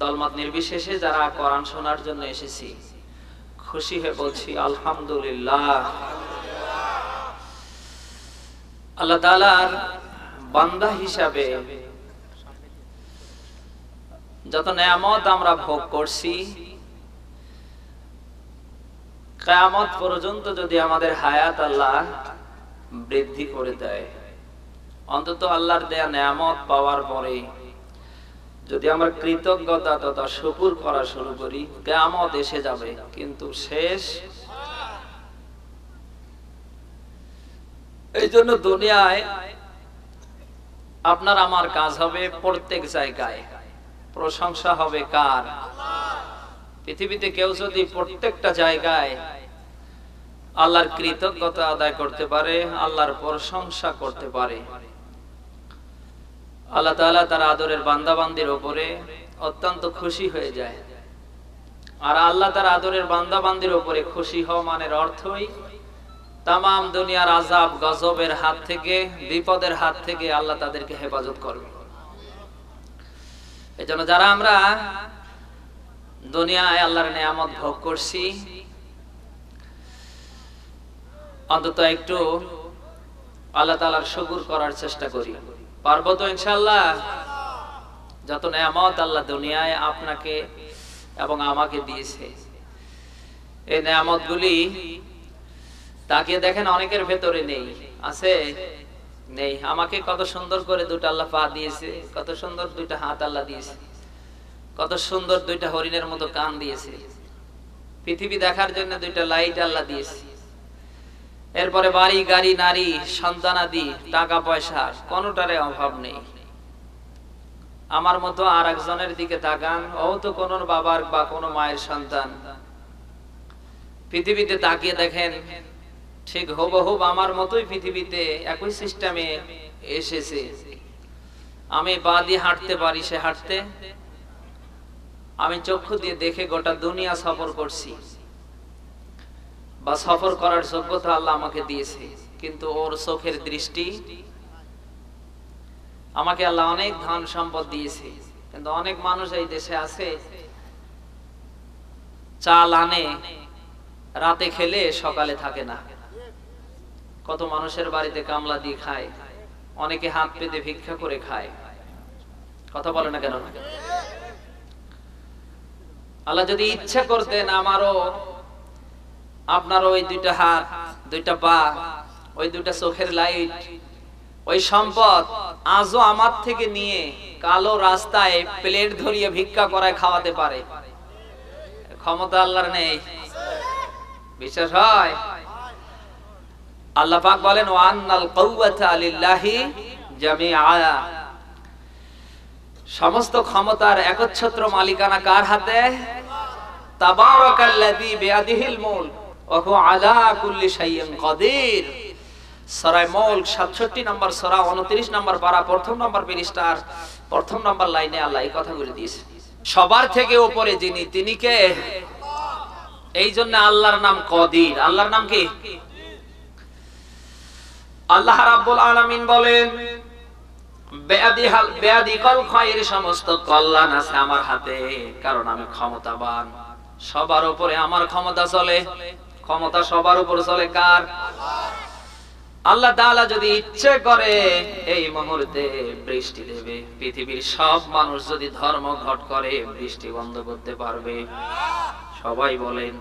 দলমত নির্বিশেষে যারা কোরআন শোনার জন্য এসেছি, খুশি হয়ে বলছি আলহামদুলিল্লাহ। আল্লাহ তাআলার বান্দা হিসাবে যত নেয়ামত আমরা ভোগ করছি, কিয়ামত পর্যন্ত যদি আমাদের হায়াত আল্লাহ বৃদ্ধি করে দেয়, অন্তত আল্লাহর দেয়া নেয়ামত পাওয়ার পরে যদি আমরা কৃতজ্ঞতা তথা শুকর করা শুরু করি, কিয়ামত এসে যাবে, কিন্তু শেষ। এই জন্য দুনিয়ায় আপনার আমার কাজ হবে প্রত্যেক জায়গায় প্রশংসা হবে কার? পৃথিবীতে কেউ যদি প্রত্যেকটা জায়গায় আল্লাহর কৃতজ্ঞতা আদায় করতে পারে, আল্লাহর প্রশংসা করতে পারে, আল্লাহ তাআলা তার আদরের বান্দাবান্দির উপরে অত্যন্ত খুশি হয়ে যায়। আর আল্লাহ তার আদরের বান্দাবান্দির উপরে খুশি হওয়া মানের অর্থই তামাম দুনিয়ার আযাব গজবের হাত থেকে, বিপদের হাত থেকে আল্লাহ তাদেরকে হেফাজত করবে। এজন্য যারা আমরা দুনিয়ায় আল্লাহর নিয়ামত ভোগ করছি, অন্তত একটু আল্লাহ তাআলার শুকর করার চেষ্টা করি। পারবো তো ইনশাআল্লাহ? যত নিয়ামত আল্লাহ দুনিয়ায় আপনাকে এবং আমাকে দিয়েছে, এই নিয়ামতগুলি তাকিয়ে দেখেন অনেকের ভেতরে নেই। আছে? নেই। আমাকে কত সুন্দর করে দুটো আল্লাহ পা দিয়েছে, কত সুন্দর দুইটা হাত আল্লাহ দিয়েছে, কত সুন্দর দুইটা হরিণের মতো কান দিয়েছে, পৃথিবী দেখার জন্য দুইটা লাইট আল্লাহ দিয়েছে। এরপরে বাড়ি গাড়ি নারী সন্তানাদি টাকা পয়সা কোনোটারে অভাব নেই। আমার মতো আর একজনের দিকে তাকান, ও তো কোন বাবার বা কোনো মায়ের সন্তান। পৃথিবীতে তাকিয়ে দেখেন, ঠিক হুবহুব আমার মতোই পৃথিবীতে একই সিস্টেমে এসেছে। আমি পা দিয়ে হাঁটতে পারি, সে হাঁটতে, আমি চক্ষু দিয়ে দেখে গোটা দুনিয়া সফর করছি, বা সফর করার যোগ্যতা আল্লাহ আমাকে দিয়েছে, কিন্তু ওর চোখের দৃষ্টি। আমাকে আল্লাহ অনেক ধন সম্পদ দিয়েছে, কিন্তু অনেক মানুষ এই দেশে আছে, চাল আনে, রাতে খেলে সকালে থাকে না। কত মানুষের বাড়িতে কামলা দিয়ে খায়, অনেকে হাত পেতে ভিক্ষা করে খায়। কথা বলে না কেন? আল্লাহ যদি ইচ্ছা করতেন আমারও আপনারও ওই দুইটা হাত, দুইটা পা, ওই দুইটা চোখের লাইট, ওই সম্পদ আজও আমার থেকে নিয়ে কালো রাস্তায় প্লেট ধরিয়ে ভিক্ষা করায় খাওয়াতে পারে, ক্ষমতা আল্লাহর নেই? বিশ্বাস হয়? আল্লাহ পাক বলেন ওয়ান্নাল কুওয়াতা লিল্লাহি জামিআ, সমস্ত ক্ষমতার একচ্ছত্র মালিকানা কার হাতে? তাবারাকাল্লাযী বিয়াদিহিল মুলক ওয়া হুয়া আলা কুল্লি শাইইন কাদির। সূরা মুলক 67 নম্বর সূরা 29 নম্বর পারা, প্রথম নম্বর পৃষ্ঠার প্রথম নম্বর লাইনে আল্লাহ এই কথাগুলো দিয়েছে। সবার থেকে উপরে যিনি, তিনি কে? এই জন্য আল্লাহর নাম কাদির। আল্লাহর নাম কি? আল্লাহ রাব্বুল আলামিন বলেন বেয়াদিকাল খায়র, সমস্ত কল্যাণ আছে আমার হাতে, কারণ আমি ক্ষমতাবান। সবার উপরে আমার ক্ষমতা চলে। ক্ষমতা সবার উপর চলে কার? আল্লাহ তাআলা যদি ইচ্ছে করে এই মুহূর্তে বৃষ্টি দেবে। পৃথিবীর সব মানুষ যদি ধর্মঘট করে বৃষ্টি বন্ধ করতে পারবে? সবাই বলেন।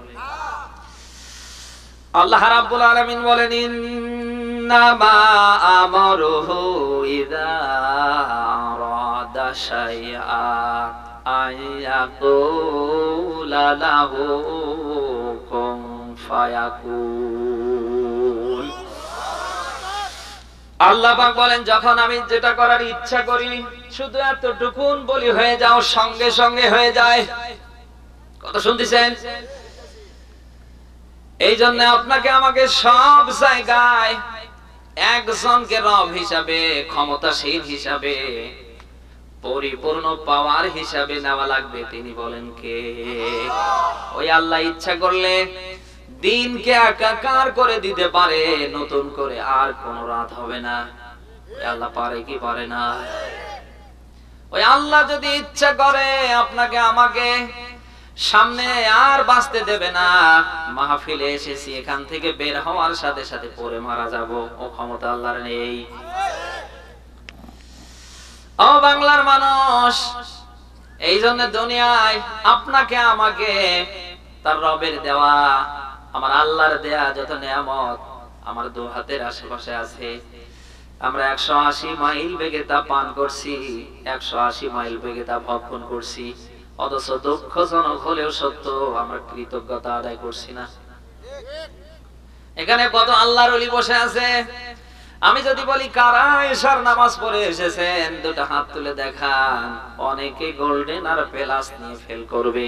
আল্লাহ রাব্বুল আলামিন বলেন ইন্নামা আমরুহু ইযা আরাদা শাইআ আয়াকুলা লাহু কুন ফায়াকুন। আল্লাহ পাক বলেন যখন আমি যেটা করার ইচ্ছা করি শুধু এতটুকুন বলি হয়ে যাও, সঙ্গে সঙ্গে হয়ে যায়। কথা শুনতেছেন? এই জন্য আপনাকে আমাকে সব জায়গায় একজনকে রব হিসাবে, ক্ষমতাশীল হিসাবে, পরিপূর্ণ পাওয়ার হিসাবে নেওয়া লাগবে। তিনি বলেন কে? ওই আল্লাহ ইচ্ছা করলে দিনকে একাকার করে দিতে পারে, নতুন করে আর কোন রাত হবে না। আল্লাহ পারে কি পারে না? ওই আল্লাহ যদি ইচ্ছা করে আপনাকে আমাকে সামনে আর বাঁচতে দেবে না, মাহফিলে এসেছি এখান থেকে বের হওয়ার সাথে সাথে পড়ে মারা যাব, ও ক্ষমতা আল্লাহর নেই। ও বাংলার মানুষ, এই জন্য দুনিয়ায় আপনাকে আমাকে তার রবের দেওয়া, আমার আল্লাহর দেয়া যত নিয়ামত আমার দু হাতের আশেপাশে আছে, আমরা 180 মাইল বেগে তা পান করছি, 180 মাইল বেগে তা ভক্ষণ করছি, অথচ দুঃখজনক হলেও সত্য আমরা কৃতজ্ঞতা আদায় করছি না। এখানে কত আল্লাহর ওলি বসে আছে, আমি যদি বলি কারা এশার নামাজ পড়ে এসেছেন, দুটো হাত তুলে দেখান। অনেকে গোল্ডেন আর প্লাস নিয়ে ফেল করবে,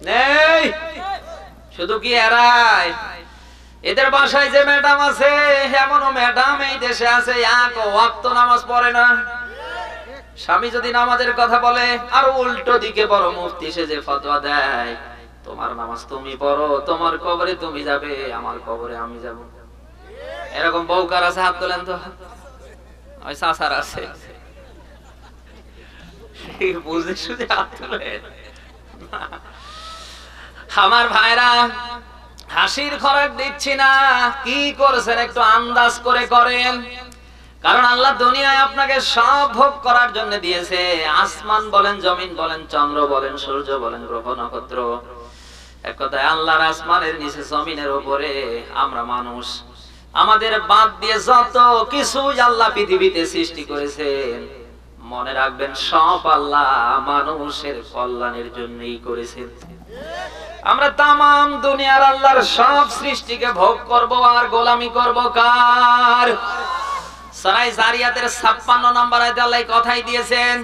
নেই শুধু কি এরাই? এদের বাসায় যে ম্যাডাম আছে, এমনও ম্যাডাম এই দেশে আছে এক ওয়াক্ত নামাজ পড়ে না। স্বামী যদি নামাজের কথা বলে, আর উল্টো দিকে বড় মুফতি সে যে ফতোয়া দেয়, তোমার নামাজ তুমি পড়ো, তোমার কবরে তুমি যাবে, আমার কবরে আমি যাব। এরকম বউ কার আছে? হাত তোলেন তো। ওই চাচার আছে, বুঝে শুধু হাত তোলেন। আমার ভাইরা, হাসির খোরাক দিচ্ছি না, কি করেছেন একটু আন্দাজ করে করেন। কারণ আল্লাহ দুনিয়ায় আপনাকে সব ভোগ করার জন্য দিয়েছে। আসমান বলেন, জমিন বলেন, চন্দ্র বলেন, সূর্য বলেন, গ্রহ নক্ষত্র, এক কথায় আল্লাহর আসমানের নিচে জমিনের উপরে আমরা মানুষ, আমাদের বাদ দিয়ে যত কিছু আল্লাহ পৃথিবীতে সৃষ্টি করেছেন, মনে রাখবেন সব আল্লাহ মানুষের কল্যাণের জন্যই করেছেন। আমরা তামাম দুনিয়ার আল্লাহর সব সৃষ্টিকে ভোগ করব আর গোলামি করব কার? সূরা যারিয়াতের 56 নম্বর আয়াতে আল্লাহ কথাই দিয়েছেন,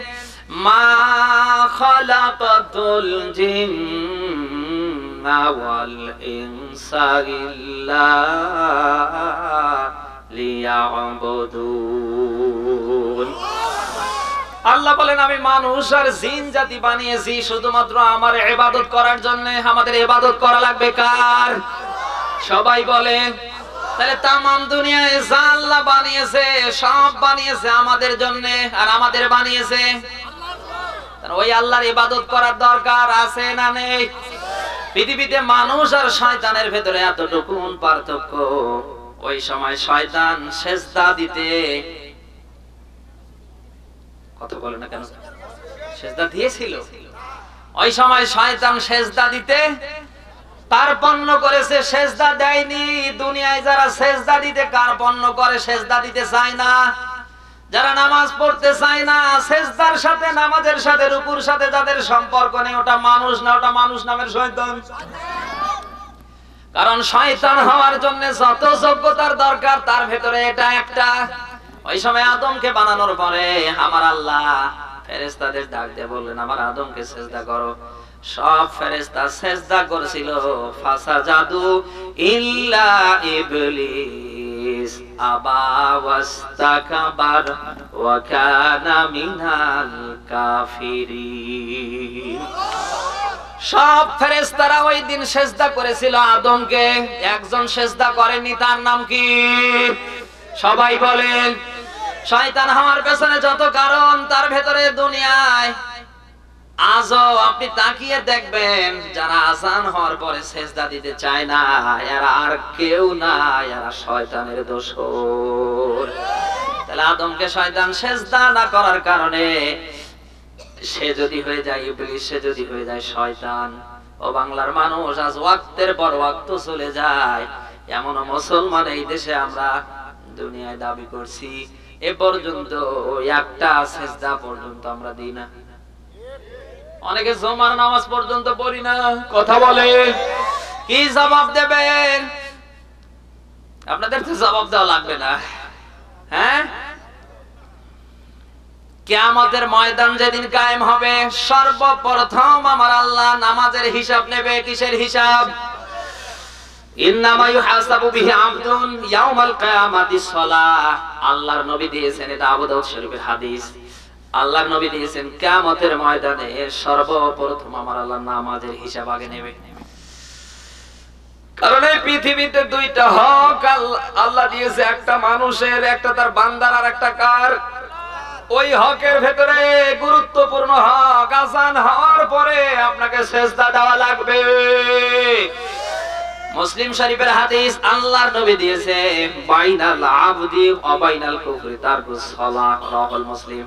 মা খালাকাতুল জিন্না ওয়াল ইনসা ইল্লা লিয়াবুদুন। আল্লাহ বলেন, আমি মানুষ আর জিন জাতি বানিয়েছি শুধুমাত্র আমার ইবাদত করার জন্য। আমাদের ইবাদত করা লাগবে কার? সবাই বলেন। তাহলে তামাম দুনিয়ায় যা আল্লাহ বানিয়েছে সব বানিয়েছে আমাদের জন্য, আর আমাদের বানিয়েছে আল্লাহ। ওই আল্লাহর ইবাদত করার দরকার আছে না নেই? পৃথিবীতে মানুষ আর শয়তানের ভেতরে এতটুকু পার্থক্য, ওই সময় শয়তান সেজদা দিতে, কথা বলে না কেন, সেজদা দিয়েছিল। ওই সময় শয়তান সেজদা দিতে কার্পণ্য করেছে, সেজদা দেয়নি। দুনিয়ায় যারা সেজদা দিতে কার্পণ্য করে, সেজদা দিতে চায় না, যারা নামাজ পড়তে চায় না, সেজদার সাথে নামাজের সাথে রুকুর সাথে যাদের সম্পর্ক নেই, ওটা মানুষ না, ওটা মানুষ নামের শয়তান। কারণ শয়তান হওয়ার জন্য যত যোগ্যতার দরকার তার ভেতরে এটা একটা। ওই সময় আদমকে বানানোর পরে আমার আল্লাহ ফেরেশতাদের ডাক দিয়ে বললেন, আমার আদমকে সেজদা করো। সব ফেরেশতা সেজদা করেছিল, ফাসাজাদু ইল্লা ইবলিস আবা ওয়াস্তাকবার ওয়া কানা মিনাল কাফিরিন। সব ফেরেশতারা ওই দিন সেজদা করেছিল আদমকে, একজন সেজদা করেনি, তার নাম কি? সবাই বলেন। শয়তান হওয়ার পেছনে যত কারণ, তার ভেতরে দুনিয়ায় আজও আপনি তাকিয়ে দেখবেন, যারা আযান হওয়ার পরে সেজদা দিতে চায় না, এরা আর কেউ না, এরা শয়তানের দোসর। তাহলে আদমকে শয়তান সেজদা না করার কারণে সে যদি হয়ে যায় ইবলিস, সে যদি হয়ে যায় শয়তান। ও বাংলার মানুষ, আজ ওয়াক্তের পর ওয়াক্ত চলে যায়, এমন মুসলমান এই দেশে আমরা দুনিয়ায় দাবি করছি, এ পর্যন্ত একটা সেজদা পর্যন্ত আমরা দিই না। অনেকে জুমার নামাজ পর্যন্ত পড়ি না। কথা বলে, কি জবাব দেবেন? আপনাদের তো জবাব দেওয়া লাগবে না। হ্যাঁ, কিয়ামতের ময়দান যেদিন কায়েম হবে, সর্বপ্রথম আমার আল্লাহ নামাজের হিসাব নেবে। কিসের হিসাব? ইন্নামা ইউহাসাবু বিহি আবদুন ইয়াউমাল কিয়ামাতিস সালাহ। আল্লাহর নবী দিয়েছেন, এটা আবু দাউদ শরীফের হাদিস। আল্লাহর নবী দিয়েছেন, কিয়ামতের ময়দানে সর্বপ্রথম আমার আল্লাহ নামাজের হিসাব আগে নেবে। কারণ এই পৃথিবীতে দুইটা হক আল্লাহ দিয়েছে, একটা মানুষের, একটা তার বান্দার, আর একটা কার? ওই হকের ভেতরে গুরুত্বপূর্ণ হক আযান হওয়ার পরে আপনাকে সিজদা দেওয়া লাগবে। মুসলিম শরীফের হাদিস, আল্লাহর নবী দিয়েছে বাইনাল আবদি ওয়া বাইনাল কুফরি তারকুস সালাহ, রাহুল মুসলিম।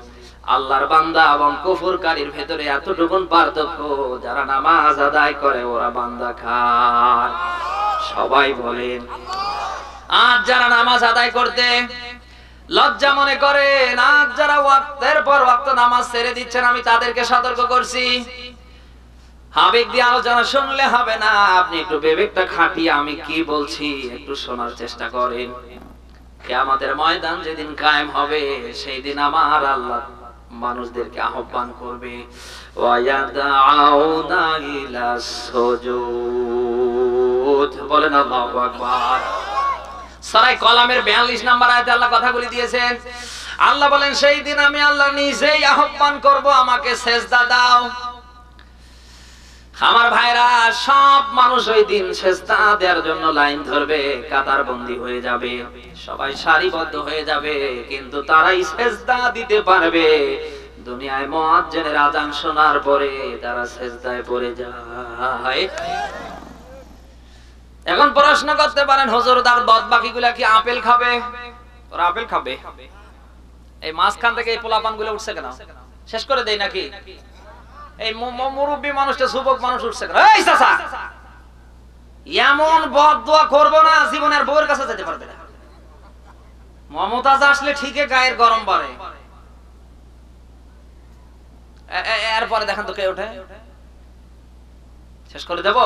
আল্লাহর বান্দা এবং কুফরকারীর ভেতরে এতটুকুন পার্থক্য, যারা নামাজ আদায় করে ওরা বান্দা খায়। সবাই বলেন। আর যারা নামাজ আদায় করতে লজ্জা মনে করেন, আর যারা ওয়াক্তের পর ওয়াক্ত নামাজ ছেড়ে দিচ্ছেন, আমি তাদেরকে সতর্ক করছি। আবেগ দিয়ে আলোচনা শুনলে হবে না, আপনি একটু বিবেকটা খাটিয়ে আমি কি বলছি একটু শোনার চেষ্টা করেন। কিয়ামতের ময়দান যেদিন কায়েম হবে, সেই দিন আমার আল্লাহ মানুষদেরকে আহ্বান করবে, ওয়ায়াদাউনা ইলাস সুজুদ। বলেন আল্লাহু আকবার। সূরা কলামের 42 নম্বর আয়াতে আল্লাহ কথাগুলি দিয়েছেন। আল্লাহ বলেন, সেই দিন আমি আল্লাহ নিজেই আহ্বান করব, আমাকে সিজদা দাও। আমার ভাইরা, সব মানুষ ওই দিন সিজদা দেওয়ার জন্য লাইন ধরবে, কাতারবন্দি হয়ে যাবে, সবাই সারিবদ্ধ হয়ে যাবে, কিন্তু তারাই সিজদা দিতে পারবে দুনিয়ায় মুয়াজ্জিনের আযান শোনার পরে তারা সিজদায় পড়ে যায়। এখন প্রশ্ন করতে পারেন, হুজুর তার বদবাকিগুলা কি আপেল খাবে? ওরা আপেল খাবে? এই মাঝখান থেকে এই পোলাপানগুলো উঠছে কেন? শেষ করে দেই নাকি? এই মুরব্বী মানুষটা, যুবক মানুষ উঠছে কেন? এই চাচা, এমন বদদোয়া করব না, জীবনের বউয়ের কাছে যেতে পারবে না। মমতাজ আসলে ঠিকই গায়ের গরম বাড়ে। এরপরে দেখেন তো কে ওঠে। শেষ করে দেব।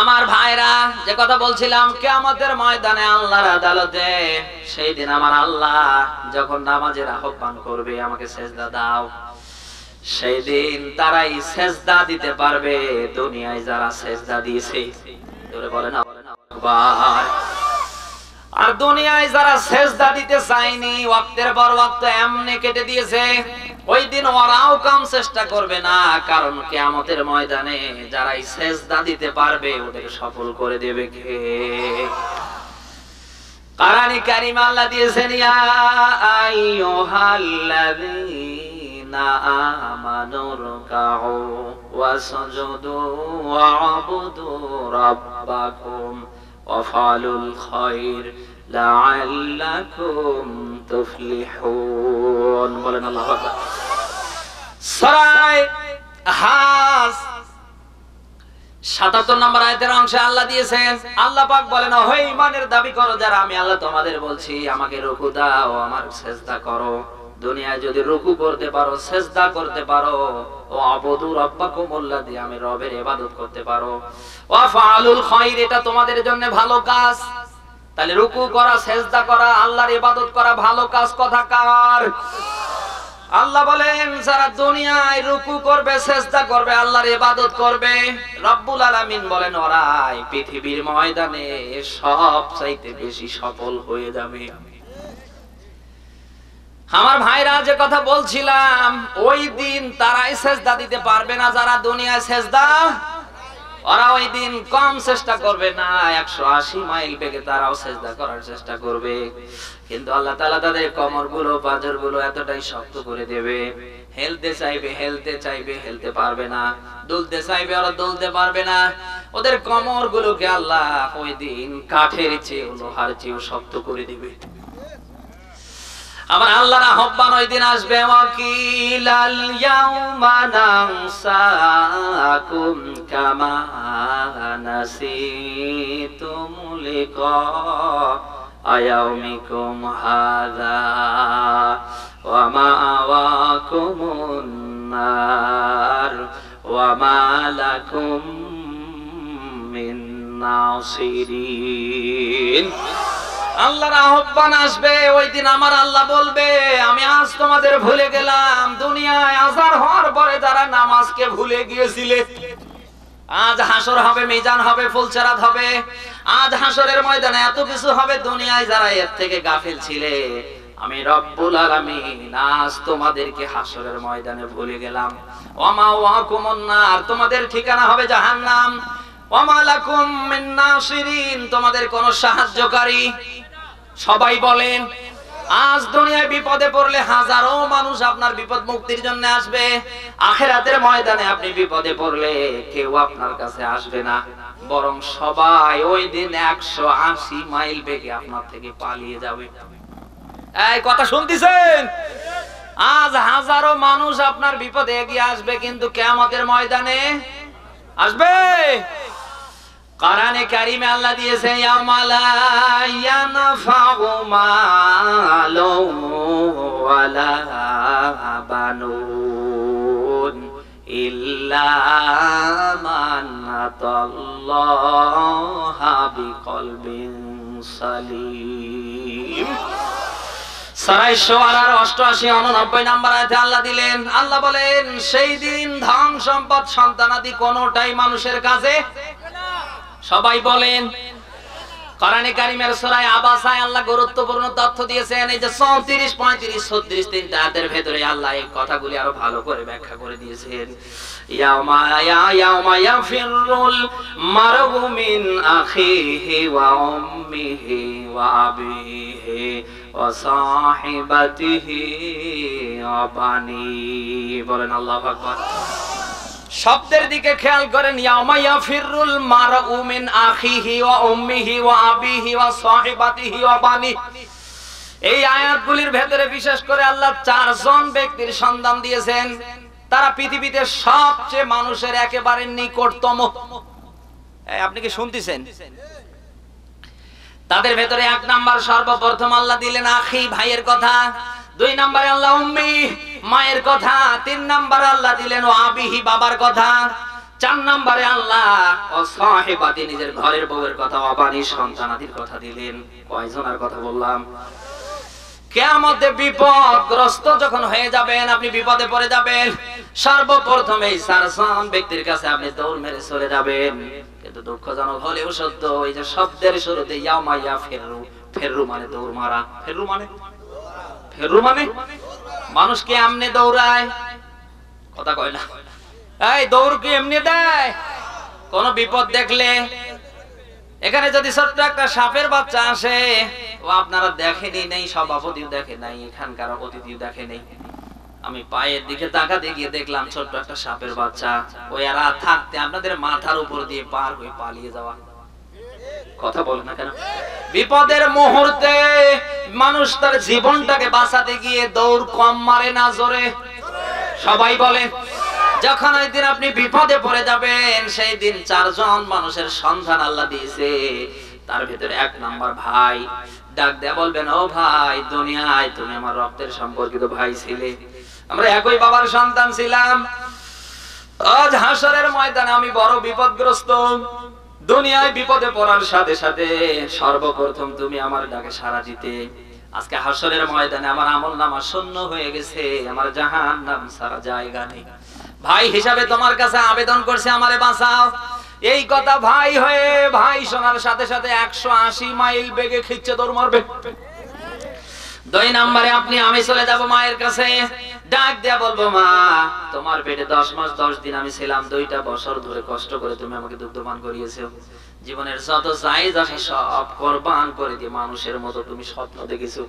আমার ভাইরা, যে কথা বলছিলাম, কিয়ামতের ময়দানে আল্লাহর আদালতে সেই দিন আমার আল্লাহ যখন নামাজের আহ্বান করবে, আমাকে সিজদা দাও, সেই দিন তারাই সিজদা দিতে পারবে দুনিয়ায় যারা সিজদা দিয়েছে। জোরে বলেন আকবার। আর দুনিয়ায় যারা সিজদা দিতে চায়নি, ওয়াক্তের পর ওয়াক্ত এমনি কেটে দিয়েছে, ওই দিন ওরাও কাম চেষ্টা করবে না, কারণ কিয়ামতের ময়দানে যারাই সিজদা দিতে পারবে ওদের সফল করে দেবে কে? কোরআনে কারীম আল্লাহ দিয়েছেন, ইয়া আইয়ুহাল্লাযীনা আমানু রুকউ ওয়াসজুদু ওয়া'বুদু রাব্বাকুম ওয়াফআলুল খায়র লাআল্লাকুম তুফলিহুন। বলেন আল্লাহু আকবার। সূরা হাজ 77 নম্বর আয়াতের অংশে আল্লাহ দিয়েছেন, আল্লাহ পাক বলেন, হে ঈমানের দাবি করো যারা, আমি আল্লাহ তোমাদের বলছি, আমাকে রুকু দাও, আমার সিজদা করো। দুনিয়ায় যদি রুকু করতে পারো, সিজদা করতে পারো, ও আবুদু রাব্বাকুমুল্লাযী, আমি রবের ইবাদত করতে পারো, ওয়া ফাআলুল খায়র, এটা তোমাদের জন্য ভালো কাজ। তাহলে রুকু করা, সিজদা করা, আল্লাহর ইবাদত করা ভালো কাজ কথা কার? আল্লাহ বলেন, যারা দুনিয়ায় রুকু করবে, সিজদা করবে, আল্লাহর ইবাদত করবে, রব্বুল আলামিন বলেন ওরাই পৃথিবীর ময়দানে সবচাইতে বেশি সফল হয়ে যাবে। আমার ভাইরা, যে কথা বলছিলাম, ওই দিন তারাই সিজদা দিতে পারবে না যারা দুনিয়ায় সিজদা, ওরা ওই দিন কম চেষ্টা করবে না, 180 মাইল বেগে তারাও সিজদা করার চেষ্টা করবে, কিন্তু আল্লাহ তাআলা তাদের কোমরগুলো, পাঁজরগুলো এতটাই শক্ত করে দেবে, হেলতে চাইবে হেলতে পারবে না, দুলতে চাইবে ওরা দুলতে পারবে না। ওদের কোমরগুলোকে আল্লাহ ওই দিন কাঠের চেয়ে, লোহার চেয়ে শক্ত করে দিবে। আমার আল্লাহর আহ্বান ওই দিন আসবে, ওয়াকিলাল ইয়াউমা নানসাকুম কামা নাসিতুম লিকা ইয়াউমিকুম হাযা ওয়া মাআওয়াকুমুন নার ওয়া মা লাকুম মিন নাসিরিন। আল্লাহর আহ্বান আসবে ওই দিন, আমার আল্লাহ বলবে, আমি আজ তোমাদের ভুলে গেলাম। দুনিয়ায় আযান হওয়ার পরে যারা নামাজকে ভুলে গিয়েছিলে, আজ হাসর হবে, মিজান হবে, ফুলসেরাত হবে, আজ হাসরের ময়দানে এত কিছু হবে। দুনিয়ায় যারা এর থেকে গাফিল ছিলে, আমি রব্বুল আলামিন আজ তোমাদেরকে হাসরের ময়দানে ভুলে গেলাম। ওয়া মাওয়াকুমুন নার, তোমাদের ঠিকানা হবে জাহান্নাম। ওয়া মা লাকুম মিন নাসিরিন, তোমাদের কোনো সাহায্যকারী, সবাই বলেন আজ দুনিয়ায় বিপদে পড়লে হাজারো মানুষ আপনার বিপদ মুক্তির জন্য আসবে, আখিরাতের ময়দানে আপনি বিপদে পড়লে কেউ আপনার কাছে আসবে না, বরং সবাই ওই দিন 180 মাইল বেগে আপনার থেকে পালিয়ে যাবে। এই কথা শুনতেছেন? আজ হাজারো মানুষ আপনার বিপদে এগিয়ে আসবে, কিন্তু কিয়ামতের ময়দানে আসবে। কোরআনে কারিমে আল্লাহ দিয়েছেন ইয়াউমা লা ইয়ানফাউ মালু ওয়ালা বানুন ইল্লা মান আতাল্লাহা বিকলবিন সালিম। সূরা শুআরার 88-89 নম্বর আয়াতে আল্লাহ দিলেন, আল্লাহ বলেন সেই দিন ধন সম্পদ সন্তানাদি কোনটাই মানুষের কাছে সবাই বলেন। কোরআনে কারীমের সূরা আবাসায় আল্লাহ গুরুত্বপূর্ণ তথ্য দিয়েছেন। এই যে 34, 35, 36 তিনটা আয়াতের ভেতরে আল্লাহ এই কথাগুলি আরো ভালো করে ব্যাখ্যা করে দিয়েছেন। ইয়াউমা ইয়াফিরুল মারউ মিন আখিহি ওয়া উম্মিহি ওয়া আবিহি ওয়া সাহিবাতিহি ওয়া বানি। বলেন আল্লাহু আকবার। শব্দের দিকে খেয়াল করেন, ইয়াউমা ইয়াফিরুল মারউ মিন আখিহি ওয়া উম্মিহি ওয়া আবিহি ওয়া সাহিবাতিহি ওয়া বানি। এই আয়াতগুলির ভেতরে বিশেষ করে আল্লাহ চারজন ব্যক্তির সন্ধান দিয়েছেন, তারা পৃথিবীতে সবচেয়ে মানুষের একেবারে নিকটতম। আপনি কি শুনতেছেন? তাদের ভেতরে এক নাম্বার সর্বপ্রথম আল্লাহ দিলেন আখি, ভাইয়ের কথা। 2 নম্বরে আল্লাহ উম্মি, মায়ের কথা। 3 নম্বরে আল্লাহ দিলেন ও আবিহি, বাবার কথা। 4 নম্বরে আল্লাহ ও সাহিবাতি, নিজের ঘরের বউয়ের কথা, অবানি সন্তানাদির কথা দিলেন। কয়জনের কথা বললাম? কিয়ামতে বিপদগ্রস্ত যখন হয়ে যাবেন, আপনি বিপদে পড়ে যাবেন, সর্বপ্রথম এই চারজন ব্যক্তির কাছে আপনি দৌড় মেরে চলে যাবেন। কিন্তু দুঃখজনক হলেও সত্য, এই যে শব্দের শুরুতে ইয়াউমা ইয়াফিরু, ফিরু মানে দৌড় মারা, ফিরু মানে মানুষকে এমনি দৌড়ায়, কথা কয় না। এই দৌড় কি এমনি দেয়? কোন বিপদ দেখলে, এখানে যদি ছোট্ট একটা সাপের বাচ্চা আসে, ও আপনারা দেখেনি নেই, সভাপতিও দেখে নাই, এখানকার অতিথিও দেখে নেই, আমি পায়ের দিকে তাকাতে গিয়ে দেখলাম ছোট্ট একটা সাপের বাচ্চা, ওই আর থাকতে আপনাদের মাথার উপর দিয়ে পার হয়ে পালিয়ে যাওয়া। কথা বল না কেন? বিপদের মুহূর্তে মানুষ তার জীবনটাকে বাঁচাতে গিয়ে দৌড় কম মারে না জোরে? সবাই বলেন। যখন ওই দিন আপনি বিপদে পড়ে যাবেন, সেই দিন চারজন মানুষের সন্ধান আল্লাহ দিয়েছে। তার ভিতরে 1 নাম্বার ভাই, ডাক দেয়া বলবেন ও ভাই, দুনিয়ায় তুমি আমার রক্তের সম্পর্কিত ভাই ছিলে, আমরা একই বাবার সন্তান ছিলাম। আজ হাসরের ময়দানে আমি বড় বিপদগ্রস্ত। দুনিয়ায় বিপদে পড়ার সাথে সাথে সর্বপ্রথম তুমি আমার ডাকে সাড়া দিতে। আজকে হাসরের ময়দানে আমার আমলনামা শূন্য হয়ে গেছে, আমার জাহান্নাম ছাড়া জায়গা নেই। ভাই হিসাবে তোমার কাছে আবেদন করছে আমারে বাঁচাও। এই কথা ভাই হয়ে ভাই শোনার সাথে সাথে 180 মাইল বেগে খিচ্ছে দৌড় মারবে। 2 নম্বরে আমি চলে যাব মায়ের কাছে, ডাক দেয়া বলবো মা, তোমার পেটে 10 মাস 10 দিন আমি ছিলাম, 2টা বছর ধরে কষ্ট করে তুমি আমাকে দুগ্ধপান করিয়েছো, জীবনের যত জায়েজ আছে সব কুরবান করে দিয়ে মানুষের মতো তুমি স্বপ্ন দেখেছো।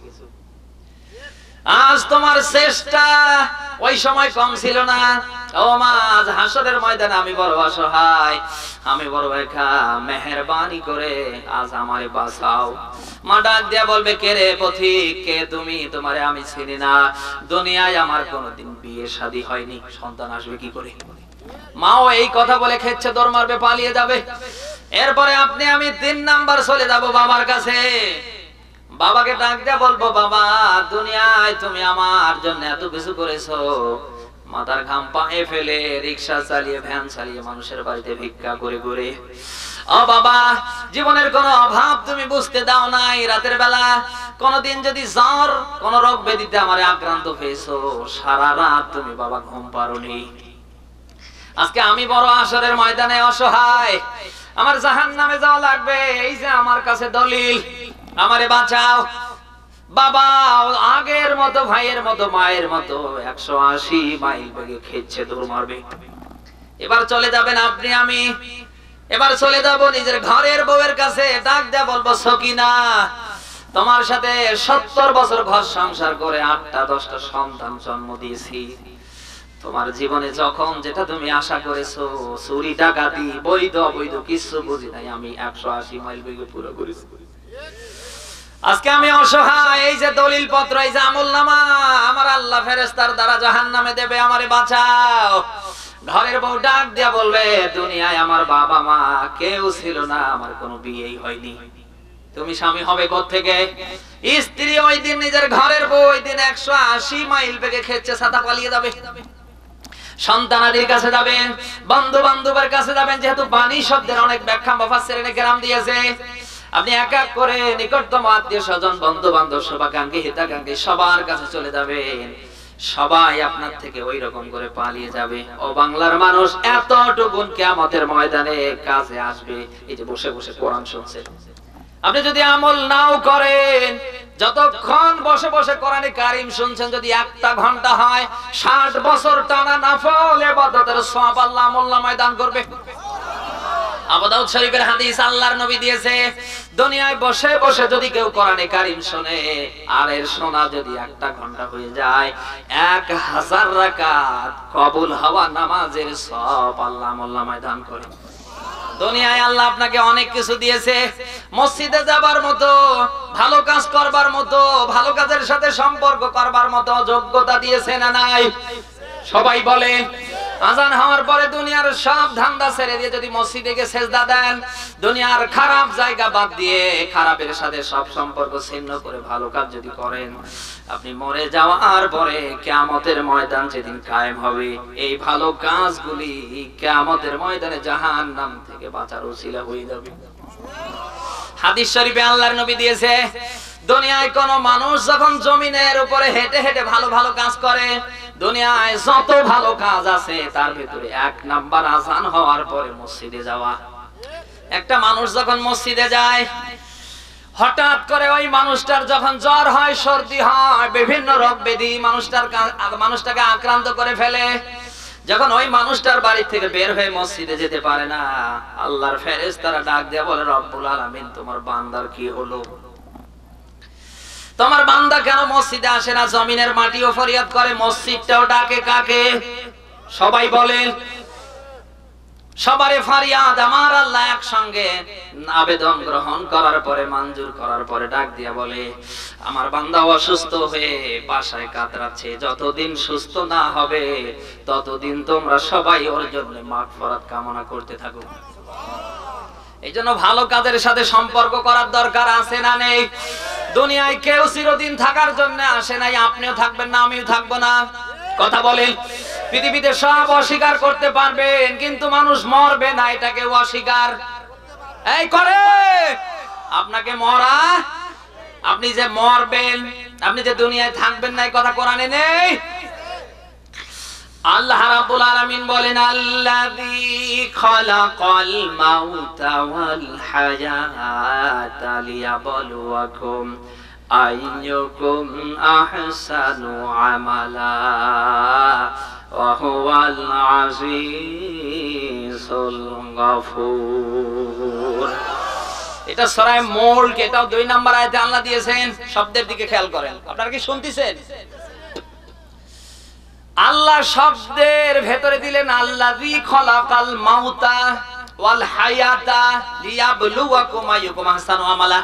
আজ তোমার চেষ্টা ওই সময় কম ছিল না। ও মা, আজ হাসরের ময়দানে আমি বড় অসহায়, আমি বড় একা, মেহেরবানি করে আজ আমারে বাঁচাও। মা ডাক দিয়া বলবে, কে রে পথিক, কে তুমি? তোমারে আমি চিনি না, দুনিয়ায় আমার কোনোদিন বিয়ে শাদী হয়নি, সন্তান আসবে কি করে? মাও এই কথা বলে খেচ্ছে দৌড় মারবে, পালিয়ে যাবে। এরপরে আমি 3 নাম্বার চলে যাব বাবার কাছে। বাবাকে ডাক দিয়া বলবো, বাবা দুনিয়ায় তুমি আমার জন্য এত কিছু করেছো, মাথার ঘাম পায়ে ফেলে রিকশা চালিয়ে, ভ্যান চালিয়ে মানুষের বাড়িতে ভিক্ষা করে করে। ও বাবা, জীবনের কোনো অভাব তুমি বুঝতে দাও নাই। রাতের বেলা কোনদিন যদি জ্বর, কোন রোগ ব্যাধিতে আমারে আক্রান্ত হয়েছো, সারা রাত তুমি বাবা ঘুম পারোনি। আজকে আমি বড় হাসরের ময়দানে অসহায়, আমার জাহান্নামে যাওয়া লাগবে, এই যে আমার কাছে দলিল, আমারে বাঁচাও। বাবা আগের মতো, ভাইয়ের মতো, মায়ের মতো 180 মাইল বেগে খেচ্ছে দৌড় মারবে। এবার চলে যাবেন আমি, এবার চলে যাব নিজের ঘরের বউয়ের কাছে, ডাক দেয়া বলবো, সকিনা তোমার সাথে 70 বছর ঘর সংসার করে 8টা 10টা সন্তান জন্ম দিয়েছি। তোমার জীবনে যখন যেটা তুমি আশা করেছো, চুরি ডাকাতি বৈধ অবৈধ কিছু বুঝি নাই, আমি 180 মাইল বেগে পুরো করেছি। আজকে আমি অসহায়, এই যে দলিল পত্র, এই যে আমলনামা, আমার আল্লাহ ফেরেশতার দ্বারা জাহান্নামে দেবে, আমারে বাঁচাও। ঘরের বউ ডাক দিয়া বলবে, দুনিয়ায় আমার বাবা মা কেউ ছিল না, আমার কোনো বিয়েই হয়নি, তুমি স্বামী হবে কোত্থেকে? স্ত্রী ওই দিন নিজের ঘরের বউ ওই দিন 180 মাইল বেগে খেচ্ছে ছাতা পালিয়ে যাবে। সন্তানাদির কাছে যাবেন, বন্ধু বান্ধবের কাছে যাবেন, যেহেতু বাণী শব্দের অনেক ব্যাখ্যা মুফাসসিরিনে কেরাম দিয়েছে। আপনি এক এক করে নিকটতম আত্মীয় স্বজন, বন্ধু বান্ধব, শুভাকাঙ্ক্ষী হিতাকাঙ্ক্ষী সবার কাছে চলে যাবেন। সবাই আপনার থেকে ওই রকম করে পালিয়ে যাবে। ও বাংলার মানুষ, এতটুকুন কিয়ামতের ময়দানে কাজে আসবে। এই যে বসে বসে কোরআন শুনছেন, আপনি যদি আমল নাও করেন, যতক্ষণ বসে বসে কোরআনে কারীম শুনছেন, যদি 1টা ঘন্টা হয়, 60 বছর টানা নফল ইবাদতের সওয়াব আল্লাহ আমলনামায় দান করবে। আবু দাউদ শরীফের হাদিস, আল্লাহর নবী দিয়েছে, দুনিয়ায় বসে বসে যদি কেউ কোরআনে কারীম শুনে, আর এর শোনা যদি 1টা ঘন্টা হয়ে যায়, 1000 রাকাত কবুল হওয়া নামাজের সওয়াব আল্লাহ আমলনামায় দান করে। দুনিয়ায় আল্লাহ আপনাকে অনেক কিছু দিয়েছে, মসজিদে যাবার মতো, ভালো কাজ করবার মতো, ভালো কাজের সাথে সম্পর্ক করবার মতো যোগ্যতা দিয়েছে না নাই? সবাই বলে, আজান হওয়ার পরে দুনিয়ার সব ধান্দা ছেড়ে দিয়ে যদি মসজিদে গিয়ে সেজদা দেন, দুনিয়ার খারাপ জায়গা বাদ দিয়ে খারাপের সাথে সব সম্পর্ক ছিন্ন করে ভালো কাজ যদি করেন, আপনি মরে যাওয়ার পরে কিয়ামতের ময়দান যেদিন কায়েম হবে, এই ভালো কাজগুলি কিয়ামতের ময়দানে জাহান্নাম থেকে বাঁচার ওসিলা হয়ে যাবে। হাদিস শরীফে আল্লাহর নবী দিয়েছে, দুনিয়ায় কোন মানুষ যখন জমিনের উপরে হেঁটে হেঁটে ভালো ভালো কাজ করে, দুনিয়ায় যত ভালো কাজ আছে তার ভিতরে 1 নাম্বার আযান হওয়ার পরে মসজিদে যাওয়া। একটা মানুষ যখন মসজিদে যায়, হঠাৎ করে ওই মানুষটার যখন জ্বর হয়, সর্দি হয়, বিভিন্ন রোগ ব্যাধি মানুষটাকে আক্রান্ত করে ফেলে, যখন ওই মানুষটার বাড়ি থেকে বের হয়ে মসজিদে যেতে পারে না, আল্লাহর ফেরেশতারা ডাক দিয়ে বলে, রব্বুল আলামিন, তোমার বান্দার কি হলো? তোমার বান্দা কেন মসজিদে আসে না? জমিনের মাটিও ফরিয়াদ করে, মসজিদটাও ডাকে কাকে? সবাই বলেন, সবারে ফরিয়াদ আমার আল্লাহ একসঙ্গে আবেদন গ্রহণ করার পরে, মঞ্জুর করার পরে ডাক দিয়া বলে, আমার বান্দা অসুস্থ হয়ে বাসায় কাতরাচ্ছে, যতদিন সুস্থ না হবে ততদিন তোমরা সবাই ওর জন্য মাগফিরাত কামনা করতে থাকো। এই জন্য ভালো কাজের সাথে সম্পর্ক করার দরকার আছে না নেই? দুনিয়ায় কেউ চিরদিন থাকার জন্য আসে নাই, আপনিও থাকবেন না, আমিও থাকবো না। কথা বলেন, পৃথিবীতে সব অস্বীকার করতে পারবেন, কিন্তু মানুষ মরবে না, এটা কেউ অস্বীকার এই করে। আপনাকে মরা, আপনি যে মরবেন, আপনি যে দুনিয়ায় থাকবেন না, এই কথা কোরআনে নেই। আল্লাহ রাব্বুল আলামিন বলেন, আল্লাযী খালাকাল মাউতা ওয়াল হায়াতা লিয়াবলুয়াকুম আইয়ুকুম আহসানু আমালা ওয়া হুয়াল আজিজুল গফুর। এটা সূরা মুলক, এটাও 2 নম্বর আয়াতে আল্লাহ দিয়েছেন। শব্দের দিকে খেয়াল করেন, আপনারা কি শুনতেছেন? আল্লাহ শব্দের ভেতরে দিলেন, আল্লাযী খালাকাল মাউতা ওয়াল হায়াতা লিয়াবলুয়াকুম আইয়ুকুম আহসানু আমালা।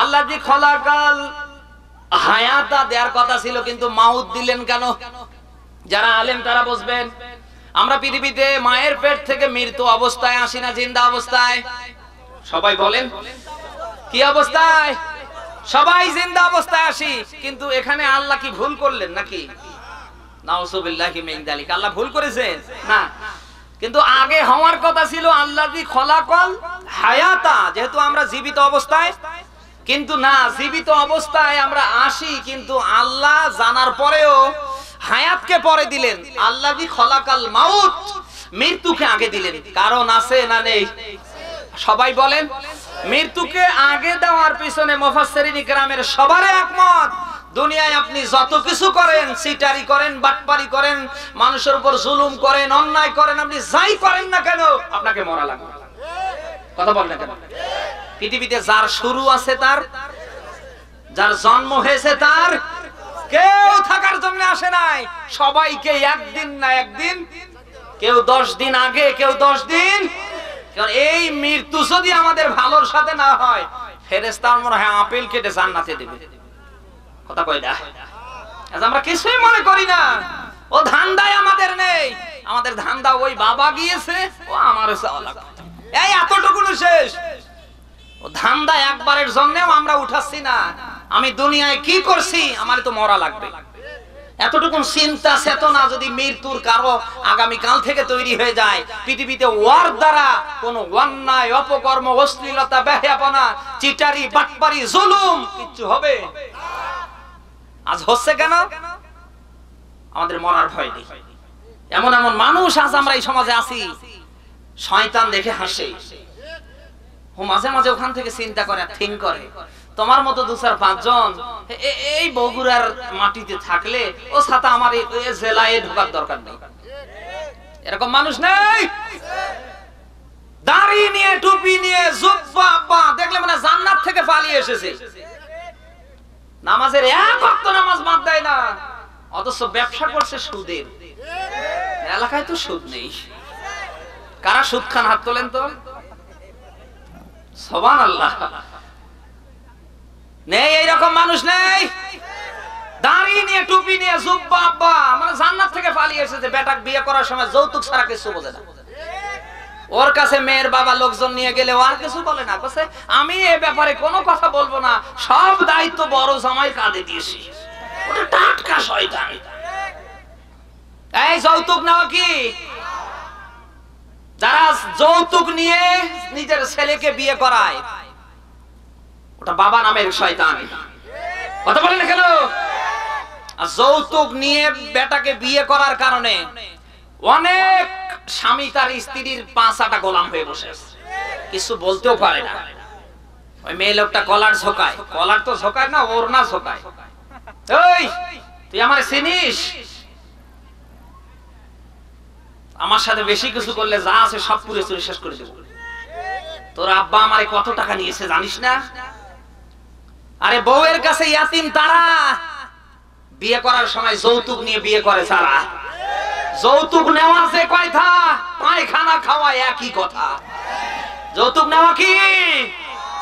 আল্লাযী খালাকাল হায়াতা দেওয়ার কথা ছিল, কিন্তু মাউত দিলেন কেন? যারা আলেম তারা বুঝবেন। আমরা পৃথিবীতে মায়ের পেট থেকে মৃত্যু অবস্থায় আসি না, জিন্দা অবস্থায়? সবাই বলেন, কি অবস্থায়? সবাই জিন্দা অবস্থায় আসি। কিন্তু এখানে আল্লাহ কি ভুল করলেন নাকি? নাউযুবিল্লাহি মিন যালিক। আল্লাহ ভুল করেছেন না, কিন্তু আগে হওয়ার কথা ছিল আল্লাযী খলাকাল হায়াতা, যেহেতু আমরা জীবিত অবস্থায়। কিন্তু না, জীবিত অবস্থায় আমরা আসি, কিন্তু আল্লাহ জানার পরেও হায়াতকে পরে দিলেন। আল্লাযী খলাকাল মাউত, মৃত্যুকে আগে দিলেন। কারণ আছে না নেই? সবাই বলেন, মৃত্যুকে আগে দেওয়ার পিছনে মুফাসসিরিন ইকরামের সবার একমত। দুনিয়ায় আপনি যত কিছু করেন, সিটারি করেন, বাটপারি করেন, মানুষের উপর জুলুম করেন, অন্যায় করেন, আপনি যাই করেন না কেন, আপনাকে মরা লাগবে। কথা বলেন না কেন? পৃথিবীতে যার শুরু আছে তার যার জন্ম হয়েছে তার কেউ থাকার জন্য আসে নাই, সবাইকে একদিন না একদিন, কেউ 10 দিন আগে, কেউ 10 দিন। কারণ এই মৃত্যু যদি আমাদের ভালোর সাথে না হয়, ফেরেশতার মনে হয় আপেল কেটে জান্নাতে দেবে। কথা কই না? আজ আমরা কিছুই মনে করি না, ও ধান্দায় আমাদের নেই। আমাদের ধান্দা ওই বাবা গিয়েছে, ও আমারও চাওয়া লাগবে, এই এতটুকু শেষ। ও ধান্দা একবারের জন্যও আমরা উঠাচ্ছি না, আমি দুনিয়ায় কি করছি, আমার তো মরা লাগবে। এতটুকু চিন্তা চেতনা যদি মৃত্যুর কারো আগামী কাল থেকে তৈরি হয়ে যায়, পৃথিবীতে ওয়ার দ্বারা কোন অন্যায়, অপকর্ম, অশ্লীলতা, বেহায়াপনা, চিটারি, বাটপারি, জুলুম কিচ্ছু হবে আজ হচ্ছে কেন? আমাদের মরার ভয় নেই। এমন এমন মানুষ আজ আমরা এই সমাজে আছি, শয়তান দেখে হাসে, ও মাঝে মাঝে ওখান থেকে চিন্তা করে, থিঙ্ক করে, তোমার মতো 2-4-5 জন এই বগুড়ার মাটিতে থাকলে ও ছাতা আমার এই জেলায় ঢোকার দরকার নেই। এরকম মানুষ নেই। দাড়ি নিয়ে, টুপি নিয়ে, জুব্বা আব্বা দেখলে মানে জান্নাত থেকে পালিয়ে এসেছে। নামাজের এক ওয়াক্ত নামাজ বাদ দেয় না, অথচ ব্যবসা করছে সুদের। এলাকায় তো সুদ নেই। কারা সুদ খান হাত তোলেন তো? সুবহানাল্লাহ। নেই, এইরকম মানুষ নেই। দাড়ি নিয়ে, টুপি নিয়ে, জুব্বা আব্বা মানে জান্নাত থেকে পালিয়ে এসেছে। বেটাক বিয়ে করার সময় যৌতুক ছাড়া কিছু বোঝে না। ওর কাছে মেয়ের বাবা লোকজন নিয়ে গেলে আর কিছু বলে না, বলে আমি এই ব্যাপারে কোনো কথা বলবো না, সব দায়িত্ব বড় জামাই কাঁধে দিয়েছি। ওটা টাটকা শয়তান। এই যৌতুক নেওয়া কি? যারা যৌতুক নিয়ে নিজের ছেলেকে বিয়ে করায়, ওটা বাবা নামের শয়তান। কথা বলেন না কেন? আর যৌতুক নিয়ে বেটাকে বিয়ে করার কারণে অনেক স্বামী তার স্ত্রীর 5-8টা গোলাম হয়ে বসে আছে, কিছু বলতেও পারে না। ওই মেয়ে লোকটা কলার ঝোকায়, কলার তো ঝোকায় না, ওর না ঝোকায়, এই তুই আমার চিনিস? আমার সাথে বেশি কিছু করলে যা আছে সব পুরে চুরি শেষ করে দেবো। তোর আব্বা আমারে কত টাকা নিয়েছে জানিস না? আরে বউয়ের কাছে ইয়াতিম তারা, বিয়ে করার সময় যৌতুক নিয়ে বিয়ে করে যারা। যৌতুক নেওয়া যে কয়টা, পায়খানা খাওয়া একই কথা। যৌতুক নেওয়া কি?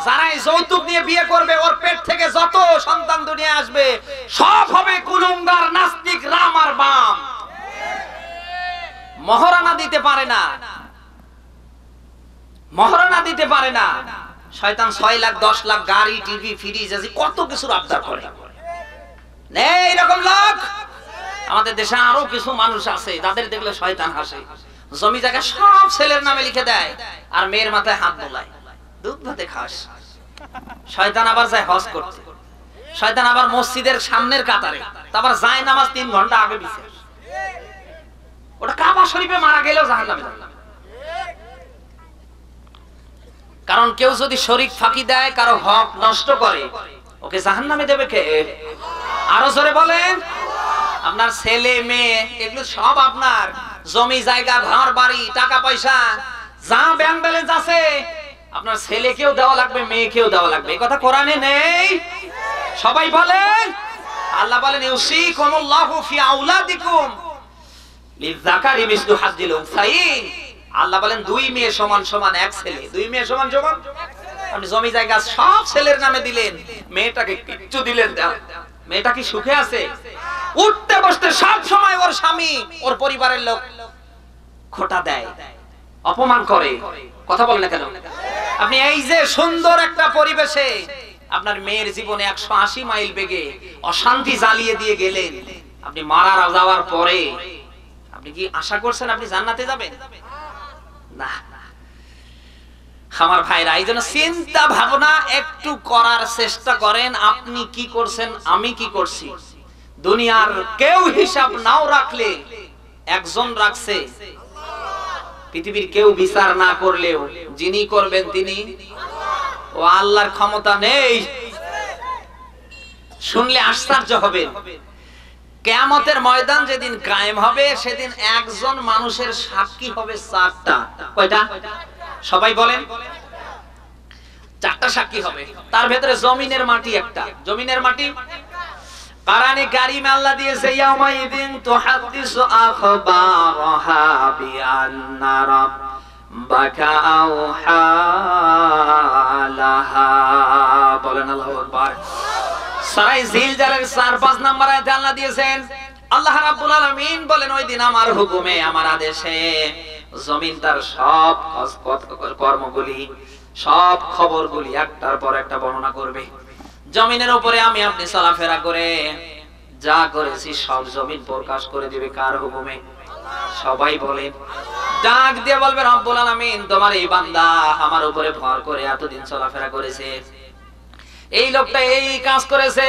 যারা যৌতুক নিয়ে বিয়ে করবে, ওর পেট থেকে যত সন্তান দুনিয়া আসবে সব হবে কুলুঙ্গার, নাস্তিক, রাম আর বাম। মহারানা দিতে পারে না, মহারানা দিতে পারে না। শয়তান 6 লাখ 10 লাখ গাড়ি, টিভি, ফ্রিজ আছে, কত কিছুর আবদার করে। এইরকম লোক আমাদের দেশে আরো কিছু মানুষ আছে, যাদের দেখলে শয়তান হাসে। জমি জায়গা সব ছেলের নামে লিখে দেয়, আর মেয়ের মাথায় হাত বোলায়, দুধ ভাতে খাস। শয়তান আবার যায় হজ করতে, শয়তান আবার মসজিদের সামনের কাতারে, তারপর যায় নামাজ 3 ঘন্টা আগে বিছে। ওটা কাবা শরীফে মারা গেলেও জাহান্নামে যাবে। কারণ কেউ যদি শরীক ফাঁকি দেয়, কারো হক নষ্ট করে, ওকে জাহান্নামে দেবে কে? আরো জোরে বলেন। আপনার ছেলে মেয়ে এগুলো সব আপনার, জমি জায়গা, ঘর বাড়ি, টাকা পয়সা, যা ব্যাংক ব্যালেন্স আছে, আপনার ছেলেকেও দেওয়া লাগবে, মেয়েকেও দেওয়া লাগবে। এই কথা কোরআনে নেই? সবাই বলেন। আল্লাহ বলেন ইউসিকুমুল্লাহু ফি আওলাদিকুম লিযাকারি মিসলু হাজ্জিল উনসাইন। আল্লাহ বলেন 2 মেয়ে সমান সমান 1 ছেলে, 2 মেয়ে সমান সমান। আপনি জমি জায়গা সব ছেলের নামে দিলেন, মেয়েটাকে কিচ্ছু দিলেন না। মেয়েটা কি সুখে আছে? উঠতে বসতে সব সময় ওর স্বামী, ওর পরিবারের লোক খোটা দেয়, অপমান করে। কথা বলেন না কেন? আপনি এই যে সুন্দর একটা পরিবেশে আপনার মেয়ের জীবনে 180 মাইল বেগে অশান্তি জ্বালিয়ে দিয়ে গেলেন, আপনি মারা যাওয়ার পরে আপনি কি আশা করছেন আপনি জান্নাতে যাবেন? না। আমার ভাইরা, এই জন্য চিন্তা ভাবনা একটু করার চেষ্টা করেন। আপনি কি করছেন, আমি কি করছি। দুনিয়ার কেউ হিসাব নাও রাখলে, একজন রাখছে। পৃথিবীর কেউ বিচার না করলেও যিনি করবেন তিনি, ও আল্লাহর ক্ষমতা নেই। শুনলে আশ্চর্য হবেন, কিয়ামতের ময়দান যেদিন কায়েম হবে, সেদিন একজন মানুষের সাক্ষী হবে 4টা। কয়টা? সবাই বলেন। চারটা সাক্ষী হবে, তার ভেতরে জমিনের মাটি একটা, জমিনের মাটি কোরআনে কারিমে আল্লাহ দিয়েছে ইয়াউমাইদিন তুহাদ্দিসু আখবারাহা বিআন্না রাব্বাকা আওহালাহা। বলেন আল্লাহু আকবার। সূরা জিলজালের 4-5 নম্বর আয়াতে আল্লাহ দিয়েছেন, আল্লাহ রাব্বুল আলামিন বলেন ওই দিন আমার হুকুমে আমার আদেশে জমিন তার সব কর্মগুলি সব খবরগুলি একটার পর একটা বর্ণনা করবে। জমিনের উপরে আমি আপনি চলাফেরা করে যা করেছি সব জমিন প্রকাশ করে দিবে কার হুকুমে? সবাই বলেন, ডাক দিয়ে বলবে রব্বুল আলামিন তোমার এই বান্দা আমার উপরে ভর করে এতদিন চলাফেরা করেছে, এই লোকটা এই কাজ করেছে।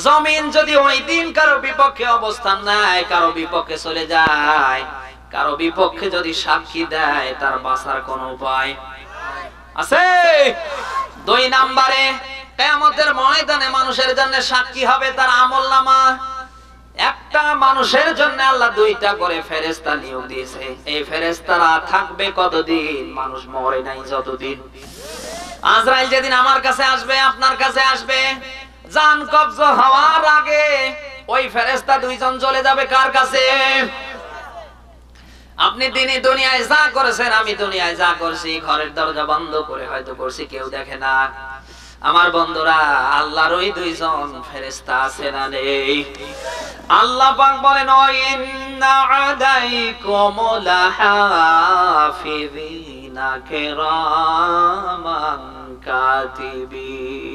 জমিন যদি ওই দিন কারো বিপক্ষে অবস্থান নেয়, কারো বিপক্ষে চলে যায়, কারো বিপক্ষে যদি সাক্ষী দেয়, তার বাঁচার কোনো উপায় আছে? 2 নম্বরে কিয়ামতের ময়দানে মানুষের জন্য সাক্ষী হবে তার আমলনামা। একটা মানুষের জন্য আল্লাহ 2টা করে ফেরেশতা নিয়োগ দিয়েছে। এই ফেরেশতারা থাকবে কতদিন? মানুষ মরে নাই যতদিন। আজরাইল যেদিন আমার কাছে আসবে, আপনার কাছে আসবে, জান কবজ হওয়ার আগে ওই ফেরেশতা 2 জন চলে যাবে কার কাছে? আপনি দিনে দুনিয়ায় যা করেছেন, আমি দুনিয়ায় যা করছি, ঘরের দরজা বন্ধ করে হয়তো করছি, কেউ দেখে না। আমার বন্ধুরা, আল্লাহর ওই 2 জন ফেরেশতা আছে না নেই? আল্লাহ পাক বলেন ইন্না আলাইকুম লাহাফিযিনা কিরামান কাতিবিন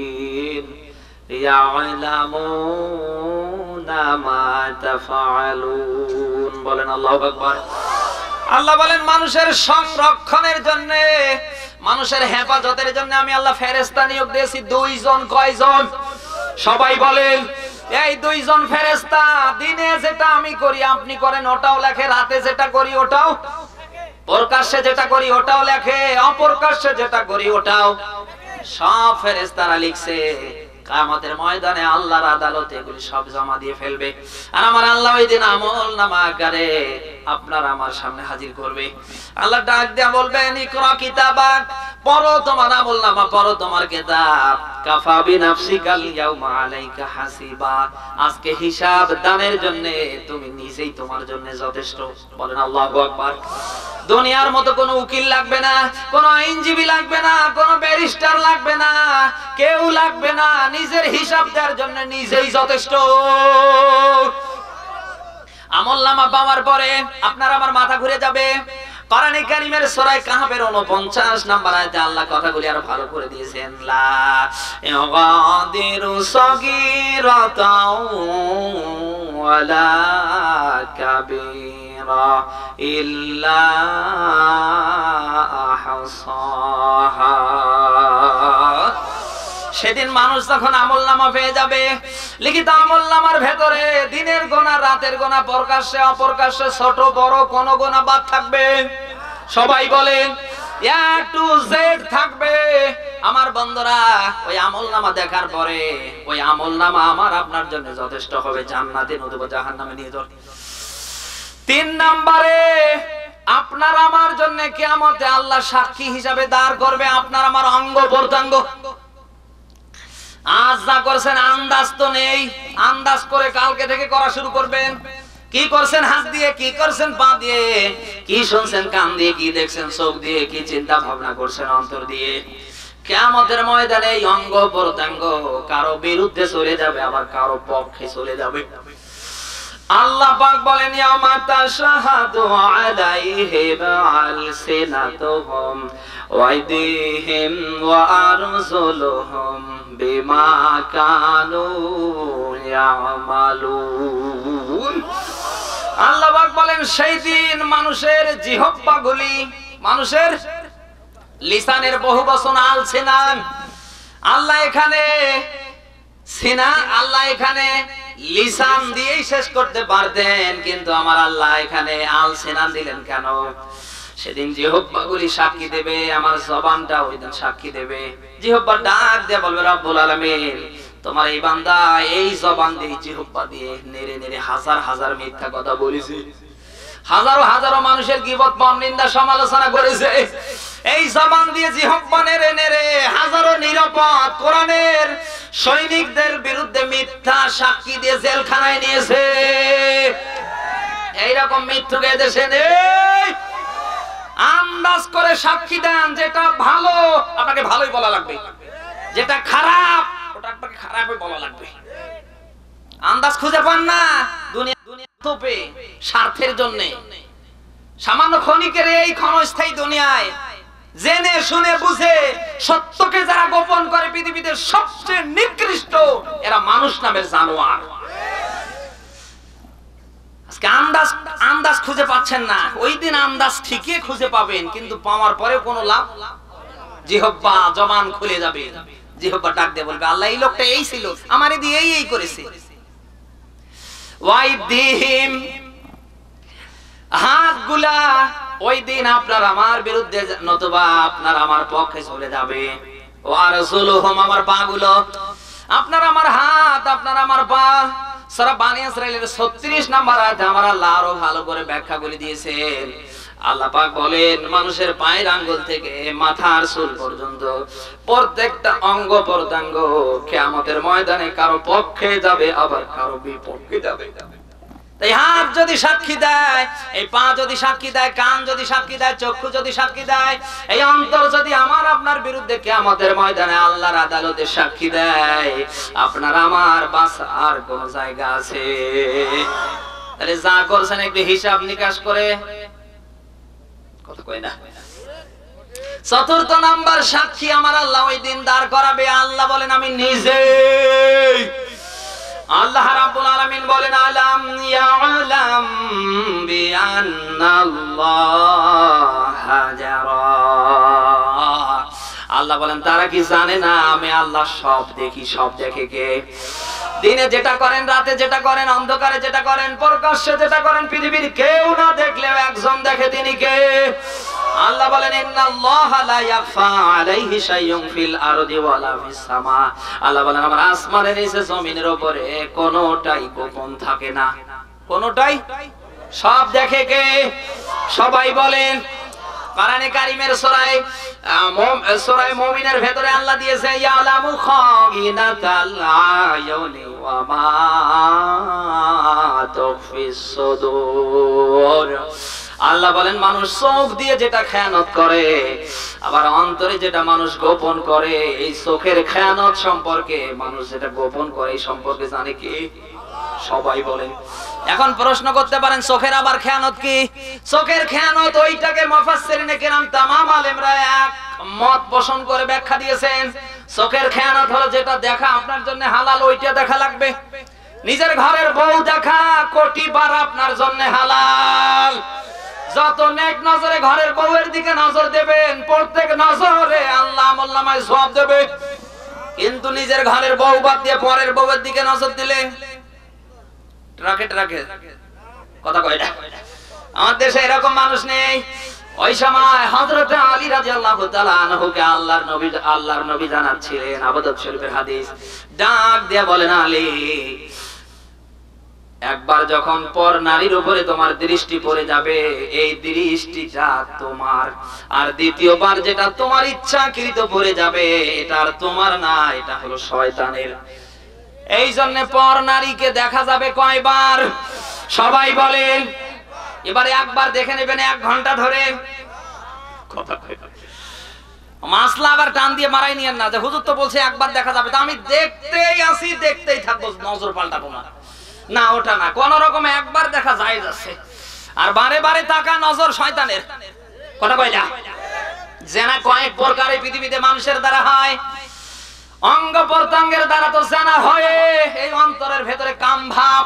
ইয়ালামুনা মা তাফআলুন। বলেন আল্লাহু আকবার। আল্লাহ বলেন মানুষের সংরক্ষণের জন্য, মানুষের হেফাজতের জন্য আমি আল্লাহ ফেরেশতা নিয়োগ দিয়েছি 2 জন। কয়জন? সবাই বলেন। এই 2 জন ফেরেশতা দিনে যেটা আমি করি আপনি করেন ওটাও লেখে, রাতে যেটা করি ওটাও, প্রকাশ্যে যেটা করি ওটাও লেখে, অপ্রকাশ্যে যেটা করি ওটাও, সব ফেরেশতারা লিখছে। কিয়ামতের ময়দানে আল্লাহর আদালতে এগুলি সব জমা দিয়ে ফেলবে। আর আমার আল্লাহ ওই দিন আমলনামা আকারে আপনার আমার সামনে হাজির করবে। আল্লাহ ডাক দিয়ে বলবেন ইকরা কিতাবাক, পড়ো তোমার আমলনামা, পড়ো তোমার কিতাব। কাফা বিনাফসিকাল ইয়াউমা আলাইকা হাসিবা, আজকে হিসাব দানের জন্য তুমি নিজেই তোমার জন্য যথেষ্ট। বলেন আল্লাহু আকবার। দুনিয়ার মতো কোনো উকিল লাগবে না, কোনো আইনজীবী লাগবে না, কোনো ব্যারিস্টার লাগবে না, কেউ লাগবে না, নিজের হিসাব দেওয়ার জন্য নিজেই যথেষ্ট। আমলনামা পাওয়ার পরে আপনার আমার মাথা ঘুরে যাবে। কোরআনে কারীমের সূরা কাহফের 49 নম্বর আয়াতে আল্লাহ কথাগুলি আরো ভালো করে দিয়েছেন। লা ইগাদিরু সাগীরাতাও ওয়ালা কাবীরা ইল্লা আহসাহা। সেদিন মানুষ যখন আমলনামা পেয়ে যাবে, লিখিত আমলনামার ভেতরে দিনের গোনা, রাতের গোনা, প্রকাশ্যে অপ্রকাশ্যে, ছোট বড় কোনো গোনা বাদ থাকবে? সবাই বলেন A to Z থাকবে। আমার বন্ধুরা, ওই আমলনামা দেখার পরে ওই আমলনামা আমার আপনার জন্য যথেষ্ট হবে জান্নাতে নতুবা জাহান্নামে নিয়ে যাবে। 3 নম্বরে আপনার আমার জন্য কিয়ামতে আল্লাহ সাক্ষী হিসাবে দাঁড় করবে আপনার আমার অঙ্গ প্রত্যঙ্গ। আজ যা করছেন আন্দাজ তো নেই, আন্দাজ করে কালকে থেকে করা শুরু করবেন। কি করছেন হাত দিয়ে, কি করছেন পা দিয়ে, কি শুনছেন কান দিয়ে, কি দেখছেন চোখ দিয়ে, কি চিন্তা ভাবনা করছেন অন্তর দিয়ে। কিয়ামতের ময়দানে এই অঙ্গ প্রত্যঙ্গ কারো বিরুদ্ধে চলে যাবে, আবার কারো পক্ষে চলে যাবে। আল্লাহ পাক বলেন ইয়ামা তাশহাদু আলাইহিম আলসিনাতুহুম ওয়া আইদিহিম ওয়া আরজুলুহুম বিমা কানু ইয়ামালুন। আল্লাহ পাক বলেন সেই দিন মানুষের জিহ্বাগুলি, মানুষের লিসানের বহুবচন আলসিনান। আল্লাহ এখানে সিনা, আল্লাহ এখানে লিসান দিয়েই শেষ করতে পারতেন, কিন্তু আমার আল্লাহ এখানে আলসিনান দিলেন কেন? সেদিন জিহ্বাগুলি সাক্ষী দেবে, আমার জবানটা ওই দিন সাক্ষী দেবে। জিহ্বা ডাক দিয়ে বলবে রব্বুল আলামিন তোমার এই বান্দা এই জবান দিয়ে, জিহ্বা দিয়ে নেড়ে নেড়ে হাজার হাজার মিথ্যা কথা বলেছে। হাজারো হাজারো মানুষের গীবত পরনিন্দা সমালোচনা করেছে। এই জবান দিয়ে জিহ্বা নেড়ে নেড়ে হাজারো নিরাপদ কোরআনের সৈনিকদের বিরুদ্ধে মিথ্যা সাক্ষী দিয়ে জেলখানায় নিয়েছে। এইরকম মৃত্যুকে এদেশে নেই। আন্দাজ করে সাক্ষী দেন, যেটা ভালো আপনাকে ভালোই বলা লাগবে, যেটা খারাপ ওটা আপনাকে খারাপই বলা লাগবে। আন্দাজ খুঁজে পান না, দুনিয়া তোপে স্বার্থের জন্য সামান্য ক্ষণিকের এই ক্ষণস্থায়ী দুনিয়ায় জেনে শুনে বুঝে সত্যকে যারা গোপন করে পৃথিবীতে সবচেয়ে নিকৃষ্ট এরা মানুষ নামের জানোয়ার। আজকে আন্দাজ খুঁজে পাচ্ছেন না, ওই দিন আন্দাজ ঠিকই খুঁজে পাবেন, কিন্তু পাওয়ার পরে কোনো লাভ। জিহ্বা জবান খুলে যাবে, জিহ্বা ডাক দিয়ে বলবে আল্লাহ এই লোকটা এই ছিল, আমারে দিয়ে এই করেছে। ওয়াইদিহিম হাতগুলা ওই দিন আপনার আমার বিরুদ্ধে নতুবা আপনার আমার পক্ষে চলে যাবে। ওয়ারসুলুহুম আমার পাগুলো, আপনার আমার হাত আপনার আমার পা। সূরা বানী ইসরাঈলের 36 নম্বর আয়াতে আমার আল্লাহ আরো ভালো করে ব্যাখ্যা করে দিয়েছেন। আল্লাহ পাক বলেন মানুষের পায়ের আঙ্গুল থেকে মাথার চুল পর্যন্ত প্রত্যেকটা অঙ্গ প্রত্যঙ্গ কিয়ামতের ময়দানে কারো পক্ষে যাবে আবার কারো বিপক্ষে যাবে। তাই হাত যদি সাক্ষী দেয়, এই পা যদি সাক্ষী দেয়, কান যদি সাক্ষী দেয়, চক্ষু যদি সাক্ষী দেয়, এই অন্তর যদি আমার আপনার বিরুদ্ধে কিয়ামতের ময়দানে আল্লাহর আদালতে সাক্ষী দেয়, আপনার আমার বাঁচার কোন জায়গা আছে? তাহলে যা করছেন একটু হিসাব নিকাশ করে কথা কই না। চতুর্থ নাম্বার সাক্ষী আমার আল্লাহ ওই দিন দাঁড় করাবে। আল্লাহ বলেন আমি নিজে। আল্লাহ রাব্বুল আলামিন বলেন আলাম ইয়ালাম বিআন্নাল্লাহা যারা। আল্লাহ বলেন তারা কি জানে না আমি আল্লাহ সব দেখি। সব দেখে কে? দিনে যেটা করেন, রাতে যেটা করেন, অন্ধকারে যেটা করেন, প্রকাশ্যে যেটা করেন, পৃথিবীর কেউ না দেখলেও একজন দেখে, তিনি কে? আল্লাহ বলেন ইন্নাল্লাহা লা ইয়াখফা আলাইহি শাইউন ফিল আরদি ওয়ালা ফিস সামা। আল্লাহ বলেন আমার আসমানের নিচে জমিনের উপরে কোনটাই গোপন থাকে না, কোনটাই। সব দেখে কে? সবাই বলেন। কোরআনে কারীমের সূরা মুমিনের ভেতরে আল্লাহ দিয়েছে ইয়ালামু খাগিনাতাল আয়ুনি ওয়া মা তুখফিস সুদূর। আল্লাহ বলেন মানুষ চোখ দিয়ে যেটা খেয়ানত করে, আবার অন্তরে যেটা মানুষ গোপন করে, এই চোখের খেয়ানত সম্পর্কে মানুষ যেটা গোপন করে এই সম্পর্কে জানে কি? সবাই বলেন। এখন প্রশ্ন করতে পারেন চোখের আবার খেয়ানত কি? চোখের খেয়ানত ওইটাকে মুফাসসিরিনে কেরাম তামাম আলেমরা এক মত পোষণ করে ব্যাখ্যা দিয়েছেন। চোখের খেয়ানত হলো যেটা দেখা আপনার জন্য হালাল, ওইটা দেখা লাগবে। নিজের ঘরের বউ দেখা কোটি বার আপনার জন্য হালাল। যত নেক নজরে ঘরের বউয়ের দিকে নজর দেবেন, প্রত্যেক নজরে আল্লাহ আমলনামায় সওয়াব দেবে। কিন্তু নিজের ঘরের বউ বাদ দিয়ে পরের বউয়ের দিকে নজর দিলে ট্রাকে কথা কয় না। আমাদের দেশে এরকম মানুষ নেই। ওই সময় হযরত আলী রাদিয়াল্লাহু তাআলা আনহুকে আল্লাহর নবী জানাচ্ছিলেন, আবুদাউদ শরীফের হাদিস, ডাক দিয়ে বলেন আলী একবার যখন পর নারীর উপরে তোমার দৃষ্টি পড়ে যাবে, এই দৃষ্টিটা তোমার, আর দ্বিতীয়বার যেটা তোমার ইচ্ছাকৃত পড়ে যাবে এটা আর তোমার না, এটা হলো শয়তানের। এই জন্য পর নারীকে দেখা যাবে কয়বার? সবাই বলেন। এবারে একবার দেখে নেবেন 1 ঘন্টা ধরে। কথা কয় মাসলা আবার টান দিয়ে মারাই নিয়েন না যে হুজুর তো বলছে একবার দেখা যাবে, তা আমি দেখতেই আসি, দেখতেই থাকবো, নজর পাল্টাবো না। না, ওটা না, কোন রকম একবার দেখা যায় যাচ্ছে। আর বারে বারে তাকা নজর শয়তানের। কথা কয় না। জেনা কয়েক প্রকারে পৃথিবীতে মানুষের দ্বারা হয়। অঙ্গ প্রত্যঙ্গের দ্বারা তো জেনা হয়, এই অন্তরের ভেতরে কাম ভাব।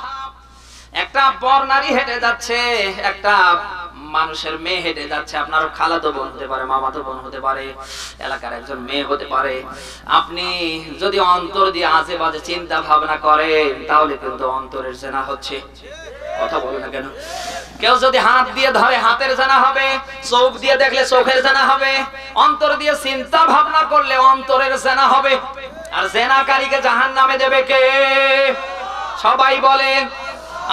একটা পর নারী হেঁটে যাচ্ছে, একটা মানুষের মেয়ে হেঁটে যাচ্ছে, আপনার খালাতো বোন হতে পারে, মামাতো বোন হতে পারে, এলাকার একজন মেয়ে হতে পারে। আপনি যদি অন্তর দিয়ে আজে বাজে চিন্তা ভাবনা করেন তাহলে কিন্তু অন্তরের জেনা হচ্ছে। কথা বলে না কেন? কেউ যদি হাত দিয়ে ধরে হাতের জেনা হবে, চোখ দিয়ে দেখলে চোখের জেনা হবে, অন্তর দিয়ে চিন্তা ভাবনা করলে অন্তরের জেনা হবে। আর জেনাকারীকে জাহান্নামে দেবে কে? সবাই বলেন।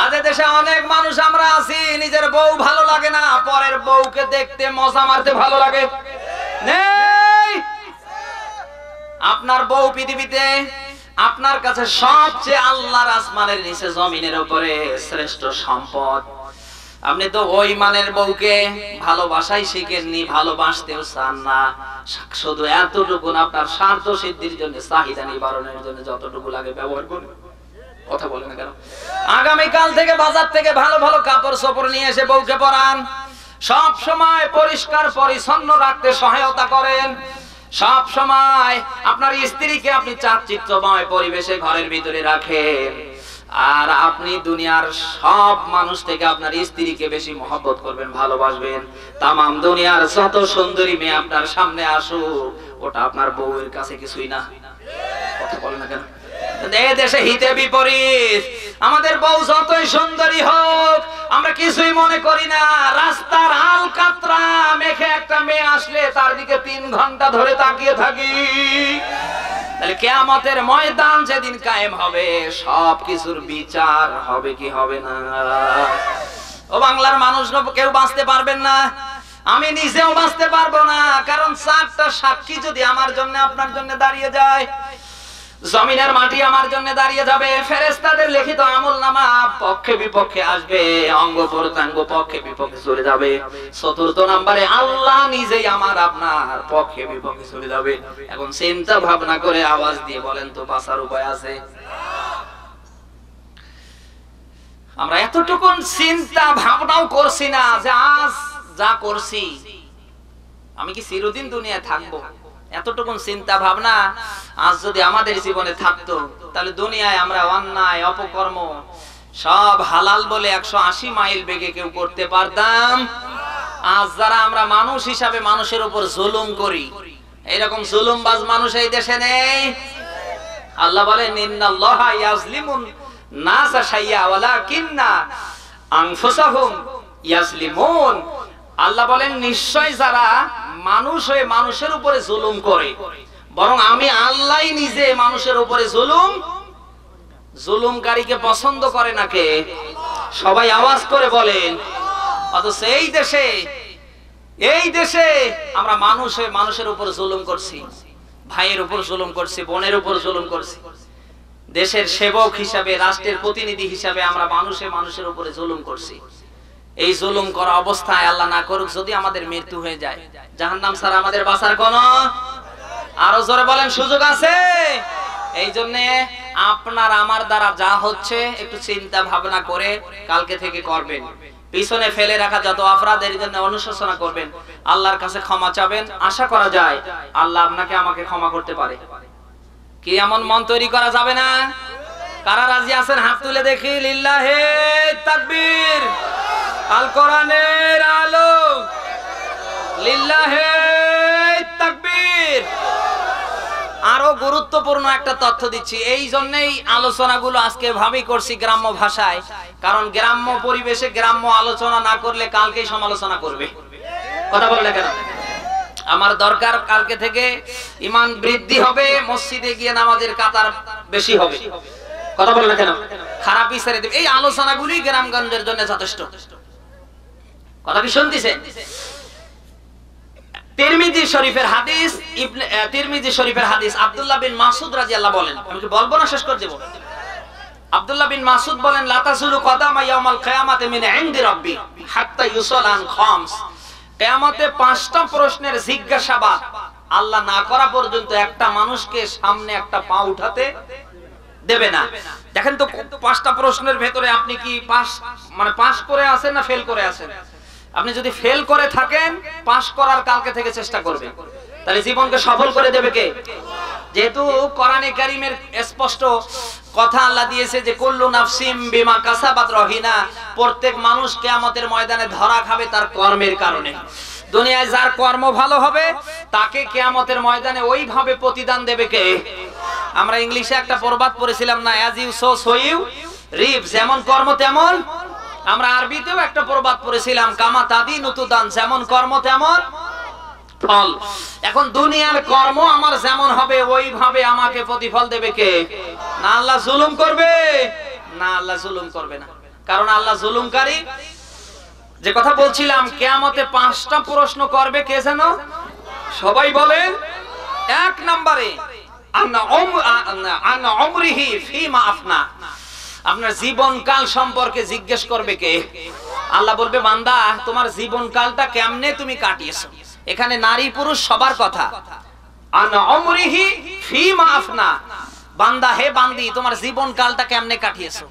আজ দেশে অনেক মানুষ আমরা আছি, নিজের বউ ভালো লাগে না, পরের বউকে দেখতে মজা মারতে ভালো লাগে। নেই, আপনার বউ পৃথিবীতে আপনার কাছে সবচেয়ে আল্লাহর আসমানের নিচে জমিনের উপরে শ্রেষ্ঠ সম্পদ। আপনি তো ওই মানের বউকে ভালোবাসাই শিখেননি, ভালোবাসতেও চান না। শুধু এতটুকু আপনার স্বার্থ সিদ্ধির জন্য, চাহিদা নিবারণের জন্য যতটুকু লাগে ব্যবহার করুন। কথা বলেন না কেন? আগামীকাল থেকে বাজার থেকে ভালো ভালো কাপড় চোপড় নিয়ে এসে বউকে পরান। সব সময় পরিষ্কার পরিচ্ছন্ন রাখতে সহায়তা করেন। সব সময় আপনার স্ত্রীকে আপনি চাকচিক্যময় পরিবেশে ঘরের ভিতরে রাখেন। আর আপনি দুনিয়ার সব মানুষ থেকে আপনার স্ত্রীকে বেশি মহব্বত করবেন, ভালোবাসবেন। তামাম দুনিয়ার যত সুন্দরী মেয়ে আপনার সামনে আসুক, ওটা আপনার বউয়ের কাছে কিছুই না। কথা বলেন না কেন? এই দেশে হিতে বিপরীত। আমাদের বউ যতই সুন্দরী হোক আমরা কিছুই মনে করি না। রাস্তার আল কাতরা মেখে একটা মেয়ে আসলে তার দিকে 3 ঘন্টা ধরে তাকিয়ে থাকি। তাহলে কিয়ামতের ময়দান যেদিন কায়েম হবে, সব কিছুর বিচার হবে কি হবে না? ও বাংলার মানুষ, কেউ বাঁচতে পারবেন না, আমি নিজেও বাঁচতে পারবো না। কারণ 4টা সাক্ষী যদি আমার জন্য আপনার জন্য দাঁড়িয়ে যায়, জমিনের মাটি আমার জন্য দাঁড়িয়ে যাবে, ফেরেশতাদের লিখিত আমলনামা পক্ষে বিপক্ষে আসবে, অঙ্গ প্রত্যঙ্গ পক্ষে বিপক্ষে চলে যাবে। 4র্থ নম্বরে আল্লাহ নিজেই আমার আপনার পক্ষে বিপক্ষে চলে যাবে। এখন চিন্তা ভাবনা করে আওয়াজ দিয়ে বলেন তো বাঁচার উপায় আছে? আমরা এতটুকু চিন্তা ভাবনাও করছি না যে আজ যা করছি আমি কি চিরদিন দুনিয়ায় থাকবো? এতটুকু চিন্তা ভাবনা আজ যদি আমাদের জীবনে থাকতো, তাহলে দুনিয়ায় আমরা অন্যায় অপকর্ম সব হালাল বলে 180 মাইল বেগে কেউ করতে পারতাম। আজ যারা আমরা মানুষ হিসাবে মানুষের উপর জুলুম করি, এরকম জুলুমবাজ মানুষ এই দেশে নেই। আল্লাহ বলেন ইন্নাল্লাহা ইয়াজলিমুন নাসা শাইয়া ওয়ালাকিন্না আনফুসাহুম ইয়াজলিমুন। আল্লাহ বলেন নিশ্চয় যারা মানুষ হয়ে মানুষের উপরে জুলুম করে, বরং আমি আল্লাহ নিজে মানুষের উপরে জুলুমকারীকে পছন্দ করে না কে? সবাই আওয়াজ করে বলেন। অথচ এই দেশে আমরা মানুষ হয়ে মানুষের উপর জুলুম করছি, ভাইয়ের উপর জুলুম করছি, বোনের উপর জুলুম করছি। দেশের সেবক হিসাবে, রাষ্ট্রের প্রতিনিধি হিসাবে আমরা মানুষে মানুষের উপরে জুলুম করছি। এই জুলুম করা অবস্থায় আল্লাহ না করুক যদি আমাদের মৃত্যু হয়ে যায়, জাহান্নাম ছাড়া আমাদের বাঁচার কোনো, আরো জোরে বলেন, সুযোগ আছে? এই জন্য আপনার আমার দ্বারা যা হচ্ছে একটু চিন্তা ভাবনা করে কালকে থেকে করবেন। পিছনে ফেলে রাখা যত অপরাধের জন্য অনুশোচনা করবেন, আল্লাহর কাছে ক্ষমা চাবেন। আশা করা যায় আল্লাহ আপনাকে আমাকে ক্ষমা করতে পারে। কি এমন মন তৈরি করা যাবে না? কারা রাজি আছেন হাত তুলে দেখি। লিল্লাহে তাকবীর। আল কোরআনের আলো। লিল্লাহে তাকবীর। আরো গুরুত্বপূর্ণ একটা তথ্য দিচ্ছি, এই জন্যই আলোচনাগুলো আজকে ভাবেই করছি গ্রাম্য ভাষায়, কারণ গ্রাম্য পরিবেশে গ্রাম্য আলোচনা না করলে কালকেই সমালোচনা করবে। কথা বললে কেন? আমার দরকার কালকে থেকে ঈমান বৃদ্ধি হবে, মসজিদে গিয়ে নামাজের কাতার বেশি হবে। কথা বললে কেন? খারাপই ছেড়ে দেবে। এই আলোচনাগুলি গ্রামগঞ্জের জন্য যথেষ্ট। কথা কি শুনতেছেন? তিরমিজি শরীফের হাদিস, তিরমিজি শরীফের হাদিস, আব্দুল্লাহ বিন মাসউদ রাদিয়াল্লাহু বলেন, আমি কি বলবো না শেষ করে দেব? আব্দুল্লাহ বিন মাসউদ বলেন লা তাসুলু কদামা ইয়াউমাল কিয়ামাতি মিন ইনদি রাব্বি হাত্তা ইউসাল আন খামস। কিয়ামতে 5টা প্রশ্নের জিজ্ঞাসাবাদ আল্লাহ না করা পর্যন্ত একটা মানুষকে সামনে একটা পা উঠাতে দেবে না। দেখেন তো 5টা প্রশ্নের ভেতরে আপনি কি পাস করে আছেন না ফেল করে আছেন? আপনি যদি ফেল করে থাকেন, পাস করার কালকে থেকে চেষ্টা করবেন, তাহলে জীবনকে সফল করে দেবে কে? যেহেতু কোরআনে কারীমের স্পষ্ট কথা আল্লাহ দিয়েছে যে কুল্লু নাফসিম বিমা কাসাবাত রহিনা, প্রত্যেক মানুষ কিয়ামতের ময়দানে ধরা খাবে তার কর্মের কারণে। দুনিয়ায় যার কর্ম ভালো হবে তাকে কিয়ামতের ময়দানে ওইভাবে প্রতিদান দেবে কে? আমরা ইংলিশে একটা প্রবাদ পড়েছিলাম না, as you sow so you reap, যেমন কর্ম তেমন। আমরা আরবিতেও একটা প্রবাদ পড়েছিলাম, কামা তাদিনু তুদান, যেমন কর্ম তেমন ফল। এখন দুনিয়ার কর্ম আমার যেমন হবে ওইভাবে আমাকে প্রতিফল দেবে কে? না আল্লাহ জুলুম করবে? না, আল্লাহ জুলুম করবে না। কারণ আল্লাহ জুলুমকারী। যে কথা বলছিলাম, কিয়ামতে 5টা প্রশ্ন করবে কে জানো? সবাই বলেন। 1 নম্বরে আন উমরিহি ফিমা আফনা, আপনার জীবনকাল সম্পর্কে জিজ্ঞেস করবে কে? আল্লাহ বলবে, বান্দা তোমার জীবনকালটা কেমনে তুমি কাটিয়েছো। এখানে নারী পুরুষ সবার কথা। আন উমরিহি ফিমা আফনা, বান্দা হে বান্দি তোমার জীবনকালটা কেমনে কাটিয়েছো।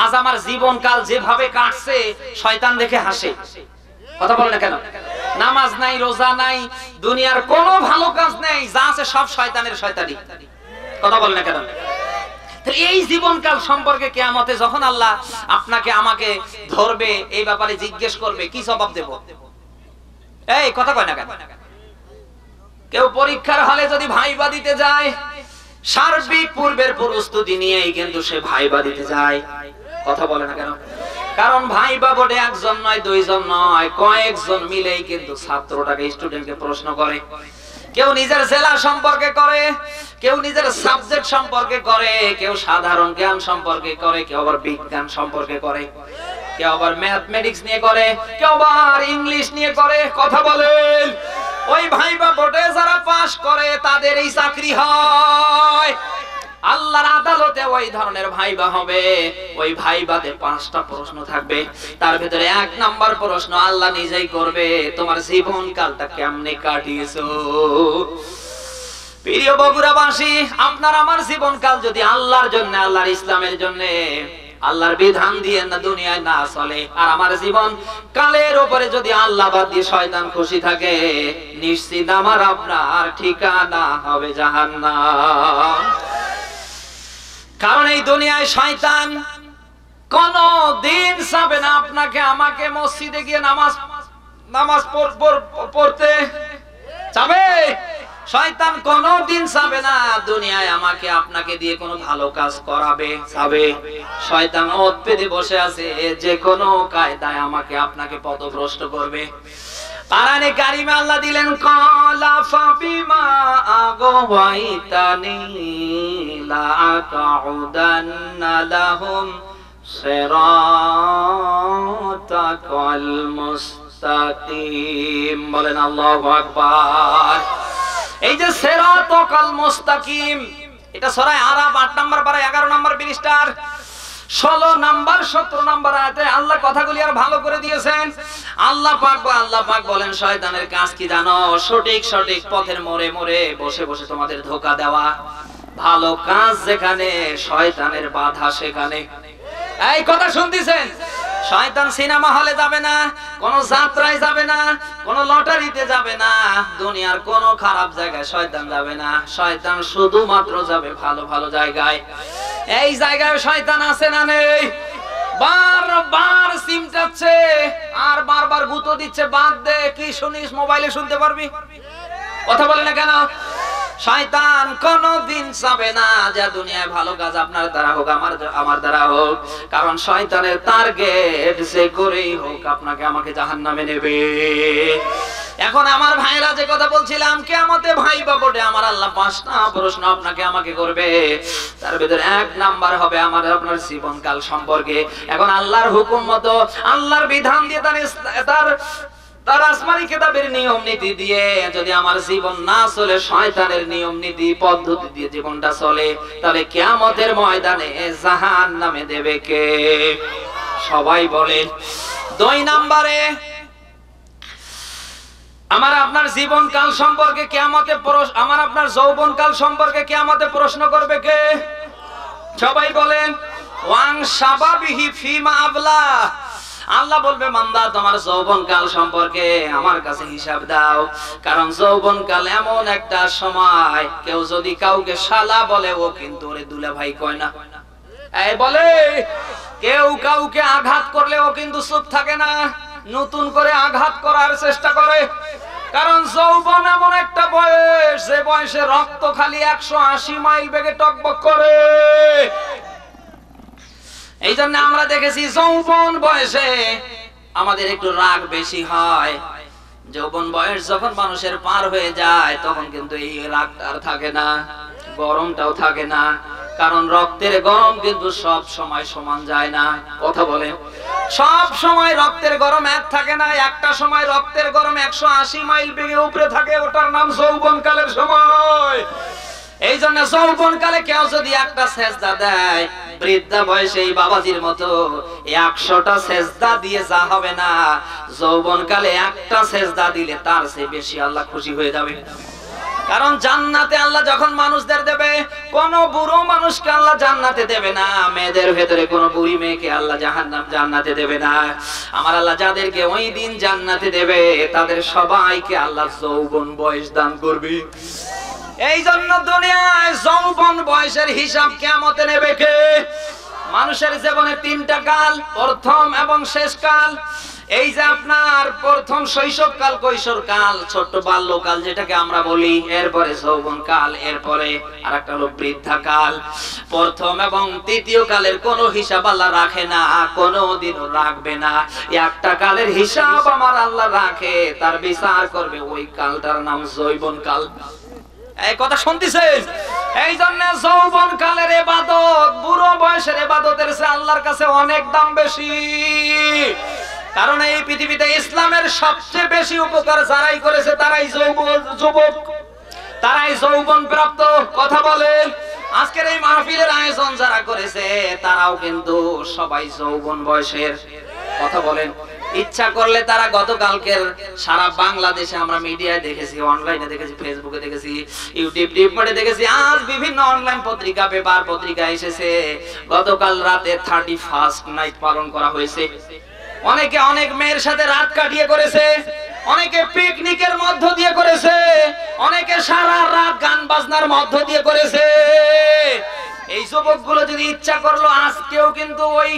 আজ আমার জীবনকাল যেভাবে কাটছে শয়তান দেখে হাসে। কথা বলে না কেন? নামাজ নাই, রোজা নাই, দুনিয়ার কোনো ভালো কাজ নেই, যা আছে সব শয়তানের শয়তানি। কথা বলে না কেন? এই জীবনকাল সম্পর্কে কিয়ামতে যখন আল্লাহ আপনাকে আমাকে ধরবে, এই ব্যাপারে জিজ্ঞেস করবে, কি জবাব দেব? এই কথা কয় না কেন? কেউ পরীক্ষার হলে যদি ভাইবা দিতে যায়, সার্বিক পূর্বের প্রস্তুতি নিয়েই কিন্তু সে ভাইবা দিতে যায়। কথা বলে না কেন? কারণ ভাইবা বোর্ডে একজন নয়, দুইজন নয়, কয়েকজন মিলেই কিন্তু ছাত্রটাকে, স্টুডেন্টকে প্রশ্ন করে। কেউ নিজের জেলা সম্পর্কে করে, কেউ নিজের সাবজেক্ট সম্পর্কে করে, কেউ সাধারণ জ্ঞান সম্পর্কে করে, কেউ আবার বিজ্ঞান সম্পর্কে করে, কেউ আবার ম্যাথমেটিক্স নিয়ে করে, কেউ আবার ইংলিশ নিয়ে করে। কথা বলেন। ওই ভাইবা বোর্ডে যারা পাস করে তাদের এই চাকরি হয়। আল্লাহর আদালতে ওই ধরনের ভাইবা হবে। ওই ভাইবাতে 5টা প্রশ্ন থাকবে। তার ভিতরে 1 নাম্বার প্রশ্ন আল্লাহ নিজেই করবে, তোমার জীবনকালটা কেমনে কাটিয়েছো। প্রিয় বগুড়াবাসী, আপনার আমার জীবনকাল যদি আল্লাহর জন্য, আল্লাহর ইসলামের জন্য, আল্লাহর বিধান দিয়ে না দুনিয়ায় না চলে, আর আমার জীবন কালের উপরে যদি আল্লাহ বাদ দিয়ে শয়তান খুশি থাকে, নিশ্চিত আমার আপনার ঠিকানা হবে জাহান্নাম। কারণ এই দুনিয়ায় শয়তান কোনো দিন চাবে না আপনাকে আমাকে মসজিদে গিয়ে নামাজ পড়তে চাবে। শয়তান কোনো দিন চাবে না দুনিয়ায় আমাকে আপনাকে দিয়ে কোনো ভালো কাজ করাবে চাবে। শয়তান ওত পেতে বসে আছে, যে কোনো কায়দায় আমাকে আপনাকে পথভ্রষ্ট করবে। কোরআনে কারিমে আল্লাহ দিলেন, ক্বালা ফাবিমা আগওয়াইতানি লা আকউদান্না লাহুম সিরাতাকাল মুস্তাকিম। বলেন আল্লাহু আকবার। এই যে সিরাতাকাল মুস্তাকিম, এটা সূরা আরাফ 8 নম্বর পারা 11 নম্বর পৃষ্ঠার 16 নম্বর 17 নম্বর আয়াতে আল্লাহ কথাগুলি আর ভালো করে দিয়েছেন। আল্লাহ পাক বলেন, শয়তানের কাজ কি জানো? সঠিক পথের মোড়ে মোড়ে বসে বসে তোমাদের ধোঁকা দেওয়া। ভালো কাজ যেখানে, শয়তানের বাধা সেখানে। এই কথা শুনতেছেন? শয়তান সিনেমা হলে যাবে না, কোন যাত্রায় যাবে না, কোন লটারিতে যাবে না, দুনিয়ার কোন খারাপ জায়গায় শয়তান যাবে না। শয়তান শুধুমাত্র যাবে ভালো ভালো জায়গায়। এই জায়গায় শয়তান আছে না নেই? বারবার সিমটাচ্ছে আর বারবার গুঁতো দিচ্ছে, বাদ দে, কি শুনিস মোবাইলে শুনতে পারবি। কথা বলে না কেন? শয়তান কোনদিন চাবে না যে দুনিয়ায় ভালো কাজ আপনার দ্বারা হোক, আমার দ্বারা হোক। কারণ শয়তানের টার্গেট যে করেই হোক আপনাকে আমাকে জাহান্নামে নেবে। এখন আমার ভাইরা যে কথা বলছিলাম, কিয়ামতে ভাইবা বোর্ডে আমার আল্লাহ 5টা প্রশ্ন আপনাকে আমাকে করবে। তার ভিতরে 1 নাম্বার হবে আমার আপনার জীবনকাল সম্পর্কে। এখন আল্লাহর হুকুম মতো, আল্লাহর বিধান দিয়ে, তার আসমানি কিতাবের নিয়ম নীতি দিয়ে যদি আমার জীবন না চলে, শয়তানের নিয়ম নীতি পদ্ধতি দিয়ে জীবনটা চলে, তাহলে কিয়ামতের ময়দানে জাহান্নামে দেবে কে? সবাই বলেন। 2 নম্বরে আমার আপনার জীবনকাল সম্পর্কে কিয়ামতে আমার আপনার যৌবনকাল সম্পর্কে কিয়ামতে প্রশ্ন করবে কে? সবাই বলেন। ওয়াং শাবাবিহি ফিমা আবলা, আল্লাহ বলবে, বান্দা তোমার যৌবনকাল সম্পর্কে আমার কাছে হিসাব দাও। কারণ যৌবনকাল এমন একটা সময়, কেউ যদি কাউকে শালা বলে ও কিন্তু ওরে দুলা ভাই কয় না। এই বলে, কেউ কাউকে আঘাত করলে ও কিন্তু চুপ থাকে না, নতুন করে আঘাত করার চেষ্টা করে। কারণ যৌবন এমন একটা বয়স, যে বয়সে রক্ত খালি 180 মাইল বেগে টকবক করে। এই জন্য আমরা দেখেছি যৌবন বয়সে আমাদের একটু রাগ বেশি হয়। যৌবন বয়স যখন মানুষের পার হয়ে যায়, তখন কিন্তু এই রাগটা আর থাকে না, গরমটাও থাকে না, কারণ রক্তের গরম কিন্তু সব সময় সমান যায় না। কথা বলেন, সব সময় রক্তের গরম এক থাকে না। একটা সময় রক্তের গরম 180 মাইল বেগে উপরে থাকে, ওটার নাম যৌবনকালের সময়। এই জন্য যৌবনকালে কেউ যদি একটা সেজদা দেয়, বৃদ্ধা বয়সে এই বাবাজির মতো 100টা সেজদা দিয়ে যা হবে না, যৌবনকালে একটা সেজদা দিলে তার চেয়ে বেশি আল্লাহ খুশি হয়ে যাবে। কারণ জান্নাতে আল্লাহ যখন মানুষদের দেবে, কোন বুড়ো মানুষকে আল্লাহ জান্নাতে দেবে না, মেয়েদের ভেতরে কোন বুড়ি মেয়েকে আল্লাহ জান্নাতে দেবে না। আমার আল্লাহ যাদেরকে ওই দিন জান্নাতে দেবে, তাদের সবাইকে আল্লাহ যৌবন বয়স দান করবে। এই জন্য দুনিয়ায় যৌবন বয়সের হিসাব কিয়ামতে নেবে কে? মানুষের জীবনে 3টা কাল, প্রথম এবং শেষ কাল। এই যে আপনার প্রথম শৈশবকাল, কৈশোরকাল, ছোট্ট বাল্যকাল যেটাকে আমরা বলি, এরপরে যৌবনকাল, এরপরে আরেকটা হলো বৃদ্ধাকাল। প্রথম এবং তৃতীয় কালের কোনো হিসাব আল্লাহ রাখে না, কোনোদিনও রাখবে না। একটা কালের হিসাব আমার আল্লাহ রাখে, তার বিচার করবে, ওই কালটার নাম যৌবনকাল। এই কথা শুনতেছেন? এই জন্য যৌবন কালের ইবাদত বুড়ো বয়সের ইবাদতের চেয়ে আল্লাহর কাছে অনেক দাম বেশি। কারণ এই পৃথিবীতে ইসলামের সবচেয়ে বেশি উপকার যারাই করেছে তারাই যুবক, তারাই যৌবন প্রাপ্ত। কথা বলেন, আজকের এই মাহফিলের আয়োজন যারা করেছে তারাও কিন্তু সবাই যৌবন বয়সের। কথা বলেন, ইচ্ছা করলে তারা গতকালকের সারা বাংলাদেশে আমরা মিডিয়ায় দেখেছি, অনলাইনে দেখেছি, ফেসবুকে দেখেছি, ইউটিউব টিউবে দেখেছি, আজ বিভিন্ন অনলাইন পত্রিকা, পেপার পত্রিকা এসেছে, গতকাল রাতে 31st নাইট পালন করা হয়েছে। অনেকে অনেক মেয়ের সাথে রাত কাটিয়ে করেছে, অনেকে পিকনিকের মধ্য দিয়ে করেছে, অনেকে সারা রাত গান বাজনার মধ্য দিয়ে করেছে। এই যুবকগুলো যদি ইচ্ছা করলো আজকেও কিন্তু ওই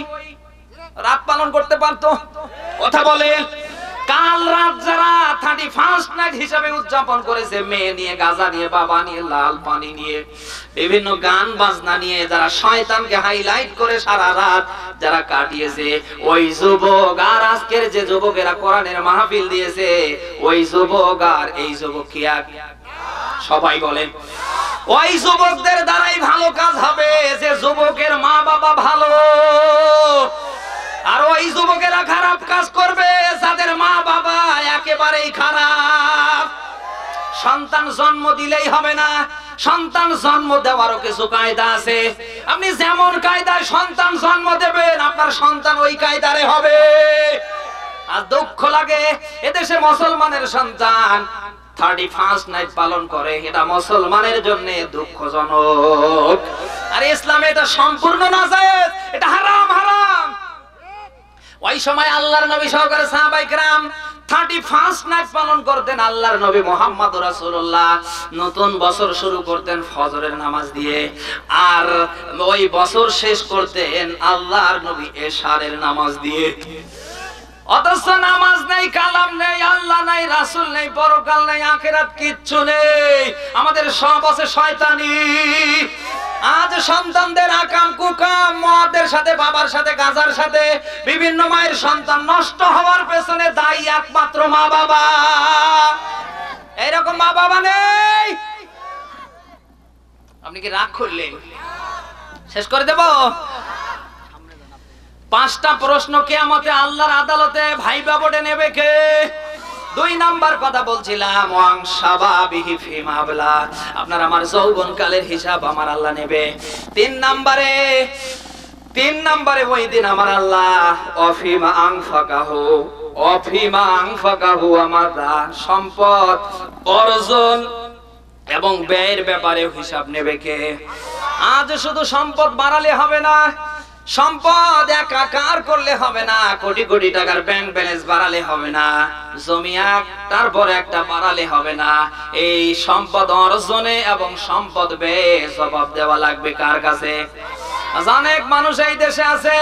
রাত পালন করতে পারতো। কথা বলে, কাল রাত যারা 31st নাইট হিসাবে উদযাপন করেছে, মেয়ে নিয়ে, গাঁজা নিয়ে, বাবা নিয়ে, লাল পানি নিয়ে, বিভিন্ন গান বাজনা নিয়ে, যারা শয়তানকে হাইলাইট করে সারা রাত যারা কাটিয়েছে, ওই যুবক আর আজকের যে যুবকেরা কোরআনের মাহফিল দিয়েছে, ওই যুবক আর এই যুবক কি এক? সবাই বলেন, ওই যুবকদের দ্বারাই ভালো কাজ হবে যে যুবকের মা বাবা ভালো, আর ওই যুবকেরা খারাপ কাজ করবে যাদের মা বাবা একেবারেই খারাপ। সন্তান জন্ম দিলেই হবে না, সন্তান জন্ম দেওয়ারও কিছু কায়দা আছে। আপনি যেমন কায়দায় সন্তান জন্ম দেবেন, আপনার সন্তান ওই কায়দারে হবে। আর দুঃখ লাগে, এদেশে মুসলমানের সন্তান 31st নাইট পালন করে, এটা মুসলমানের জন্য দুঃখজনক। আর ইসলামে এটা সম্পূর্ণ নাজায়েজ, এটা হারাম হারাম। ওই সময় আল্লাহর নবী সহকারে সাহাবায়ে কেরাম 31st নাইট পালন করতেন। আল্লাহর নবী মুহাম্মদ রাসূলুল্লাহ নতুন বছর শুরু করতেন ফজরের নামাজ দিয়ে, আর ওই বছর শেষ করতেন আল্লাহর নবী এশারের নামাজ দিয়ে। অথচ নামাজ নেই, কালাম নেই, আল্লাহ নাই, রাসূল নেই, পরকাল নেই, আখিরাত কিচ্ছু নেই, আমাদের সব আছে শয়তানি। আজ সন্তানদের আকাম কুকাম, মদের সাথে, বাবার সাথে, গাঁজার সাথে, বিভিন্ন মায়ের সন্তান নষ্ট হওয়ার পেছনে দায়ী একমাত্র মা বাবা। এইরকম মা বাবা নেই। আপনি কি রাগ করলেন? শেষ করে দেব। 5টা প্রশ্ন কিয়ামতে আল্লাহর আদালতে ভাইবা বোর্ডে নেবে কে? 2 নাম্বার কথা বলছিলাম, ওয়াং শাবাবিহি ফিমা আবলা, আপনার আমার যৌবনকালের হিসাব আমার আল্লাহ নেবে। 3 নাম্বারে ওই দিন আমার আল্লাহ অফিমা আনফাকাহু, আমার সম্পদ অর্জন এবং ব্যয়ের ব্যাপারে হিসাব নেবে কে? আজ শুধু সম্পদ বাড়ালে হবে না, সম্পদ একাকার করলে হবে না, কোটি কোটি টাকার ব্যাংক ব্যালেন্স বাড়ালে হবে না, জমি একটার পর একটা বাড়ালে হবে না। এই সম্পদ অর্জনে এবং সম্পদ ব্যয়ে জবাব দেওয়া লাগবে কার কাছে? অনেক মানুষ এই দেশে আছে,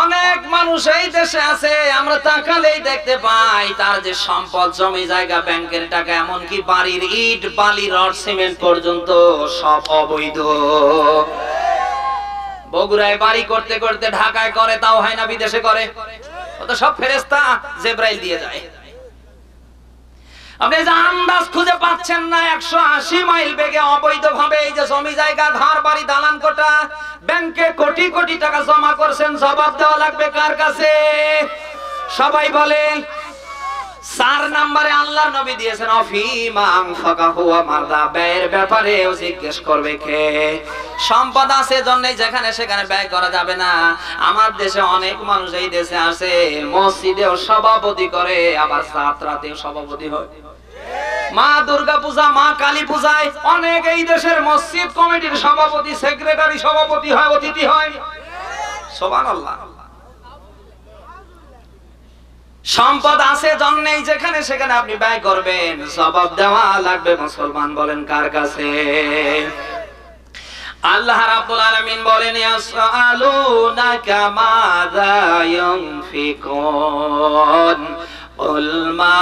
অনেক মানুষ এই দেশে আছে, আমরা তাকালেই দেখতে পাই তার যে সম্পদ, জমি জায়গা, ব্যাংকের টাকা, এমনকি বাড়ির ইট বালি রড সিমেন্ট পর্যন্ত সব অবৈধ। বগুড়ায় বাড়ি করতে করতে ঢাকায় করে, তাও হয় না বিদেশে করে, ও তো সব ফেরেশতা জিবরাইল দিয়ে যায়। আপনি যে আন্দাজ খুঁজে পাচ্ছেন না, 180 মাইল বেগে অবৈধভাবে এই যে জমি জায়গা ঘর বাড়ি দালান কোঠা ব্যাংকে কোটি কোটি টাকা জমা করছেন, জবাব দেওয়া লাগবে কার কাছে? সবাই বলেন। 4 নম্বরে আল্লাহর নবী দিয়েছেন অফিমা আনফাকাহু ওয়া মারদা, ব্যয়ের ব্যাপারেও জিজ্ঞেস করবে কে? সম্পদ আছে জন্য যেখানে সেখানে ব্যয় করা যাবে না। আমার দেশে অনেক মানুষ এই দেশে আসে, মসজিদেও সভাপতি করে, আবার যাত্রাতেও সভাপতি হয়। মা দুর্গা পূজা, মা কালী পূজায় অনেক এই দেশের মসজিদ কমিটির সভাপতি, সেক্রেটারি সভাপতি হয়, অতিথি হয়। সুবহানাল্লাহ। সম্পদ আছে জন্যই যেখানে সেখানে আপনি ব্যয় করবেন, জবাব দেওয়া লাগবে। মুসলমান বলেন কার কাছে? আল্লাহ রাব্বুল আলামিন বলেন ইয়াসআলুনাকা মাযা ইউনফিকুন কুল মা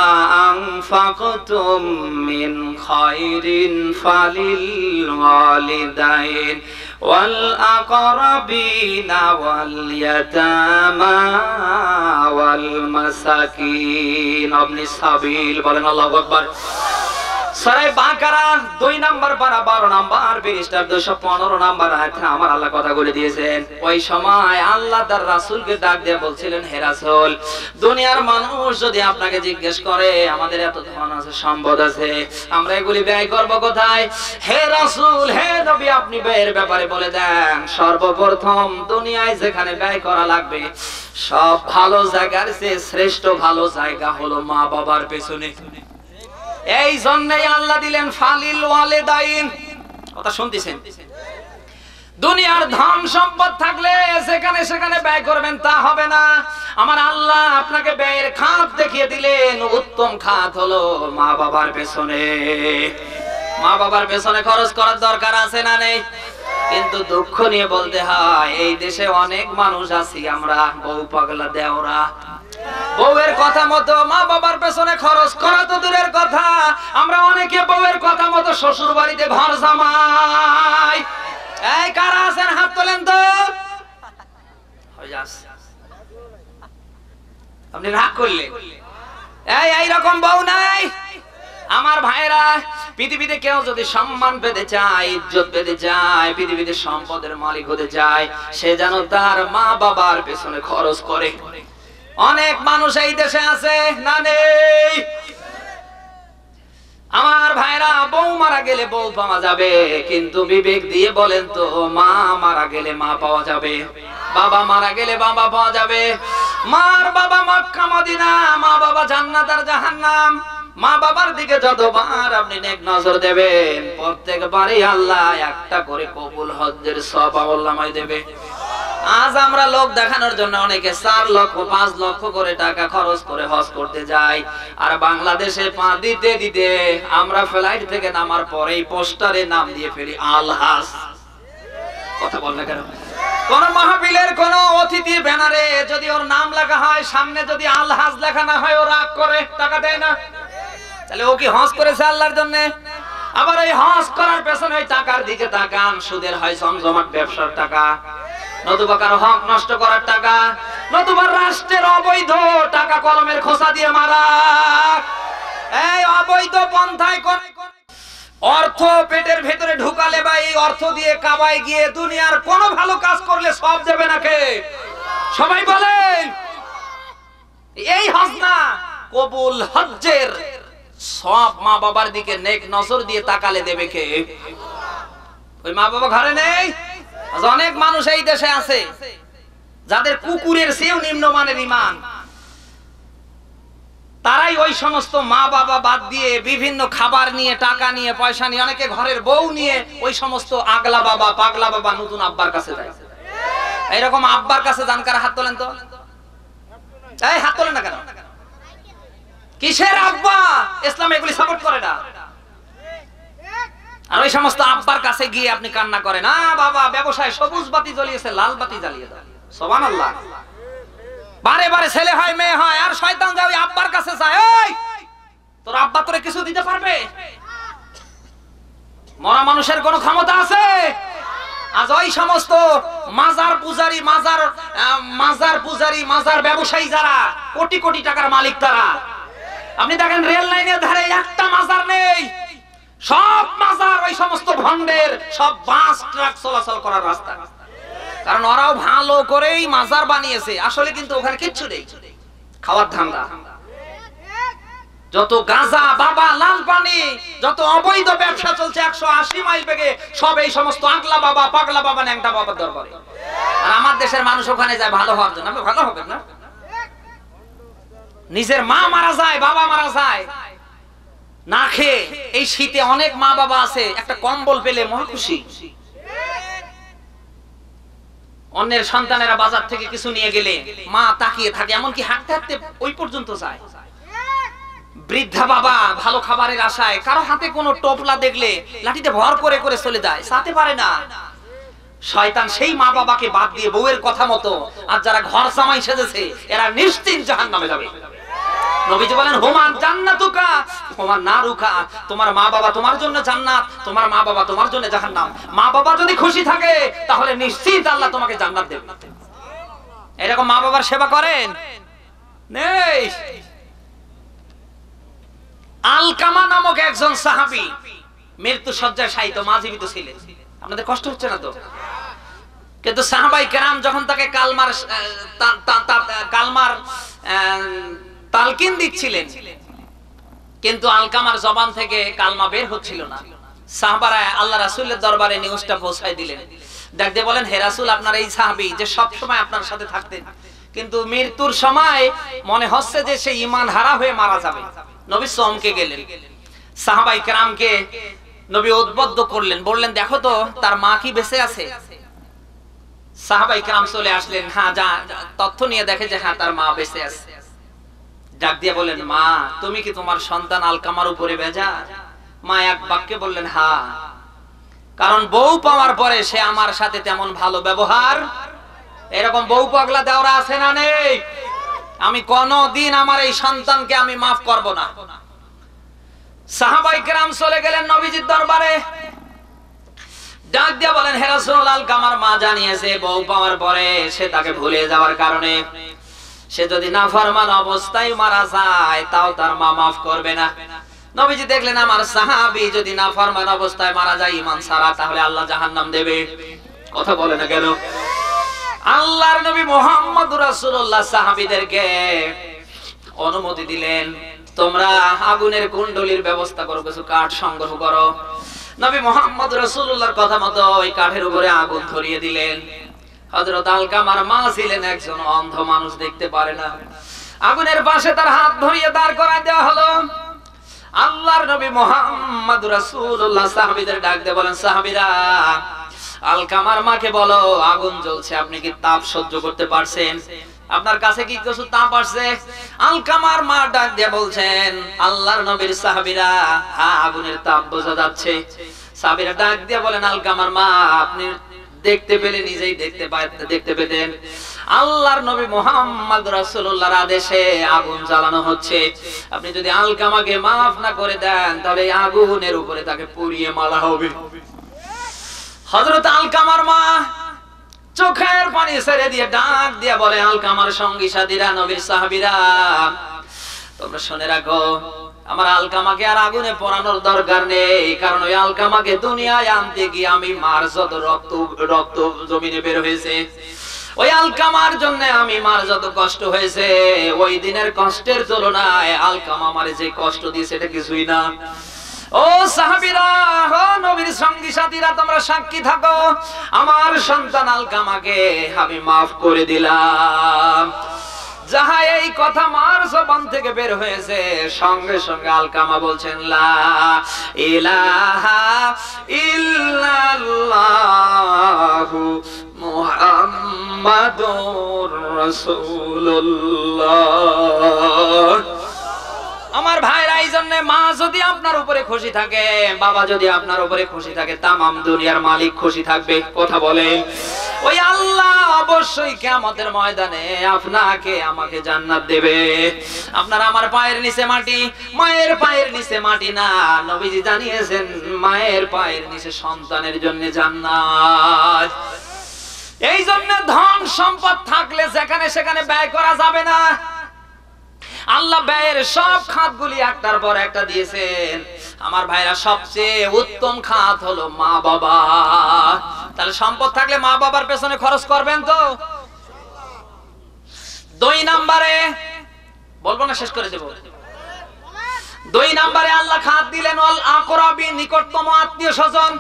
আনফাকতুম মিন খায়রিন ফালিল ওয়ালিদাইন ওয়াল আকরাবিনা ওয়াল ইয়াতামা ওয়াল মাসাকিন ইবনিস সাবিল। বলেন আল্লাহু আকবার। সূরা বাকারা 2 নাম্বার পারা 12 নাম্বার পৃষ্ঠার 215 নাম্বার আয়াতে আমার আল্লাহ কথা বলে দিয়েছেন। ওই সময় আল্লাহ তার রাসূলকে ডাক দিয়ে বলছিলেন, হে রাসূল, দুনিয়ার মানুষ যদি আপনাকে জিজ্ঞেস করে আমাদের এত ধন আছে, সম্পদ আছে, আমরা এগুলি ব্যয় করব কোথায়? হে রাসূল, হে নবী, আপনি ব্যয়ের ব্যাপারে বলে দেন। সর্বপ্রথম দুনিয়ায় যেখানে ব্যয় করা লাগবে, সব ভালো জায়গার চেয়ে শ্রেষ্ঠ ভালো জায়গা হলো মা বাবার পেছনে। এই জন্যই আল্লাহ দিলেন ফালিল ওয়ালিদাইন। কথা শুনতেছেন? দুনিয়ার ধন সম্পদ থাকলে যেখানে সেখানে ব্যয় করবেন তা হবে না। আমার আল্লাহ আপনাকে ব্যয়ের খাত দেখিয়ে দিলেন। উত্তম খাত হলো মা বাবার পেছনে। মা বাবার পেছনে খরচ করার দরকার আছে না নেই? কিন্তু দুঃখ নিয়ে বলতে হয়, এই দেশে অনেক মানুষ আছি আমরা বউ পাগলা দেওরা। বউয়ের কথা মতো মা বাবার পেছনে খরচ করা তো দূরের কথা, আমরা অনেকে বউয়ের কথা মতো শ্বশুর বাড়িতে ঘর জামাই। এই কারা আছেন হাত তোলেন তো। আপনি রাগ করলে এই রকম বউ নাই আমার ভাইরা। পৃথিবীতে কেউ যদি সম্মান পেতে চায়, ইজ্জত পেতে চায়, পৃথিবীতে সম্পদের মালিক হতে চায়, সে যেন তার মা বাবার পেছনে খরচ করে। অনেক মানুষ এই দেশে আছে না নেই? আমার ভাইরা, বউ মারা গেলে বউ পাওয়া যাবে, কিন্তু বিবেক দিয়ে বলেন তো, মা মারা গেলে মা পাওয়া যাবে? বাবা মারা গেলে বাবা পাওয়া যাবে? মার বাবা মক্কা মদিনা, মা বাবা জান্নাত আর জাহান্নাম। মা বাবার দিকে যতবার আপনি নেক নজর দেবেন, প্রত্যেকবারই আল্লাহ একটা করে কবুল হজ্জের সওয়াব আল্লাহই দেবে। আজ আমরা লোক দেখানোর জন্য অনেকে 4 লক্ষ 5 লক্ষ করে টাকা খরচ করে হজ করতে যাই, আর বাংলাদেশে পা দিতে দিতে আমরা ফ্লাইট থেকে নামার পরেই পোস্টারে নাম দিয়ে ফেলি আল হাজ। কথা বল না কেন? কোন মাহফিলের কোন অতিথি ব্যানারে যদি ওর নাম লেখা হয়, সামনে যদি আল হাজ লেখা না হয়, ও রাগ করে, টাকা দেয় না। তাহলে ও কি হজ করেছে আল্লাহর জন্য? আবার এই হজ করার পেছনে ওই টাকার দিকে তাকান, সুদের হয় জমজমাট ব্যবসার টাকা, নতুবা কারো হক নষ্ট করার টাকা, নতুবা রাষ্ট্রের অবৈধ টাকা কলমের খোসা দিয়ে মারা। এই অবৈধ পন্থায় কোন অর্থ পেটের ভেতরে ঢুকালে বা এই অর্থ দিয়ে কাবায় গিয়ে দুনিয়ার কোন ভালো কাজ করলে সব যাবে নাকি? সবাই বলেন। এই হজ না, কবুল হজ্জের সব মা বাবার দিকে নেক নজর দিয়ে তাকালে দেবে কে? ওই মা বাবা ঘরে নেই। অনেক মানুষ এই দেশে আছে যাদের কুকুরের চেয়েও নিম্নমানের ঈমান। তারাই ওই সমস্ত মা বাবা বাদ দিয়ে বিভিন্ন খাবার নিয়ে, টাকা নিয়ে, পয়সা নিয়ে, অনেকে ঘরের বউ নিয়ে ওই সমস্ত আগলা বাবা পাগলা বাবা নতুন আব্বার কাছে যায়। এইরকম আব্বার কাছে যান কারা? হাত তোলেন তো। এই হাত তোলেন না কেন? কিসের আব্বা? ইসলাম এগুলি সাপোর্ট করে না। আর ওই সমস্ত আব্বার কাছে গিয়ে আপনি কান্না করেন, না বাবা ব্যবসায় সবুজ বাতি জ্বলিয়েছে, লাল বাতি জ্বালিয়ে দাও। সুবহানাল্লাহ। বারে বারে ছেলে হয় মেয়ে হয়, আর শয়তান যায় ওই আব্বার কাছে যায়, এই তোর আব্বা তোরে কিছু দিতে পারবে? মরা মানুষের কোনো ক্ষমতা আছে? আজ ওই সমস্ত মাজার পূজারি, মাজার পূজারি, মাজার ব্যবসায়ী যারা কোটি কোটি টাকার মালিক, তারা আপনি দেখেন রেল লাইনের ধারে একটা মাজার নেই, সব মাজার ওই সমস্ত ভন্ডের, সব বাস ট্রাক চলাচল করার রাস্তা। কারণ ওরাও ভালো করেই মাজার বানিয়েছে, আসলে কিন্তু ওখানে কিচ্ছু নেই, খাওয়ার ধান্দা। যত গাঁজা, বাবা, লাল পানি, যত অবৈধ ব্যবসা চলছে 180 মাইল বেগে, সব এই সমস্ত আগলা বাবা, পাগলা বাবা, ন্যাংটা বাবার দরবারে। আর আমার দেশের মানুষ ওখানে যায় ভালো হওয়ার জন্য। আপনি ভালো হবেন না? নিজের মা মারা যায়, বাবা মারা যায় না খেয়ে। এই শীতে অনেক মা বাবা আছে একটা কম্বল পেলে মহা খুশি। অন্যের সন্তানেরা বাজার থেকে কিছু নিয়ে গেলে মা তাকিয়ে থাকে, এমনকি হাঁটতে হাঁটতে ওই পর্যন্ত যায়। বৃদ্ধা বাবা ভালো খাবারের আশায় কারো হাতে কোনো টোপলা দেখলে লাঠিতে ভর করে করে চলে যায়, সাথে পারে না। শয়তান সেই মা বাবাকে বাদ দিয়ে বউয়ের কথা মতো আর যারা ঘর জামাই সেজেছে এরা নিশ্চিন্ত জাহান্নামে যাবে। নবীজি বলেন, হুমান জান্নাতুকা হুমান নারুকা। তোমার মা বাবা তোমার জন্য জান্নাত, তোমার মা বাবা তোমার জন্য জাহান্নাম। মা বাবা যদি খুশি থাকে তাহলে নিশ্চিত আল্লাহ তোমাকে জান্নাত দেবে। এরকম মা বাবার সেবা করেন? নেই। আলকামা নামক একজন সাহাবী মৃত্যু শয্যায় শায়িত, মা জীবিত ছিলেন। আপনাদের কষ্ট হচ্ছে না তো? কিন্তু সাহাবাই কেরাম যখন তাকে কালমার তালকিন দিচ্ছিলেন, কিন্তু আলকামার জবান থেকে কালমা বের হচ্ছিল না। সাহাবারা আল্লাহ রাসূলের দরবারে নিউজটা পৌঁছায় দিলেন। ডাক দিয়ে বলেন, হে রাসূল, আপনার এই সাহাবী যে সব সময় আপনার সাথে থাকতেন, কিন্তু মৃত্যুর সময় মনে হচ্ছে যে সে ঈমান হারা হয়ে মারা যাবে। নবী চমকে গেলেন। সাহাবাই কেরামকে নবী উদ্বুদ্ধ করলেন, বললেন, দেখো তো তার মা কি বেঁচে আছে? সাহাবাই কেরাম চলে আসলেন, হ্যাঁ, যা তথ্য নিয়ে দেখে যে হ্যাঁ তার মা বেঁচে আছে। ডাক দিয়ে বলেন, মা তুমি কি তোমার সন্তান আলকামার উপরে বেজার? মা এক বাক্যে বললেন, হ্যাঁ, কারণ বউ পাওয়ার পরে সে আমার সাথে তেমন ভালো ব্যবহার। এরকম বউ পাগলা দেওরা আছে না নেই? আমি কোনদিন আমার এই সন্তানকে আমি মাফ করব না। সাহাবাই কেরাম চলে গেলেন নবীজির দরবারে। ডাক দিয়ে বলেন, হে রাসূল, আলকামার মা জানিয়েছে বউ পাওয়ার পরে সে তাকে ভুলে যাওয়ার কারণে সে যদি নাফরমান অবস্থায় মারা যায় তাও তার মা মাফ করবে না। নবীজি দেখলেন আমার সাহাবী যদি নাফরমান অবস্থায় মারা যায় ঈমান ছাড়া, তাহলে আল্লাহ জাহান্নাম দেবে। কথা বলে না কেন? আল্লাহর নবী মুহাম্মদুর রাসূলুল্লাহ সাহাবীদেরকে অনুমতি দিলেন, তোমরা আগুনের কুণ্ডলীর ব্যবস্থা করো, কিছু কাঠ সংগ্রহ করো। নবী মুহাম্মদ রাসূলুল্লাহর কথা মতো ওই কাঠের উপরে আগুন ধরিয়ে দিলেন। হযরত আলকামার মা ছিলেন একজন অন্ধ মানুষ, দেখতে পারে না। আগুনের পাশে তার হাত ধরিয়ে দাঁড় করায় দেওয়া হলো। আল্লাহর নবী মুহাম্মদ রাসূলুল্লাহ সাহাবীদের ডাক দিয়ে বলেন, সাহাবীরা, আলকামার মাকে বলো আগুন জ্বলছে, আপনি কি তাপ সহ্য করতে পারছেন? আপনার কাছে কি কিছু তাপ আসছে? আলকামার মা ডাক দিয়ে বলছেন, আল্লাহর নবীর সাহাবীরা, হ্যাঁ আগুনের তাপ বোঝা যাচ্ছে। সাহাবীরা ডাক দিয়ে বলেন, আলকামার মা, আপনি দেখতে পেলে নিজেই দেখতে পেতেন আল্লাহর নবী মুহাম্মদ রাসূলুল্লাহর আদেশে আগুন জ্বালানো হচ্ছে। আপনি যদি আলকামাকে মাফ না করে দেন তাহলে আগুনের উপরে তাকে পুড়িয়ে মারা হবে। হযরত আলকামার মা চোখের পানি ছেড়ে দিয়ে ডাক দিয়ে বলে, আলকামার সঙ্গী সাথীরা, নবীর সাহাবীরা, তোমরা শুনে রাখো, আমার আলকামাকে আর আগুনে পোড়ানোর দরকার নেই। কারণ ওই আলকামাকে দুনিয়ায় আনতে গিয়ে আমি মার যত রক্ত জমিনে বের হয়েছে, ওই আলকামার জন্য আমি মার যত কষ্ট হয়েছে, ওই দিনের কষ্টের তুলনায় আলকামা আমারে যে কষ্ট দিয়েছে এটা কিছুই না। ও সাহাবীরা, ও নবীর সঙ্গী সাথীরা, তোমরা সাক্ষী থাকো, আমার সন্তান আলকামাকে আমি মাফ করে দিলাম। যাহা এই কথা মার জবান থেকে বের হয়েছে, সঙ্গে সঙ্গে আলকামা বলছেন, লা ইলাহা ইল্লাল্লাহু মুহাম্মাদুর রাসূলুল্লাহ। আমার ভাইরা, এই জন্য মা যদি আপনার উপরে খুশি থাকে, বাবা যদি আপনার উপরে খুশি থাকে, তামাম দুনিয়ার মালিক খুশি থাকবে। কথা বলেন, ওই আল্লাহ অবশ্যই কিয়ামতের ময়দানে আপনাকে আমাকে জান্নাত দেবে। আপনার আমার পায়ের নিচে মাটি, মায়ের পায়ের নিচে মাটি না। নবীজি জানিয়েছেন মায়ের পায়ের নিচে সন্তানের জন্য জান্নাত। এই জন্য ধন সম্পদ থাকলে যেখানে সেখানে ব্যয় করা যাবে না। আল্লাহ ব্যয়ের সব খাতগুলি একটার পর একটা দিয়েছেন। আমার ভাইরা সবচেয়ে উত্তম খাত হলো মা বাবা। তাহলে সম্পদ থাকলে মা বাবার পেছনে খরচ করবেন তো। 2 নম্বরে বলবো না, শেষ করে দেব। 2 নম্বরে আল্লাহ খাত দিলেন ওয়াল আকরাবি, নিকটতম আত্মীয় স্বজন।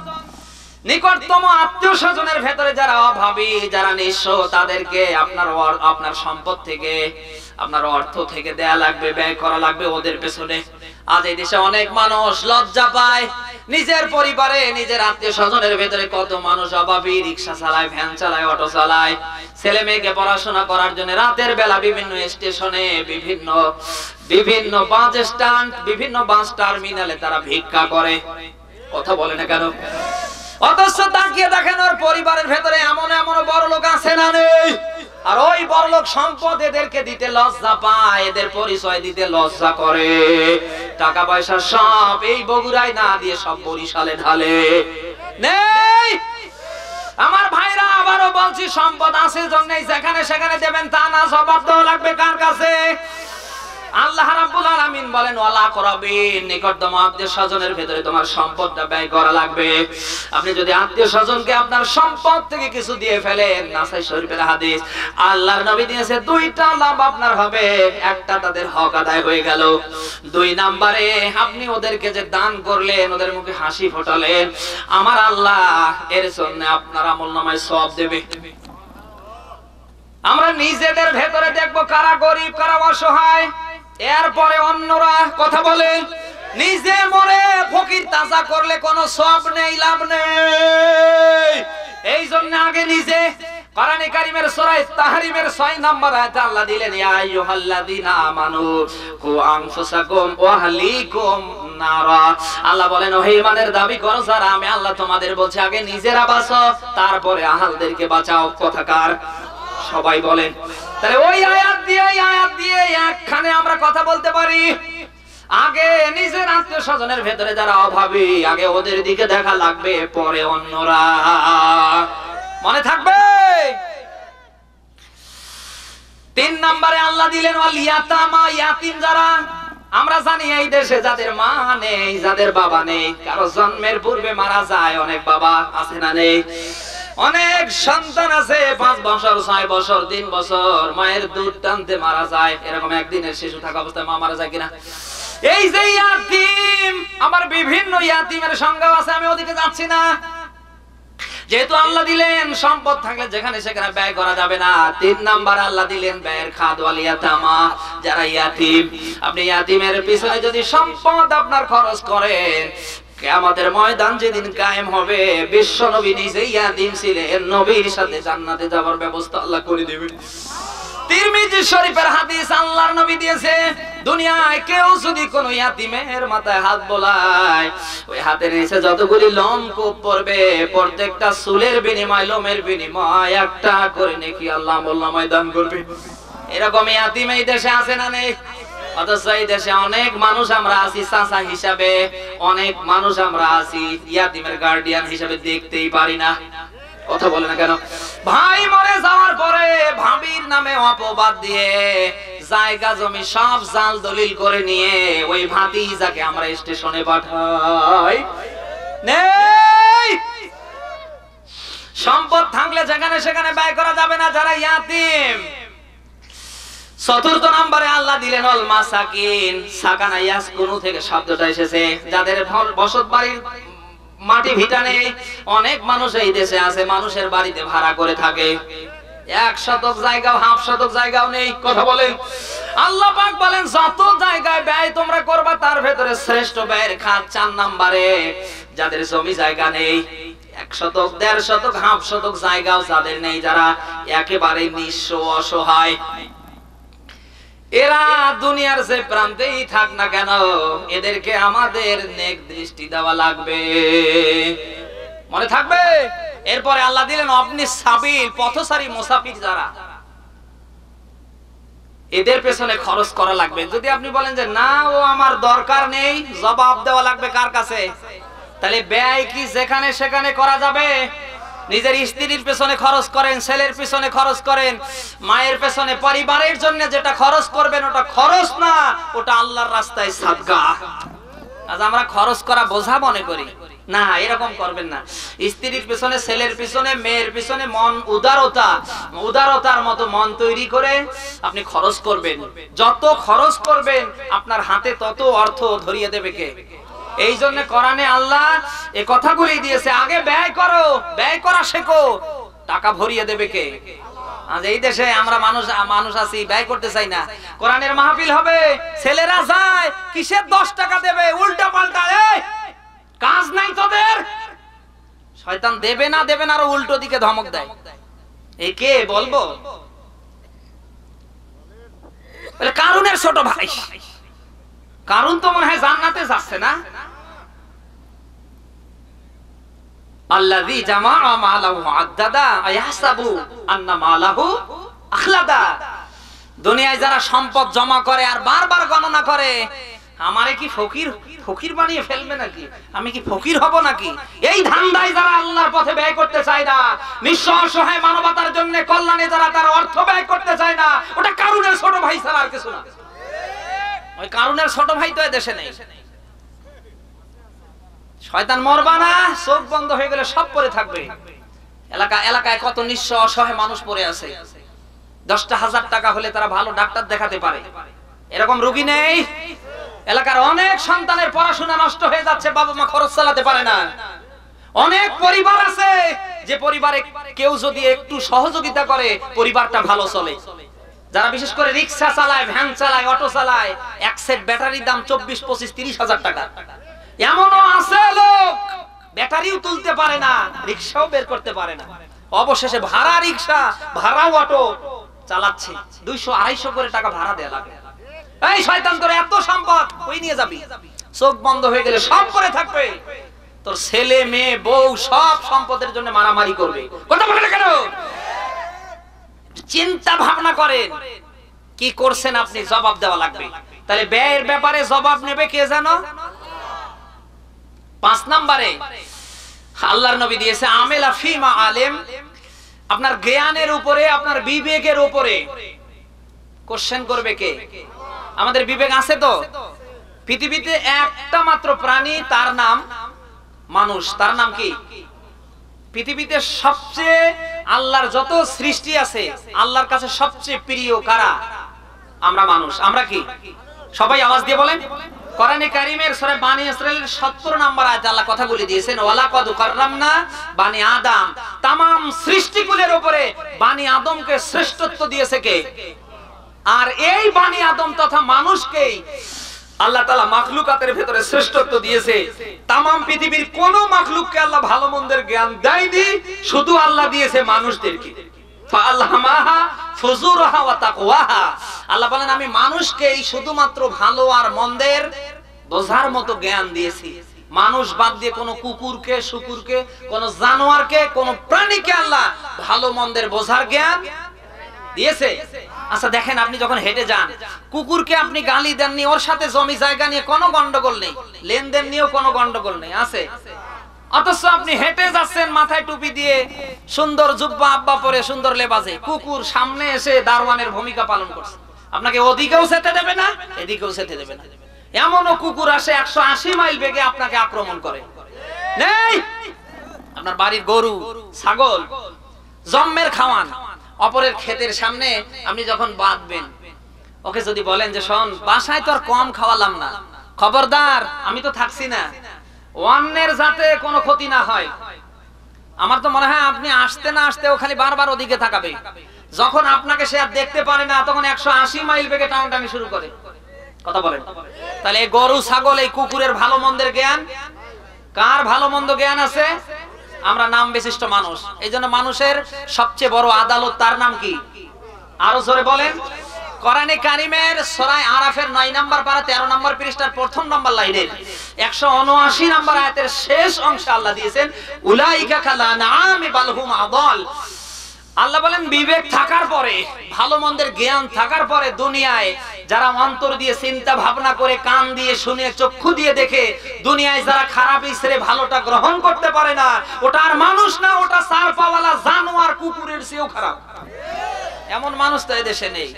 নিকটতম আত্মীয় স্বজনের ভেতরে যারা অভাবী, যারা নিঃস্ব, তাদেরকে আপনার সম্পদ থেকে, আপনার অর্থ থেকে দেয়া লাগবে, ব্যয় করা লাগবে ওদের পেছনে। আজ এই দেশে অনেক মানুষ লজ্জা পায়, নিজের পরিবারে নিজের আত্মীয় স্বজনের ভেতরে কত মানুষ অভাবী, রিক্সা চালায়, ভ্যান চালায়, অটো চালায়, ছেলে মেয়েকে পড়াশোনা করার জন্য রাতের বেলা বিভিন্ন স্টেশনে, বিভিন্ন বাস স্ট্যান্ড, বিভিন্ন বাস টার্মিনালে তারা ভিক্ষা করে। কথা বলে না কেন? অথচ তাকিয়ে দেখেন ওর পরিবারের ভেতরে এমন এমন বড় লোক আছে না নেই? আর ওই বড় লোক সম্পদ এদেরকে দিতে লজ্জা পায়, এদের পরিচয় দিতে লজ্জা করে। টাকা পয়সা সব এই বগুড়ায় না দিয়ে সব বরিশালে ঢালে। নেই আমার ভাইরা, আবারও বলছি, সম্পদ আছে জন্যই যেখানে সেখানে দেবেন তা না, জবাব দেওয়া লাগবে কার কাছে? আল্লাহ রাব্বুল আলামিন বলেন ওয়ালা আকরাবিন, নিকটতম আত্মীয় স্বজনের ভিতরে তোমার সম্পদটা ব্যয় করা লাগবে। আপনি যদি আত্মীয় স্বজনকে আপনার সম্পদ থেকে কিছু দিয়ে ফেলেন, নাসাই শরীফের হাদিস, আল্লাহর নবী দিয়েছে 2টা লাভ আপনার হবে। একটা, তাদের হক আদায় হয়ে গেল। 2 নম্বরে আপনি ওদেরকে যে দান করলেন, ওদের মুখে হাসি ফোটালেন, আমার আল্লাহ এর জন্য আপনার আমলনামায় সওয়াব দেবে। আমরা নিজেদের ভেতরে দেখবো কারা গরিব, কারা অসহায়, এরপরে অন্যরা। কথা বলেন, নিজে মরে ফকির তাজা করলে কোনো সওয়াব নেই, লাভ নেই। এই জন্য আগে নিজে। কোরআনে কারীমের সূরা তাহরিমের 6 নম্বর আয়াতে আল্লাহ দিলেন ইয়া আইয়ুহাল্লাযীনা আমানু কু আনফুসাকুম ওয়া আহলিকুম নারা। আল্লাহ বলেন ও হে ঈমানের দাবি করো যারা, আমি আল্লাহ তোমাদের বলছি আগে নিজেরা বাঁচো, তারপরে আহলদেরকে বাঁচাও। কথাকার সবাই বলেন। তাহলে ওই আয়াত দিয়ে একখানে আমরা কথা বলতে পারি। আগে নিজের আত্মীয় স্বজনের ভেতরে যারা অভাবী, আগে ওদের দিকে দেখা লাগবে, পরে অন্যরা। মনে থাকবে? 3 নম্বরে আল্লাহ দিলেন ওয়াল ইয়াতামা, ইয়াতিম যারা। আমরা জানি এই দেশে যাদের মা নেই, যাদের বাবা নেই, কারো জন্মের পূর্বে মারা যায়, অনেক বাবা আছে না নেই? অনেক সন্তান আছে 5 বছর, 6 বছর, 3 বছর মায়ের দুধ টানতে মারা যায়। এরকম একদিনের শিশু থাকা অবস্থায় মা মারা যায় কিনা? এই যে ইয়াতিম, আমার বিভিন্ন ইয়াতিমের সংজ্ঞা আছে, আমি ওদিকে যাচ্ছি না। যেহেতু আল্লাহ দিলেন সম্পদ থাকলে যেখানে সেখানে ব্যয় করা যাবে না, 3 নাম্বার আল্লাহ দিলেন ব্যয়ের খাত ওয়াল ইয়াতামা, যারা ইয়াতিম। আপনি ইয়াতিমের পিছনে যদি সম্পদ আপনার খরচ করেন, কিয়ামতের ময়দান যেদিন কায়েম হবে, বিশ্ব নবী নিজেই ইয়াতিম ছিলেন, নবীর সাথে জান্নাতে যাওয়ার ব্যবস্থা আল্লাহ করে দিবেন। তিরমিজি শরীফের হাদিস, আল্লাহর নবী দিয়েছে, দুনিয়ায় কেউ যদি কোন ইয়াতিমের মাথায় হাত বোলায়, ওই হাতের নিচে যতগুলি লোমকূপ পড়বে, প্রত্যেকটা চুলের বিনিময়, লোমের বিনিময় একটা করে নেকি আল্লাহ আমলনামায় দান করবে। এরকম ইয়াতিম এই দেশে আছে না নেই? অথচ এই দেশে অনেক মানুষ আমরা আছি চাচা হিসাবে, অনেক মানুষ আমরা আছি ইয়াতিমের গার্ডিয়ান হিসাবে, দেখতেই পারি না। কথা বলে না কেন? ভাই মরে যাওয়ার পরে ভাবির নামে অপবাদ দিয়ে জায়গা জমি সব জাল দলিল করে নিয়ে ওই ভাতিজাকে আমরা স্টেশনে পাঠাই। নেই সম্পদ থাকলে যেখানে সেখানে ব্যয় করা যাবে না, যারা ইয়াতিম। 4 নম্বরে আল্লাহ দিলেন ওয়াল মাসাকিন, সাকানা ইয়াসকুনু থেকে শব্দটা এসেছে, যাদের বসত বাড়ির মাটি ভিটা নেই। অনেক মানুষ এই দেশে আছে মানুষের বাড়িতে ভাড়া করে থাকে, 1 শতক জায়গাও, হাফ শতক জায়গাও নেই। কথা বলেন, আল্লাহ পাক বলেন যত জায়গায় ব্যয় তোমরা করবা তার ভেতরে শ্রেষ্ঠ ব্যয়ের খাত 4 নম্বরে যাদের জমি জায়গা নেই, 1 শতক, 1.5 শতক, হাফ শতক জায়গাও যাদের নেই, যারা একেবারে নিঃস্ব অসহায়। এরা দুনিয়ার যে প্রান্তেই থাক না কেন, এদেরকে আমাদের নেক দৃষ্টি দেওয়া লাগবে। মনে থাকবে? এরপরে আল্লাহ দিলেন আপনি সাবিল, পথচারী মুসাফির যারা, এদের পেছনে খরচ করা লাগবে। যদি আপনি বলেন যে না ও আমার দরকার নেই, জবাব দেওয়া লাগবে কার কাছে? তাহলে ব্যয় কি যেখানে সেখানে করা যাবে? নিজের স্ত্রীর পেছনে খরচ করেন, ছেলের পেছনে খরচ করেন, মায়ের পেছনে, পরিবারের জন্য যেটা খরচ করবেন ওটা খরচ না, ওটা আল্লাহর রাস্তায় সাদকা। আজ আমরা খরচ করা বোঝা মনে করি, না এরকম করবেন না। স্ত্রীর পিছনে, ছেলের পিছনে, মেয়ের পিছনে মন উদারতার মতো মন তৈরি করে আপনি খরচ করবেন। যত খরচ করবেন আপনার হাতে তত অর্থ ধরিয়ে দেবে কে? এই জন্য কোরআনে আল্লাহ এই কথাগুলি দিয়েছে, আগে ব্যয় করো, ব্যয় করা শেখো, টাকা ভরিয়ে দেবে কে? আজ এই দেশে আমরা মানুষ আছি ব্যয় করতে চাই না। কোরআনের মাহফিল হবে, ছেলেরা যায়, কিসের 10 টাকা দেবে? উল্টা পাল্টা, কাজ নাই তোদের। শয়তান দেবে না আরো উল্টো দিকে ধমক দেয়। এই কে বলবো? কারুনের ছোট ভাই। কারুন তো মনে হয় জান্নাতে যাচ্ছে না? আল্লাযী জামাআ মালাহু আদ্দাদা আয়াহসাবু আন্না মালাহু আখলাদা। দুনিয়ায় যারা সম্পদ জমা করে আর বারবার গণনা করে, আমারে কি ফকির বানিয়ে ফেলবে নাকি, আমি কি ফকির হব নাকি, এই ধান্দায় যারা আল্লাহর পথে ব্যয় করতে চায় না, নিঃস্ব অসহায় মানবতার জন্য কল্যাণে যারা তার অর্থ ব্যয় করতে চায় না, ওটা কারুনের ছোট ভাই ছাড়া আর কিছু না। ওই কারুনের ছোট ভাই তো এদেশে নেই। শয়তান মরবা না, চোখ বন্ধ হয়ে গেলে সব পড়ে থাকবে। এলাকায় কত নিঃস্ব অসহায় মানুষ পড়ে আছে, 10,000 টাকা হলে তারা ভালো ডাক্তার দেখাতে পারে, এরকম রোগী নেই? এলাকার অনেক সন্তানের পড়াশোনা নষ্ট হয়ে যাচ্ছে, বাবা মা খরচ চালাতে পারে না। অনেক পরিবার আছে যে পরিবারে কেউ যদি একটু সহযোগিতা করে পরিবারটা ভালো চলে। যারা বিশেষ করে রিক্সা চালায়, ভ্যান চালায়, অটো চালায়, এক সেট ব্যাটারির দাম 24, 25, 30,000 টাকা। এমনও আছে লোক ব্যাটারিও তুলতে পারে না, রিক্সাও বের করতে পারে না, অবশেষে ভাড়া রিক্সা, ভাড়া অটো চালাচ্ছে, 200-250 করে টাকা ভাড়া দেয়া লাগে। এই শয়তান, তোর এত সম্পদ কই নিয়ে যাবি? চোখ বন্ধ হয়ে গেলে সব করে থাকবে, তোর ছেলে মেয়ে বউ সব সম্পদের জন্য মারামারি করবে। কথা বলে কেন? চিন্তা ভাবনা করেন, কি করছেন আপনি, জবাব দেওয়া লাগবে। তাহলে ব্যয়ের ব্যাপারে জবাব নেবে কে জানো? 5 নম্বরে আল্লাহর নবী দিয়েছে আমেলা ফিমা আলেম, আপনার জ্ঞানের উপরে, আপনার বিবেকের উপরে কোশ্চেন করবে কে? আমাদের বিবেক আছে তো? পৃথিবীতে একটা মাত্র প্রাণী, তার নাম মানুষ। তার নাম কি? পৃথিবীতে সবচেয়ে আল্লাহর যত সৃষ্টি আছে, আল্লাহর কাছে সবচেয়ে প্রিয় কারা? আমরা মানুষ। আমরা কি? সবাই আওয়াজ দিয়ে বলেন। কোরআনে কারীমের সূরা বানী ইসরাঈলের 70 নম্বর আয়াতে আল্লাহ কথা বলে দিয়েছেন, ওয়ালাকাদ কাররামনা বানি আদম। तमाम সৃষ্টিকুলের উপরে বানি আদমকে শ্রেষ্ঠত্ব দিয়েছে কে? আর এই বানি আদম তথা মানুষকেই আল্লাহ তাআলা মাখলুকাতের ভিতরে শ্রেষ্ঠত্ব দিয়েছে। तमाम পৃথিবীর কোন মাখলুককে আল্লাহ ভালো মন্দের জ্ঞান দেয়নি, শুধু আল্লাহ দিয়েছে মানুষদেরকে। ফাআলহামাহা ফুজুরহা ওয়া তাকওয়াহা। আল্লাহ বলেন আমি মানুষকে শুধুমাত্র ভালো আর মন্দের বোঝার মতো জ্ঞান দিয়েছি। মানুষ বাদ দিয়ে কোন কুকুরকে, শুকুরকে, কোন জানোয়ারকে, কোন প্রাণীকে আল্লাহ ভালো মন্দের বোঝার জ্ঞান দিয়েছে? আচ্ছা দেখেন, আপনি যখন হেঁটে যান, কুকুরকে আপনি গালি দেননি, ওর সাথে জমি জায়গা নিয়ে কোনো গন্ডগোল নেই, লেনদেন নিয়েও কোনো গন্ডগোল নেই, আছে? অথচ আপনি হেঁটে যাচ্ছেন মাথায় টুপি দিয়ে, সুন্দর জুব্বা আব্বা পরে, সুন্দর লেবাসে, কুকুর সামনে এসে দারওয়ানের ভূমিকা পালন করছে, আপনাকে ওদিকেও যেতে দেবে না, এদিকেও যেতে দেবে না। এমনও কুকুর আসে 180 মাইল বেগে আপনাকে আক্রমণ করে। নেই, আপনার বাড়ির গরু, ছাগল জম্মের খাওয়ান, অপরের ক্ষেতের সামনে আপনি যখন বাঁধবেন, ওকে যদি বলেন যে শোন, বাসায় তো আর কম খাওয়ালাম না, খবরদার আমি তো থাকছি না, অন্যের যাতে কোনো ক্ষতি না হয়। আমার তো মনে হয় আপনি আসতে না আসতেও খালি বারবার ওদিকে তাকাবে। যখন আপনাকে সে আর দেখতে পারে না, তখন 180 মাইল বেগে টানাটানি শুরু করে। কথা বলেন। তাহলে এই গরু, ছাগল, এই কুকুরের ভালো মন্দের জ্ঞান কার? ভালো মন্দ জ্ঞান আছে? আমরা নাম বিশিষ্ট মানুষ, এই জন্য মানুষের সবচেয়ে বড় আদালত, তার নাম কি? আরো জোরে বলেন। কোরআনে কারীমের সূরা আরাফের 9 নম্বর পারা 13 নম্বর পৃষ্ঠার প্রথম নম্বর লাইনের 179 নম্বর আয়াতের শেষ অংশে আল্লাহ দিয়েছেন উলাইকা কালানামি বালহুম আদাল। আল্লাহ বলেন বিবেক থাকার পরে, ভালো মন্দের জ্ঞান থাকার পরে দুনিয়ায় যারা অন্তর দিয়ে চিন্তা ভাবনা করে, কান দিয়ে শুনে, চক্ষু দিয়ে দেখে, দুনিয়ায় যারা খারাপ ছেড়ে ভালোটা গ্রহণ করতে পারে না, ওটা আর মানুষ না, ওটা চার পাওয়ালা জানোয়ার, কুকুরের চেয়েও খারাপ। এমন মানুষ তো এদেশে নেই।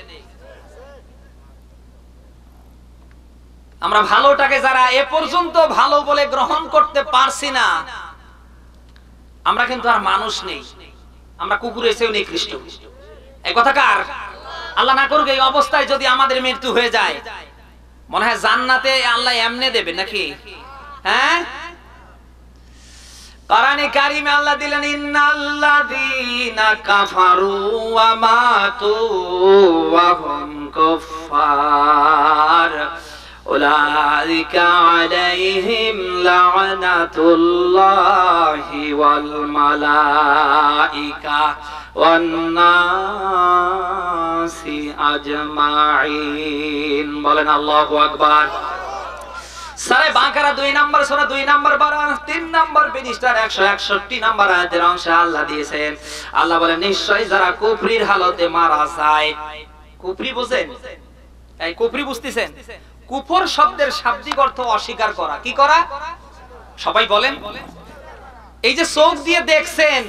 আমরা ভালোটাকে যারা এ পর্যন্ত ভালো বলে গ্রহণ করতে পারছি না, আমরা কিন্তু আর মানুষ নেই, আমরা কুকুরের চেয়েও নিকৃষ্ট। এই কথা কার? আল্লাহ না করুক এই অবস্থায় যদি আমাদের মৃত্যু হয়ে যায়, মনে হয় জান্নাতে আল্লাহ এমনে দেবে নাকি? হ্যাঁ, কোরআনে কারিমে আল্লাহ দিলেন, ইন্নাল্লাযীনা কাফারু ওয়া মাতু ওয়া হুম কুফফার উলাইকা আলাইহিম লা'নাতুল্লাহি ওয়াল মালাইকা ওয়ান নাসি আজমাইন। বলেন আল্লাহু আকবার। সূরা বাকারা 2 নম্বর সূরা 2 নম্বর 3 নম্বর পৃষ্ঠার 161 নম্বর আয়াতের অংশে আল্লাহ দিয়েছেন, আল্লাহ বলেন নিশ্চয়ই যারা কুফরির হালতে মারা যায়। কুফরি বুঝেন? এই কুফরি বুঝতেছেন? কুফর শব্দের শাব্দিক অর্থ অস্বীকার করা। কি করা? সবাই বলেন। এই যে চোখ দিয়ে দেখছেন,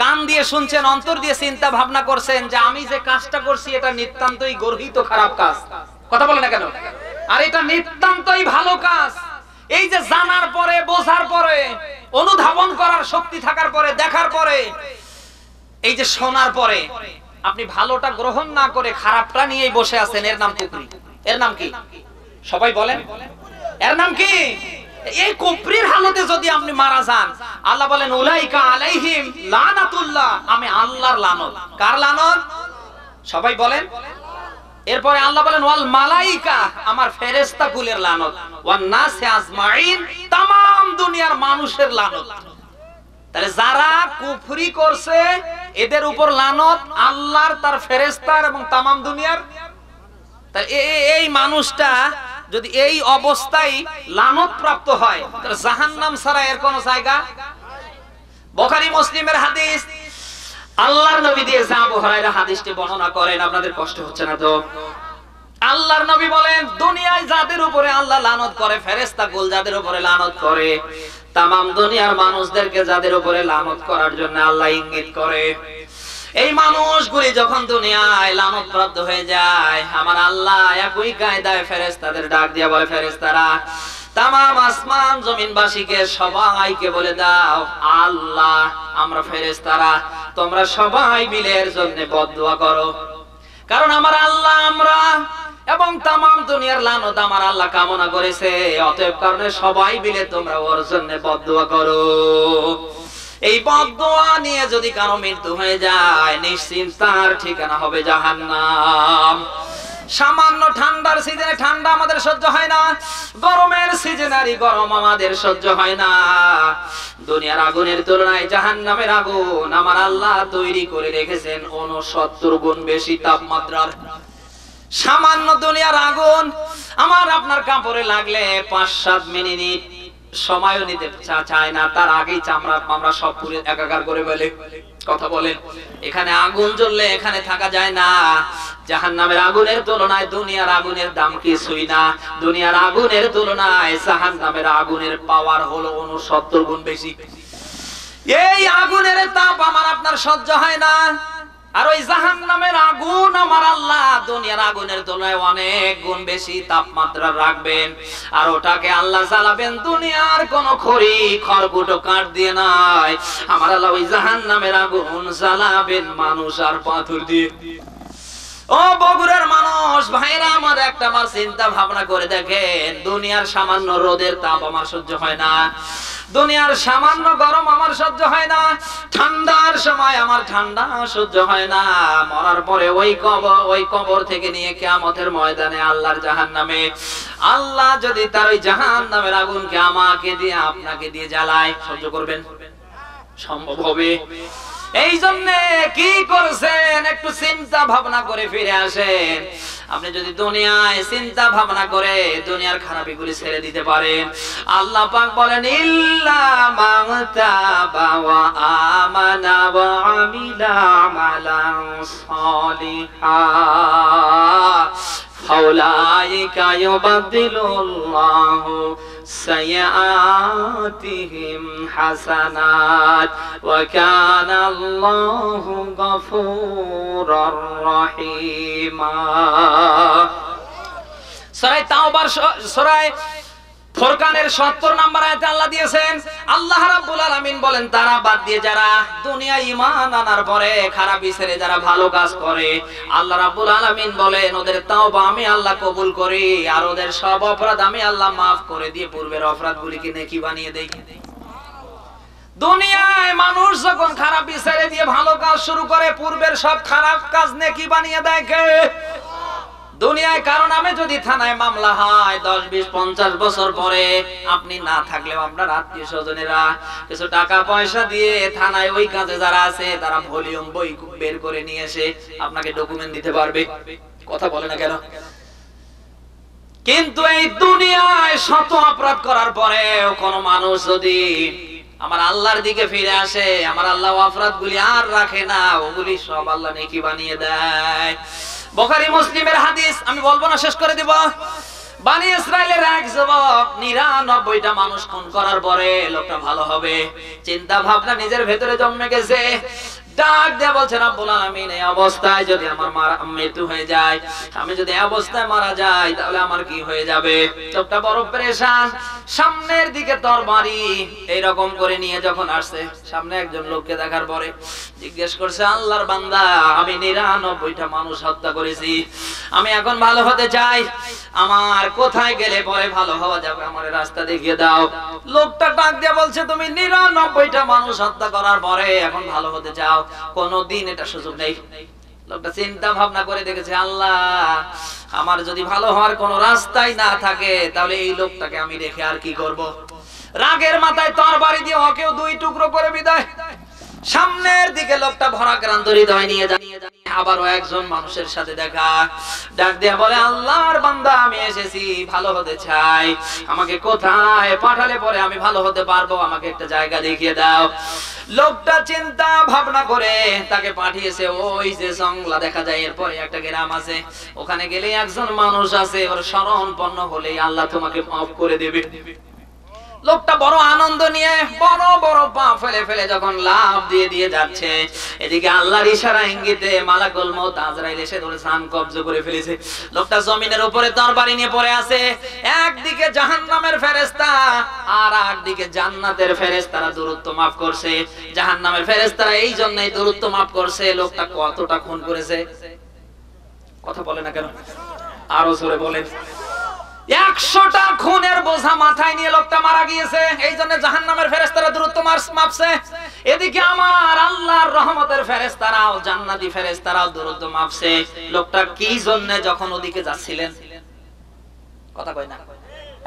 কান দিয়ে শুনছেন, অন্তর দিয়ে চিন্তা ভাবনা করছেন যে আমি যে কাজটা করছি এটা নিতান্তই গর্হিত খারাপ কাজ। কথা বলে না কেন? আর এটা নিতান্তই ভালো কাজ। এই যে জানার পরে, বোঝার পরে, অনুধাবন করার শক্তি থাকার পরে, দেখার পরে, এই যে শোনার পরে আপনি ভালোটা গ্রহণ না করে খারাপটা নিয়েই বসে আছেন, এর নাম কুফরি। এর নাম কি? সবাই বলেন, এর নাম কি? এই কুফরির হালতে যদি আপনি মারা যান, আল্লাহ বলেন উলাইকা আলাইহিম লানাতুল্লাহ, আমি আল্লাহর লানত। কার লানত? সবাই বলেন। এরপরে আল্লাহ বলেন ওয়াল মালাইকা, আমার ফেরেশতা কুলের লানত, ওয়ান নাসি আজমাইন, तमाम দুনিয়ার মানুষের লানত। তাহলে যারা কুফরি করছে এদের উপর লানত আল্লাহর, তার ফেরেশতার এবং तमाम দুনিয়ার। তাহলে এই মানুষটা যদি এই অবস্থায় লানত প্রাপ্ত হয়, তাহলে জাহান্নাম ছাড়া এর কোন জায়গা? বুখারী মুসলিমের হাদিস, আল্লাহর নবী দিয়েছে, আবু হুরায়রা হাদিসটি বর্ণনা করেন। আপনাদের কষ্ট হচ্ছে না তো? আল্লাহর নবী বলেন দুনিয়ায় যাদের উপরে আল্লাহ লানত করে, ফেরেশতা কুল যাদের উপরে লানত করে, तमाम দুনিয়ার মানুষদেরকে যাদের উপরে লানত করার জন্য আল্লাহ ইঙ্গিত করে, এই মানুষগুলি যখন দুনিয়ায় লানতপ্রাপ্ত হয়ে যায়, আমার আল্লাহ একই কায়দায় ফেরেশতাদের ডাক দিয়ে বলে, ফেরেশতারা तमाम আসমান জমিনবাসীকে সবাইকে বলে দাও, আল্লাহ আমরা ফেরেশতারা তোমরা সবাই মিলে এর জন্য বদদুয়া করো, কারণ আমার আল্লাহ আমরা এবং तमाम দুনিয়ার লানত আমার আল্লাহ কামনা করেছে, অতএব কারণে সবাই মিলে তোমরা ওর জন্য বদদুয়া করো। এই বদদুয়া নিয়ে যদি কারো মৃত্যু হয়ে যায়, নিশ্চিন্তার ঠিকানা হবে জাহান্নাম। সামান্য ঠান্ডার সিজনে ঠান্ডা আমাদের সহ্য হয় না, গরমের সিজনে গরম আমাদের সহ্য হয় না। দুনিয়ার আগুনের তুলনায় জাহান্নামের আগুন আমার আল্লাহ তৈরি করে রেখেছেন 69 গুণ বেশি তাপমাত্রার। সামান্য দুনিয়ার আগুন আমার আপনার কাপড়ে লাগলে 5-7 মিনিট সময়ও নিতে চায় না, তার আগেই চামড়া আমরা সব পুরো একাকার করে ফেলে। কথা বলেন, এখানে আগুন জ্বললে এখানে থাকা যায় না। জাহান্নামের আগুনের তুলনায় দুনিয়ার আগুনের দাম কিছুই না। দুনিয়ার আগুনের তুলনায় জাহান্নামের আগুনের পাওয়ার হলো 69 গুণ বেশি। এই আগুনের তাপ আমার আপনার সহ্য হয় না, আর ওই জাহান্নামের আগুন আমার আল্লাহ দুনিয়ার আগুনের তুলনায় অনেক গুণ বেশি তাপমাত্রা রাখবেন, আর ওটাকে আল্লাহ জ্বালাবেন দুনিয়ার কোন খড়ি খড়কুটো কাঠ দিয়ে নয়। আমার আল্লাহ ওই জাহান্নামের আগুন জ্বালাবেন মানুষ আর পাথর দিয়ে। ও বগুড়ার মানুষ ভাইরা আমার, একটা বার চিন্তা ভাবনা করে দেখেন, দুনিয়ার সামান্য রোদের তাপ আমার সহ্য হয় না, দুনিয়ার সামান্য গরম আমার সহ্য হয় না, ঠান্ডার সময় আমার ঠান্ডা সহ্য হয় না। মরার পরে ওই কবর থেকে নিয়ে কিয়ামতের ময়দানে আল্লাহর জাহান্নামে আল্লাহ যদি তার ওই জাহান্নামের আগুনকে আমাকে দিয়ে আপনাকে দিয়ে জ্বালায়, সহ্য করবেন? সম্ভব হবে? এই জন্য কি করছেন, একটু চিন্তা ভাবনা করে ফিরে আসেন। আপনি যদি দুনিয়ায় চিন্তা ভাবনা করে দুনিয়ার খারাপিগুলি ছেড়ে দিতে পারেন, আল্লাহ পাক বলেন ইল্লা মান তাবা ওয়া আমানা ওয়া আমিলা আমালান সালিহা ফাউলাইকা ইউবাদদিলুল্লাহু সাইয়্যাতিহিম হাসানাত ওয়া কানাল্লাহু গফুরুর রহিমা। সূরা তাওবার সূরা ফুরকানের 70 নম্বর আয়াতে আল্লাহ দিয়েছেন, আল্লাহ রাব্বুল আলামিন বলেন তারা বাদ দিয়ে যারা দুনিয়া ঈমান আনার পরে খারাপ ছেড়ে যারা ভালো কাজ করে, আল্লাহ রাব্বুল আলামিন বলেন ওদের তাওবা আমি আল্লাহ কবুল করি আর ওদের সব অপরাধ আমি আল্লাহ maaf করে দিয়ে পূর্বের অপরাধগুলিকে নেকি বানিয়ে দেই। দুনিয়ায় মানুষ যখন খারাপ ছেড়ে দিয়ে ভালো কাজ শুরু করে পূর্বের সব খারাপ কাজ নেকি বানিয়ে দেয় কে? দুনিয়ায় কারণ নামে যদি থানায় মামলা হয় 10, 20, 50 বছর পরে আপনি না থাকলেও আপনার আত্মীয় স্বজনেরা কিছু টাকা পয়সা দিয়ে থানায় ওই কাজে যারা আছে তারা ভলিউম বই বের করে নিয়ে এসে আপনাকে ডকুমেন্ট দিতে পারবে। কথা বলে না কেন? কিন্তু এই দুনিয়ায় শত অপরাধ করার পরেও কোন মানুষ যদি আমার আল্লাহর দিকে ফিরে আসে, আমার আল্লাহ অপরাধগুলি আর রাখে না, ওগুলি সব আল্লাহ নেকি বানিয়ে দেয়। বুখারী মুসলিমের হাদিস, আমি বলবো না, শেষ করে দেব। বনি ইসরাইলের এক যুবক 99টা মানুষ খুন করার পরে লোকটা ভালো হবে চিন্তা ভাবনা নিজের ভেতরে জন্মে গেছে। ডাক দিয়ে বলছে রব্বুল আলামিন এই অবস্থায় যদি আমার মৃত্যু হয়ে যায়, আমি যদি এই অবস্থায় মারা যাই তাহলে আমার কি হয়ে যাবে? লোকটা বড় পেরেশান। সামনের দিকে তরবারি এইরকম করে নিয়ে যখন আসছে, সামনে একজন লোককে দেখার পরে জিজ্ঞেস করছে, আল্লাহর বান্দা আমি 99টা মানুষ হত্যা করেছি, আমি এখন ভালো হতে চাই, আমার কোথায় গেলে পরে ভালো হওয়া যাবে আমার রাস্তা দেখিয়ে দাও। লোকটা ডাক দিয়ে বলছে তুমি 99টা মানুষ হত্যা করার পরে এখন ভালো হতে চাও, কোনদিন এটা সুযোগ নেই। লোকটা চিন্তা ভাবনা করে দেখেছে, আল্লাহ আমার যদি ভালো হওয়ার কোনো রাস্তাই না থাকে তাহলে এই লোকটাকে আমি রেখে আর কি করব? রাগের মাথায় তরবারি দিয়ে ওকেও 2 টুকরো করে বিদায়। সামনের দিকে লোকটা ভরাক্রান্ত হৃদয় নিয়ে যায়, আবারও একজন মানুষের সাথে দেখা, ডাক দিয়ে বলে আল্লাহর বান্দা আমি এসেছি, ভালো হতে চাই, আমাকে কোথায় পাঠালে পরে আমি ভালো হতে পারবো, আমাকে একটা জায়গা দেখিয়ে দাও। লোকটা চিন্তা ভাবনা করে তাকে পাঠিয়েছে ওই যে জঙ্গলা দেখা যায়, এরপরে একটা গ্রাম আছে, ওখানে গেলে একজন মানুষ আছে, ওর শরণাপন্ন হলেই আল্লাহ তোমাকে মাফ করে দেবে। লোকটা বড় আনন্দ নিয়ে বড় বড় পা ফেলে ফেলে যখন লাফ দিয়ে দিয়ে যাচ্ছে, এদিকে আল্লাহর ইশারা ইঙ্গিতে মালাকুল মউত আজরাইল এসে ধরে সান কবজ করে ফেলেছে। লোকটা জমিনের উপরে তরবারি নিয়ে পড়ে আছে, একদিকে জাহান্নামের ফেরেশতা আর একদিকে জান্নাতের ফেরেশতারা দূরত্ব মাফ করছে। জাহান্নামের ফেরেশতারা এই জন্যই দূরত্ব মাফ করছে। লোকটা কতটা খুন করেছে? কথা বলে না কেন? আরো জোরে বলেন। 100টা খুনের বোঝা মাথায় নিয়ে লোকটা মারা গিয়েছে, এই জন্য জাহান্নামের ফেরেশতারা দূরত্ব মাপছে। এদিকে আমার আল্লাহর রহমতের ফেরেশতারাও জান্নাতি ফেরেশতারাও দূরত্ব মাপছে। লোকটা কি জন্য যখন ওদিকে যাচ্ছিলেন, কথা কয় না,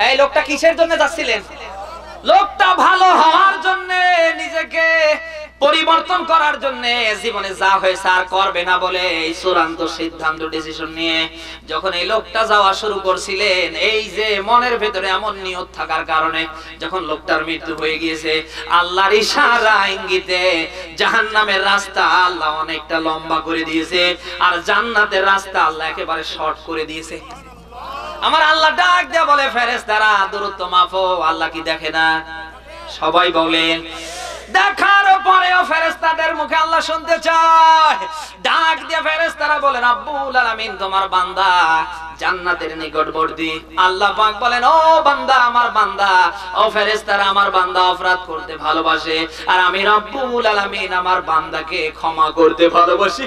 এই লোকটা কিসের জন্য যাচ্ছিলেন? লোকটা ভালো হওয়ার জন্য, নিজেকে পরিবর্তন করার জন্য, জীবনে যা হয়েছে আর করবে না বলে এই চূড়ান্ত সিদ্ধান্ত ডিসিশন নিয়ে যখন এই লোকটা যাওয়া শুরু করছিলেন, এই যে মনের ভেতরে এমন নিয়ত থাকার কারণে যখন লোকটার মৃত্যু হয়ে গিয়েছে, আল্লাহর ইশারা ইঙ্গিতে জাহান্নামের রাস্তা আল্লাহ অনেকটা লম্বা করে দিয়েছে আর জান্নাতের রাস্তা আল্লাহ একেবারে শর্ট করে দিয়েছে। আমার আল্লাহ ডাক দিয়ে বলে ফেরেশতারা দূরত্ব মাপো। আল্লাহ কি দেখে না? সবাই বলেন। দেখার পরেও ফেরেশতাদের মুখে আল্লাহ শুনতে চায়। ডাক দিয়ে ফেরেশতারা বলে রব্বুল আলামিন তোমার বান্দা জান্নাতের নিকটবর্তী। আল্লাহ পাক বলেন ও বান্দা আমার বান্দা, ও ফেরেশতারা আমার বান্দা অপরাধ করতে ভালোবাসে আর আমি রব্বুল আলামিন আমার বান্দাকে ক্ষমা করতে ভালোবাসি।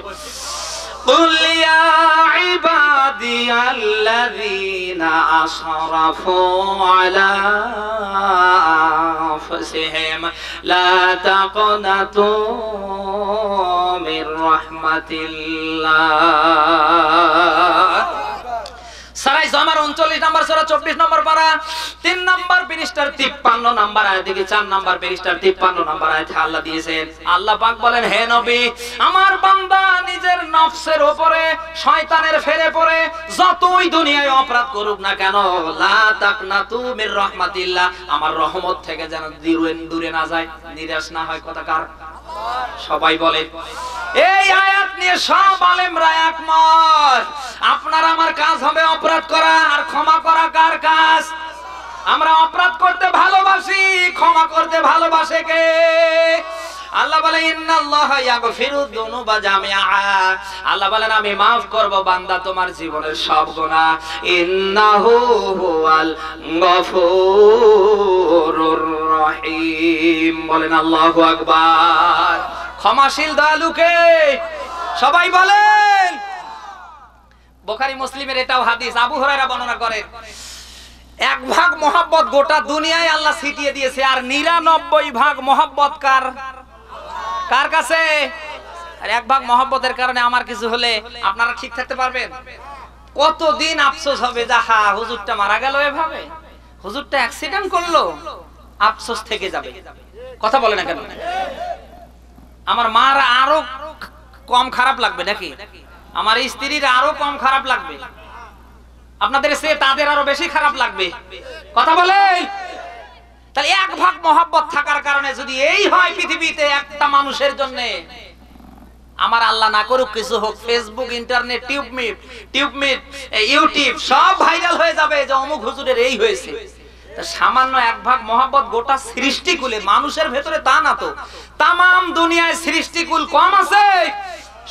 قل يا عبادي الذين أسرفوا على أنفسهم لا تقنطوا من رحمة الله। সারাই জমার 39 নম্বর সূরা 24 নম্বর পারা 3 নম্বর পৃষ্ঠার 53 নম্বর আয়াত থেকে 4 নম্বর পৃষ্ঠার 53 নম্বর আয়াতে আল্লাহ দিয়েছেন। আল্লাহ পাক বলেন হে নবী আমার বান্দা নিজের নফসের উপরে শয়তানের ফেরে পড়ে যতই দুনিয়ায় অপরাধ করুক না কেন, লা তাকনাতু মির রাহমাতিল্লাহ, আমার রহমত থেকে যেন দূরে না যায়, নিরাশ না হয়। কথা কার? সবাই বলে এই আয়াত নিয়ে সব আলেমরা একমত। আপনার আমার কাজ হবে অপরাধ করা, আর ক্ষমা করা কার কাজ? আমরা অপরাধ করতে ভালোবাসি, ক্ষমা করতে ভালোবাসে কে? আল্লাহ বলে ইন্নাল্লাহা ইয়াগফিরু যুনুবা জামিআ, আল্লাহ বলেন আমি maaf করব বান্দা তোমার জীবনের সব গুনাহ। ইন্নাহু হুয়াল গফুরুর রহিম। বলেন আল্লাহু আকবার। ক্ষমাশীল দয়ালু কে? সবাই বলেন। বুখারী মুসলিমের এটাও হাদিস, আবু হুরায়রা বর্ণনা করেন, এক ভাগ মোহাব্বত গোটা দুনিয়ায় আল্লাহ ছিটিয়ে দিয়েছে, আর 99 ভাগ মোহাব্বত কার কাছে? আর এক ভাগ মোহাব্বতের কারণে আমার কিছু হলে আপনারা ঠিক থাকতে পারবেন? কতদিন আফসোস হবে, যাহা হুজুরটা মারা গেল, এভাবে হুজুরটা অ্যাক্সিডেন্ট করলো, আফসোস থেকে যাবে। কথা বলে না কেন? আমার মার আরো কম খারাপ লাগবে নাকি? আমার স্ত্রীর আরো কম খারাপ লাগবে, আপনাদের সে তাদের আরো বেশি খারাপ লাগবে। কথা বলে। তাহলে এক ভাগ মোহাব্বত থাকার কারণে যদি এই হয় পৃথিবীতে একটা মানুষের জন্য, আমার আল্লাহ না করুক কিছু হোক, ফেসবুক, ইন্টারনেট, টিউবমিট, ইউটিউব সব ভাইরাল হয়ে যাবে যে অমুক হুজুরের এই হয়েছে। সামান্য এক ভাগ মোহাব্বত গোটা সৃষ্টিকুলে, মানুষের ভেতরে তা না তো, তামাম দুনিয়ায় সৃষ্টিকুল কম আছে,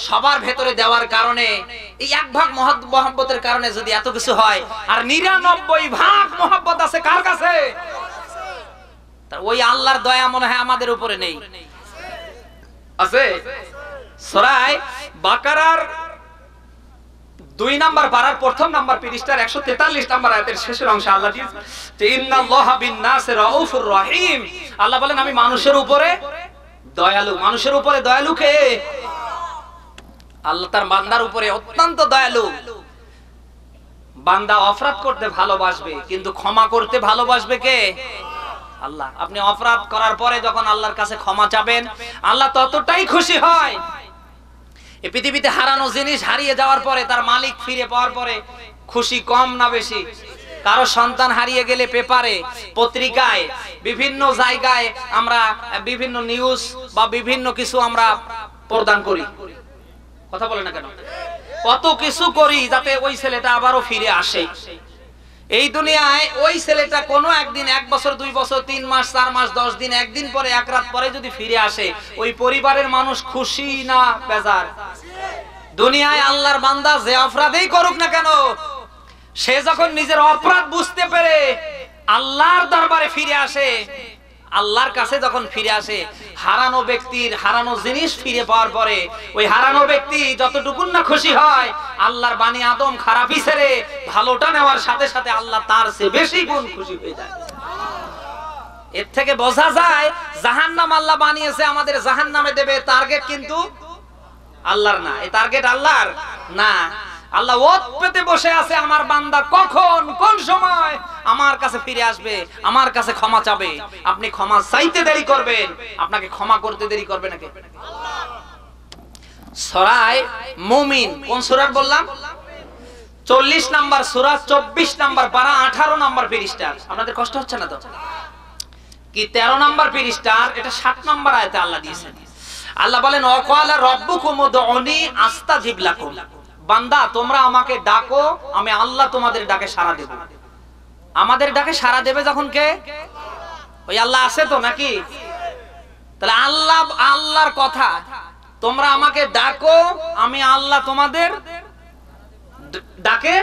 সবার ভেতরে দেওয়ার কারণে এই এক ভাগ মোহাব্বতের কারণে যদি এত কিছু হয়, আর 99 ভাগ মোহাব্বত আছে কার কাছে? ওই আল্লাহর দয়া মনে হয় আমাদের উপরে নেই, আছে? সূরা বাকারার 2 নাম্বার পারার প্রথম নাম্বার পৃষ্ঠার 143 নাম্বার আয়াতের শেষের অংশে আল্লাহ দিয়েছেন যে ইন্নাল্লাহা বিন-নাসি রাউফুর রহিম। আল্লাহ বলেন আমি মানুষের উপরে দয়ালু। মানুষের উপরে দয়ালু কে? আল্লাহ তার বান্দার উপরে অত্যন্ত দয়ালু। বান্দা অপরাধ করতে ভালোবাসবে, কিন্তু ক্ষমা করতে ভালোবাসবে কে? আল্লাহ। আপনি অপরাধ করার পরে যখন আল্লাহর কাছে ক্ষমা চাবেন, আল্লাহ ততটাই খুশি হয়। এই পৃথিবীতে হারানো জিনিস হারিয়ে যাওয়ার পরে, তার মালিক ফিরে পাওয়ার পরে খুশি কম না বেশি? কারো সন্তান হারিয়ে গেলে পেপারে, পত্রিকায়, বিভিন্ন জায়গায় আমরা বিভিন্ন নিউজ বা বিভিন্ন কিছু আমরা প্রদান করি। কথা বলে না কেন? কত কিছু করি যাতে ওই ছেলেটা আবারও ফিরে আসে। এই দুনিয়ায় ওই ছেলেটা কোনো একদিন, 1 বছর, 2 বছর, 3 মাস, 4 মাস, 10 দিন, একদিন পরে, 1 রাত পরে যদি ফিরে আসে, ওই পরিবারের মানুষ খুশি না বেজার? দুনিয়ায় আল্লাহর বান্দা যে অপরাধই করুক না কেন, সে যখন নিজের অপরাধ বুঝতে পেরে আল্লাহর দরবারে ফিরে আসে, আল্লাহর কাছে যখন ফিরে আসে, হারানো ব্যক্তির হারানো জিনিস ফিরে পাওয়ার পরে ওই হারানো ব্যক্তি যতটুকু না খুশি হয়, আল্লাহর বানি আদম খারাপই ছেড়ে ভালোটা নেওয়ার সাথে সাথে আল্লাহ তার চেয়ে বেশি গুণ খুশি হয়ে যায়। এর থেকে বোঝা যায় জাহান্নাম আল্লাহ বানিয়েছে আমাদের জাহান্নামে দেবে, টার্গেট কিন্তু আল্লাহর না। এই টার্গেট আল্লাহর না। আল্লাহ ওত পেতে বসে আছে, আমার বান্দা কখন কোন সময় আমার কাছে ফিরে আসবে, আমার কাছে ক্ষমা চাবে। আপনি ক্ষমা চাইতে দেরি করবেন, আপনাকে ক্ষমা করতে দেরি করবে নাকি? সূরা মুমিন, কোন সূরা বললাম? 40 নাম্বার সূরা, 24 নাম্বার পারা, 18 নাম্বার পৃষ্ঠা। আপনাদের কষ্ট হচ্ছে না তো? কি 13 নাম্বার পৃষ্ঠার এটা 7 নাম্বার আয়াতে আল্লাহ দিয়েছেন। আল্লাহ বলেন ওয়াকালা রাব্বুকুম উদউনি আস্তাজিব লাকুম। বান্দা তোমরা আমাকে ডাকো, আমি আল্লাহ তোমাদের ডাকে সাড়া দেব। আমাদের ডাকে সাড়া দেবে যখন কে? ওই আল্লাহ আছে তো নাকি? তাহলে আল্লাহ, আল্লাহর কথা, তোমরা আমাকে ডাকো, আমি আল্লাহ তোমাদের ডাকে।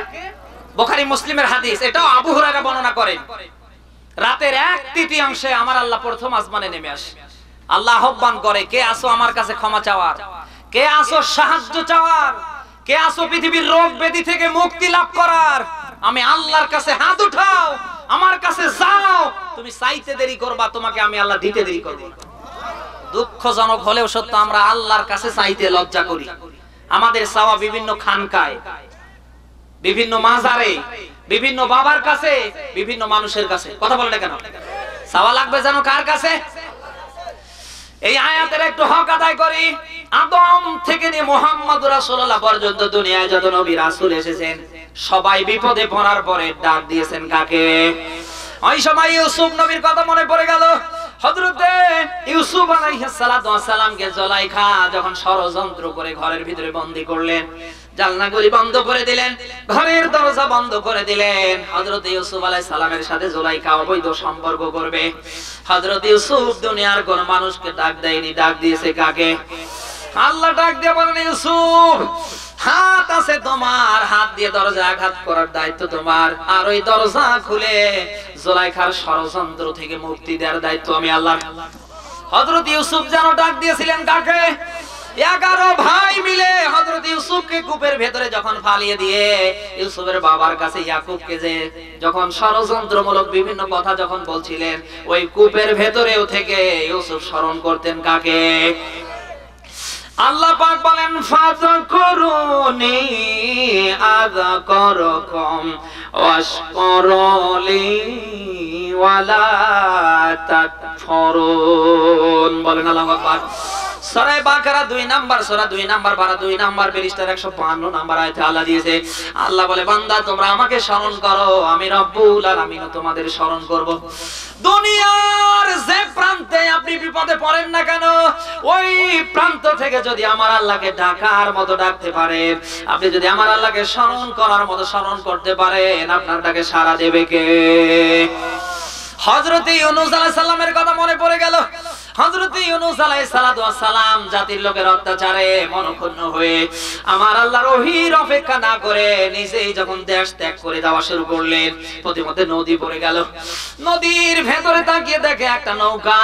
বুখারী মুসলিমের হাদিস, এটাও আবু হুরায়রা বর্ণনা করেন। রাতের 1/3 আমার আল্লাহ প্রথম আসমানে নেমে আসে। আল্লাহ আহ্বান করে, কে আসো আমার কাছে ক্ষমা চাওয়ার, কে আসো সাহায্য চাওয়ার, কে আসো পৃথিবীর রোগ ব্যাধি থেকে মুক্তি লাভ করার। আমি আল্লাহর কাছে হাত উঠাও, আমার কাছে যাও। তুমি চাইতে দেরি করবা, তোমাকে আমি আল্লাহ দিতে দেরি করব। দুঃখজনক হলেও সত্য, আমরা আল্লাহর কাছে চাইতে লজ্জা করি। আমাদের চাওয়া বিভিন্ন খানকায়, বিভিন্ন মাজারে, বিভিন্ন বাবার কাছে, বিভিন্ন মানুষের কাছে। কথা বলে না কেন? চাওয়া লাগবে জানো কার কাছে? এই আয়াতের একটু হক আদায় করি। আদম থেকে নিয়ে মুহাম্মদ রাসূলুল্লাহ পর্যন্ত দুনিয়ায় যত নবী রাসূল এসেছেন, সবাই বিপদে পড়ার পরে ডাক দিয়েছেন কাকে? ওই সময় ইউসুফ নবীর কথা মনে পড়ে গেল। হযরতে ইউসুফ আলাইহিস সালাতু ওয়াস সালামকে জুলাইখা যখন ষড়যন্ত্র করে ঘরের ভিতরে বন্দী করলেন, জানলাগুলি বন্ধ করে দিলেন, ঘরের দরজা বন্ধ করে দিলেন। হযরত ইউসুফ আলাইহিস সালামের সাথে জুলাইখা অবৈধ সম্পর্ক করবে। হযরত ইউসুফ দুনিয়ার কোন মানুষকে ডাক দেয়নি, ডাক দিয়েছে কাকে? আল্লাহ ডাক দিয়ে বলেন, ইউসুফ হাত আছে তোমার, হাত দিয়ে দরজা আঘাত করার দায়িত্ব তোমার, আর ওই দরজা খুলে জুলাইখার ষড়যন্ত্র থেকে মুক্তি দেওয়ার দায়িত্ব আমি আল্লাহ। হযরত ইউসুফ যেন ডাক দিয়েছিলেন কাকে? 11 ভাই মিলে হযরত ইউসুফকে কূপের ভেতরে যখন ফালিয়ে দিয়ে ইউসুফের বাবার কাছে ইয়াকুবকে যে যখন ষড়যন্ত্রমূলক বিভিন্ন কথা যখন বলছিলেন, ওই কূপের ভেতরেও থেকে ইউসুফ স্মরণ করতেন কাকে? আল্লাহ পাক বলেন, ফাযকুরুনি আযকুরুকুম ওয়াশকুরুলি ওয়ালা তাকফুরুন। বলেন আল্লাহু আকবার। সূরা বাকারা 2 নাম্বার সূরা 2 নাম্বার পারা 2 নাম্বার পৃষ্ঠার 152 নাম্বার আয়াতে আল্লাহ দিয়েছে, আল্লাহ বলে, বান্দা তোমরা আমাকে স্মরণ করো, আমি রব্বুল আলামিন তোমাদের স্মরণ করব। দুনিয়ার যে প্রান্তে আপনি বিপদে পড়েন না কেন, ওই প্রান্ত থেকে যদি আমার আল্লাহকে ডাকার মতো ডাকতে পারেন, আপনি যদি আমার আল্লাহকে স্মরণ করার মতো স্মরণ করতে পারেন, আপনার ডাকে সাড়া দেবে কে? হযরত ইউনূস আলাইহিস সালামের কথা মনে পড়ে গেল। হযরত ইউনূস আলাইহিস সালাম জাতির লোকের অত্যাচারে মনক্ষুণ্ণ হয়ে আমার আল্লাহর ওহীর অপেক্ষা না করে নিজেই যখন দেশ ত্যাগ করে যাওয়া শুরু করলেন, প্রতিমধ্যে নদী পড়ে গেল। নদীর ভেতরে তাকিয়ে দেখে একটা নৌকা,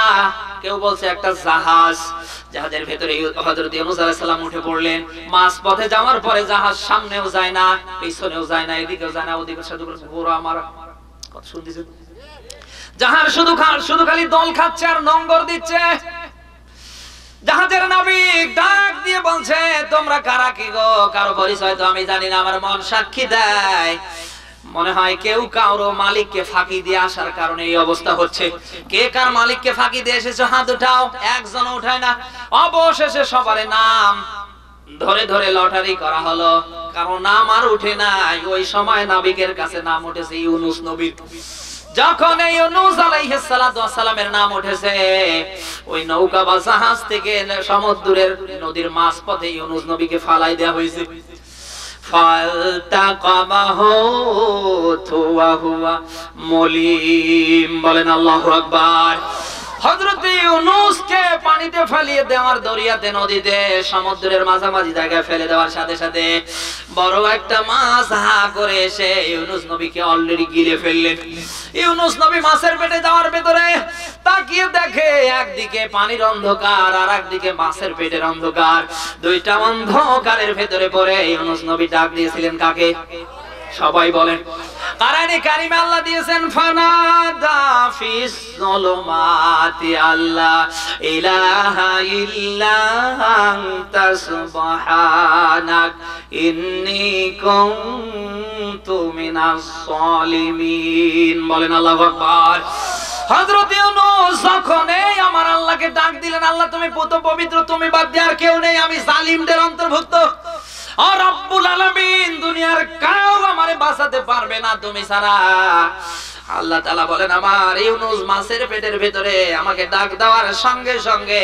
কেউ বলছে একটা জাহাজ। জাহাজের ভেতরে হযরত ইউনূস আলাইহিস সালাম উঠে পড়লেন। মাছ পথে যাওয়ার পরে জাহাজ সামনেও যায় না, পিছনেও যায় না, এদিকেও যায় না, ওদিকে শুধু পুরো আমার কথা শুনতেছেন। জাহাজ শুধু খালি দল খাচ্ছে আর নঙ্গর দিচ্ছে। জাহাজের নাবিক ডাক দিয়ে বলছে, তোমরা কারা কি গো? কারো পরিচয় তো আমি জানি না, আমার মন সাক্ষী দেয় মনে হয় কেউ কারো মালিককে ফাঁকি দিয়ে আসার কারণে এই অবস্থা হচ্ছে। কে কার মালিককে ফাঁকি দিয়ে এসেছো হাত উঠাও। একজন উঠায় না। অবশেষে সবার নাম ধরে ধরে লটারি করা হলো, কারো নাম আর উঠে নাই। ওই সময় নাবিকের কাছে নাম উঠেছে ইউনূস নবীর। যখন ইউনূস আলাইহিস সালাতু ওয়াস সালামের নাম উঠেছে, ওই নৌকা বা জাহাজ থেকে সমুদ্রের নদীর মাঝপথে ইউনূস নবীকে ফালাই দেয়া হয়েছে। ফালতাকামাহু ওয়া হুয়া মুলিম। বলেন আল্লাহু আকবার। হযরত ইউনূসকে পানিতে ফেলিয়ে দেওয়ার, দরিয়াতে, নদীতে, সমুদ্রের মাঝামাঝি জায়গায় ফেলে দেওয়ার সাথে সাথে বড় একটা মাছ হা করে এসে ইউনূস নবীকে অলরেডি গিলে ফেললেন। ইউনূস নবী মাছের পেটে যাওয়ার ভেতরে তাকিয়ে দেখে একদিকে পানির অন্ধকার আর একদিকে মাছের পেটের অন্ধকার। দুইটা অন্ধকারের ভেতরে পড়ে ইউনূস নবী ডাক দিয়েছিলেন কাকে? সবাই বলেন। কোরআনে কারিমে আল্লাহ দিয়েছেন, ফানাদা ফিস যুলুমাতি আল্লা ইলাহা ইল্লা আনতা সুবহানাক ইন্নী কুনতু মিনাস সালিমিন। বলেন আল্লাহু আকবার। হযরত ইউনূস যখন আমার আল্লাহকে ডাক দিলেন, আল্লাহ তুমি পবিত্র, তুমি বাদ দিয়ে আর কেউ নেই, আমি জালিমদের অন্তর্ভুক্ত। আর রব্বুল আলামিন দুনিয়ার কেউ আমারে বাঁচাতে পারবে না তুমি ছাড়া। আল্লাহ তাআলা বলেন, আমার ইউনূস মাছের পেটের ভেতরে আমাকে ডাক দেওয়ার সঙ্গে সঙ্গে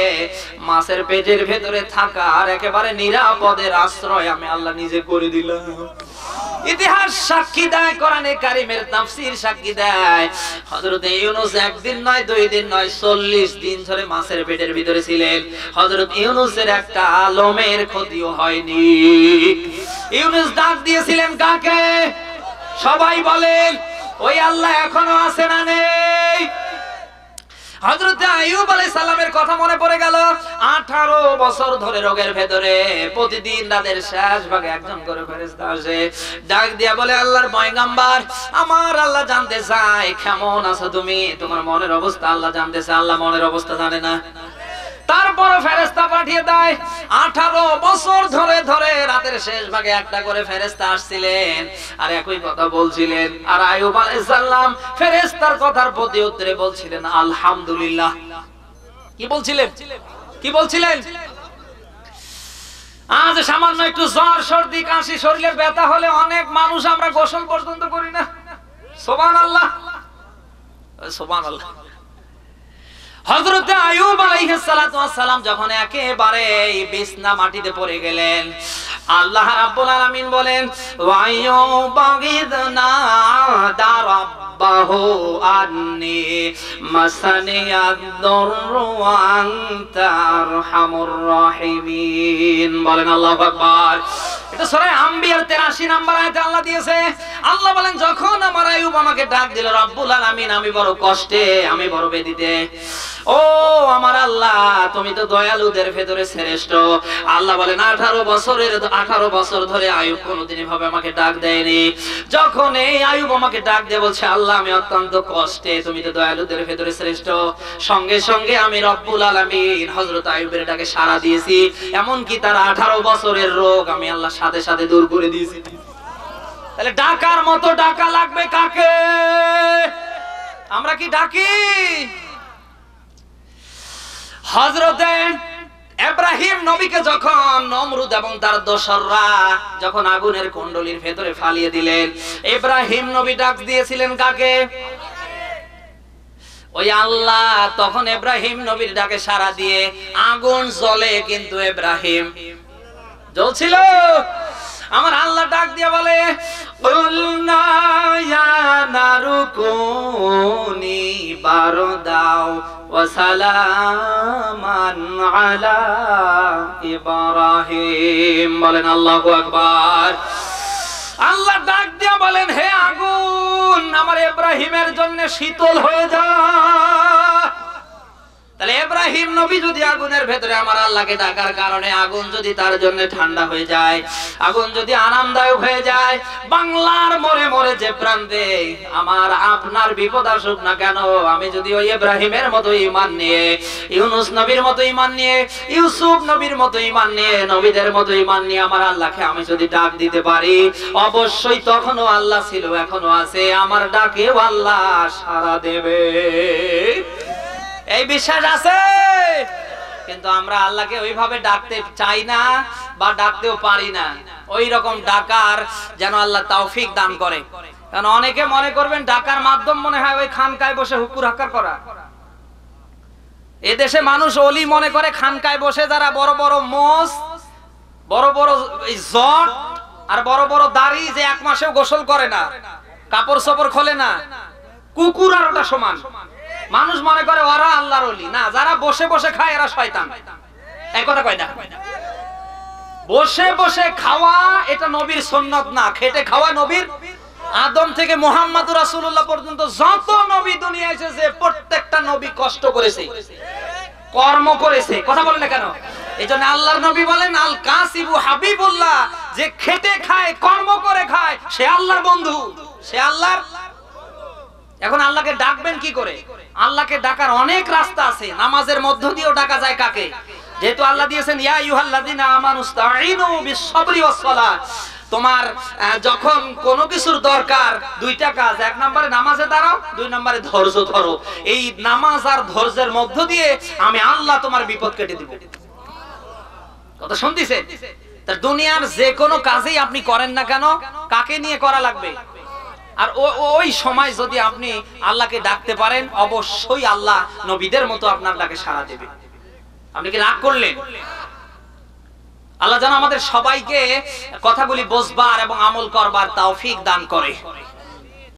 মাছের পেটের ভেতরে থাকার একেবারে নিরাপদের আশ্রয় আমি আল্লাহ নিজে করে দিলাম। ইতিহাস সাক্ষী দেয়, কোরআনে কারিমের তাফসীর সাক্ষী দেয়, হযরত ইউনূস একদিন নয়, 2 দিন নয়, 40 দিন ধরে মাছের পেটের ভিতরে ছিলেন। হযরত ইউনূসের একটা আলমের ক্ষতিও হয়নি। ইউনূস ডাক দিয়েছিলেন কাকে? সবাই বলেন। ওই আল্লাহ এখনো আছে না নেই? হযরত আইয়ুব আলাইহিস সালামের কথা মনে পড়ে গেল। 18 বছর ধরে রোগের ভেতরে প্রতিদিন রাতের শেষ ভাগে একজন করে ফেরেশতা আসে, ডাক দিয়া বলে, আল্লাহর পয়গম্বর, আমার আল্লাহ জানতে চায় কেমন আছো তুমি, তোমার মনের অবস্থা আল্লাহ জানতে চায়। আল্লাহ মনের অবস্থা জানে না। তারপর ফেরেশতা পাঠিয়ে দেয়। 18 বছর ধরে ধরে রাতের শেষ ভাগে একটা করে ফেরেশতা আসছিলেন আর একই কথা বলছিলেন। আর আইয়ুব আলাইহিস সালাম ফেরেশতার কথার প্রতি উত্তরে বলছিলেন আলহামদুলিল্লাহ। কি বলছিলেন? কি বলছিলেন? আজ সামান্য একটু জ্বর, সর্দি, কাশি, শরীরের ব্যথা হলে অনেক মানুষ আমরা গোসল পর্যন্ত করি না। সুবহানাল্লাহ, সুবহানাল্লাহ। হযরত আইয়ুব আলাইহিস সালাতু ওয়াস সালাম যখন একেবারে বিছনা মাটিতে পড়ে গেলেন, আল্লাহ রাব্বুল আলামিন বলেন ওয়া আইয়ুবা ইযনা দারাব্বাহু আন্নী মাসানিয়াদ-দুররু ওয়া আনতা আরহামুর রাহিমিন। বলেন আল্লাহু আকবার। এটা সূরা আম্বিয়ার 83 নম্বর আয়াতে আল্লাহ দিয়েছে। আল্লাহ বলেন যখন আমার আইয়ুব আমাকে ডাক দিল রব্বুল আলামিন, আমি বড় কষ্টে, আমি বড় বেদীতে, ও আমার আল্লাহ তুমি তো দয়ালুদের ভেতরে শ্রেষ্ঠ। আল্লাহ বলেন 18 বছর ধরে আইয়ুব কোনোদিন এভাবে আমাকে ডাক দেয়নি। যখন এই আইয়ুব আমাকে ডাক দিয়ে বলছে আল্লাহ আমি অত্যন্ত কষ্টে, তুমি তো দয়ালুদের ভেতরে শ্রেষ্ঠ, সঙ্গে সঙ্গে আমি রব্বুল আলামিন হযরত আইয়ুবের ডাকে সাড়া দিয়েছি। এমন কি তার 18 বছরের রোগ আমি আল্লাহ সাথে সাথে দূর করে দিয়েছি। তাহলে ডাকার মতো ডাকা লাগবে কাকে? আমরা কি ডাকি? হযরতে ইব্রাহিম নবীকে যখন নমরুদ এবং তার দোসররা যখন আগুনের কুণ্ডলীর ভেতরে ফালিয়ে দিলেন, ইব্রাহিম নবী ডাক দিয়েছিলেন কাকে? ওই আল্লাহ। তখন ইব্রাহিম নবীর ডাকে সাড়া দিয়ে আগুন জ্বলে, কিন্তু ইব্রাহিম জ্বলছিল। আমার আল্লাহ ডাক দিয়ে বলে কুলনা ইয়া নারু কুনি বারদাও ওয়া সালামান আলা ইব্রাহিম। বলেন আল্লাহু আকবার। আল্লাহ ডাক দিয়ে বলেন হে আগুন আমার ইব্রাহিমের জন্য শীতল হয়ে যা। তাহলে ইব্রাহিম নবী যদি আগুনের ভেতরে আমার আল্লাহকে ডাকার কারণে আগুন যদি তার জন্য ঠান্ডা হয়ে যায়, আগুন যদি আরামদায়ক হয়ে যায়, বাংলার মোড়ে মোড়ে যে প্রান্তে আমার আপনার বিপদ আসুক না কেন, আমি যদি ওই ইব্রাহিমের মতো ঈমান নিয়ে, ইউনূস নবীর মতো ঈমান নিয়ে, ইউসুফ নবীর মতো ঈমান নিয়ে, নবীদের মতো ঈমান নিয়ে আমার আল্লাহকে আমি যদি ডাক দিতে পারি, অবশ্যই তখনও আল্লাহ ছিল, এখনো আছে, আমার ডাকেও আল্লাহ সাড়া দেবে। এই বিশ্বাস আছে। কিন্তু আমরা আল্লাহকে ওইভাবে ডাকতে চাই না বা ডাকতেও পারি না। ওই রকম ডাকার যেন আল্লাহ তৌফিক দান করে। কারণ অনেকে মনে করবেন ডাকার মাধ্যম মনে হয় ওই খানকায় বসে হুকুর হাক্কার করা। এদেশে মানুষ ওলি মনে করে খানকায় বসে যারা বড় বড় মোষ, বড় বড় জট আর বড় বড় দাড়ি, যে এক মাসেও গোসল করে না, কাপড় চোপড় খোলে না, কুকুর আর ওটা সমান, মানুষ মনে করে ওরা আল্লাহর ওলি। না, যারা বসে বসে খায় এরা শয়তান। এই কথা কয় না। বসে বসে খাওয়া এটা নবীর সুন্নাত না, খেটে খাওয়া নবীর। আদম থেকে মুহাম্মদুর রাসূলুল্লাহ পর্যন্ত যত নবী দুনিয়ায় এসেছে প্রত্যেকটা নবী কষ্ট করেছে, কর্ম করেছে। কথা বলেন না কেন? এইজন্য আল্লাহর নবী বলেন আল কাসিবু হাবিবুল্লাহ, যে খেটে খায়, কর্ম করে খায়, সে আল্লাহর বন্ধু, সে আল্লাহর। এখন আল্লাহকে ডাকবেন কি করে? আল্লাহকে ডাকার অনেক রাস্তা আছে। নামাজের মধ্য দিয়েও ডাকা যায় কাকে? যেহেতু আল্লাহ দিয়েছেন ইয়া আইয়ুহাল্লাযিনা আমানুস্তাঈনু বিস-সাবরি ওয়াস-সালাহ। তোমার যখন কোনো কিছুর দরকার, দুইটা কাজ, এক নম্বরে নামাজে দাঁড়াও, দুই নম্বরে ধৈর্য ধরো। এই নামাজ আর ধৈর্যের মধ্য দিয়ে আমি আল্লাহ তোমার বিপদ কেটে দিব। কথা শুনতেছেন? তার দুনিয়ার যে কোনো কাজেই আপনি করেন না কেন, কাকে নিয়ে করা লাগবে? আর ওই সময় যদি আপনি আল্লাহকে ডাকতে পারেন, অবশ্যই আল্লাহ নবীদের মতো আপনার ডাকে সাড়া দেবে। আপনি কি রাগ করলেন? আল্লাহ যেন আমাদের সবাইকে কথাগুলি বুঝবার এবং আমল করবার তৌফিক দান করে।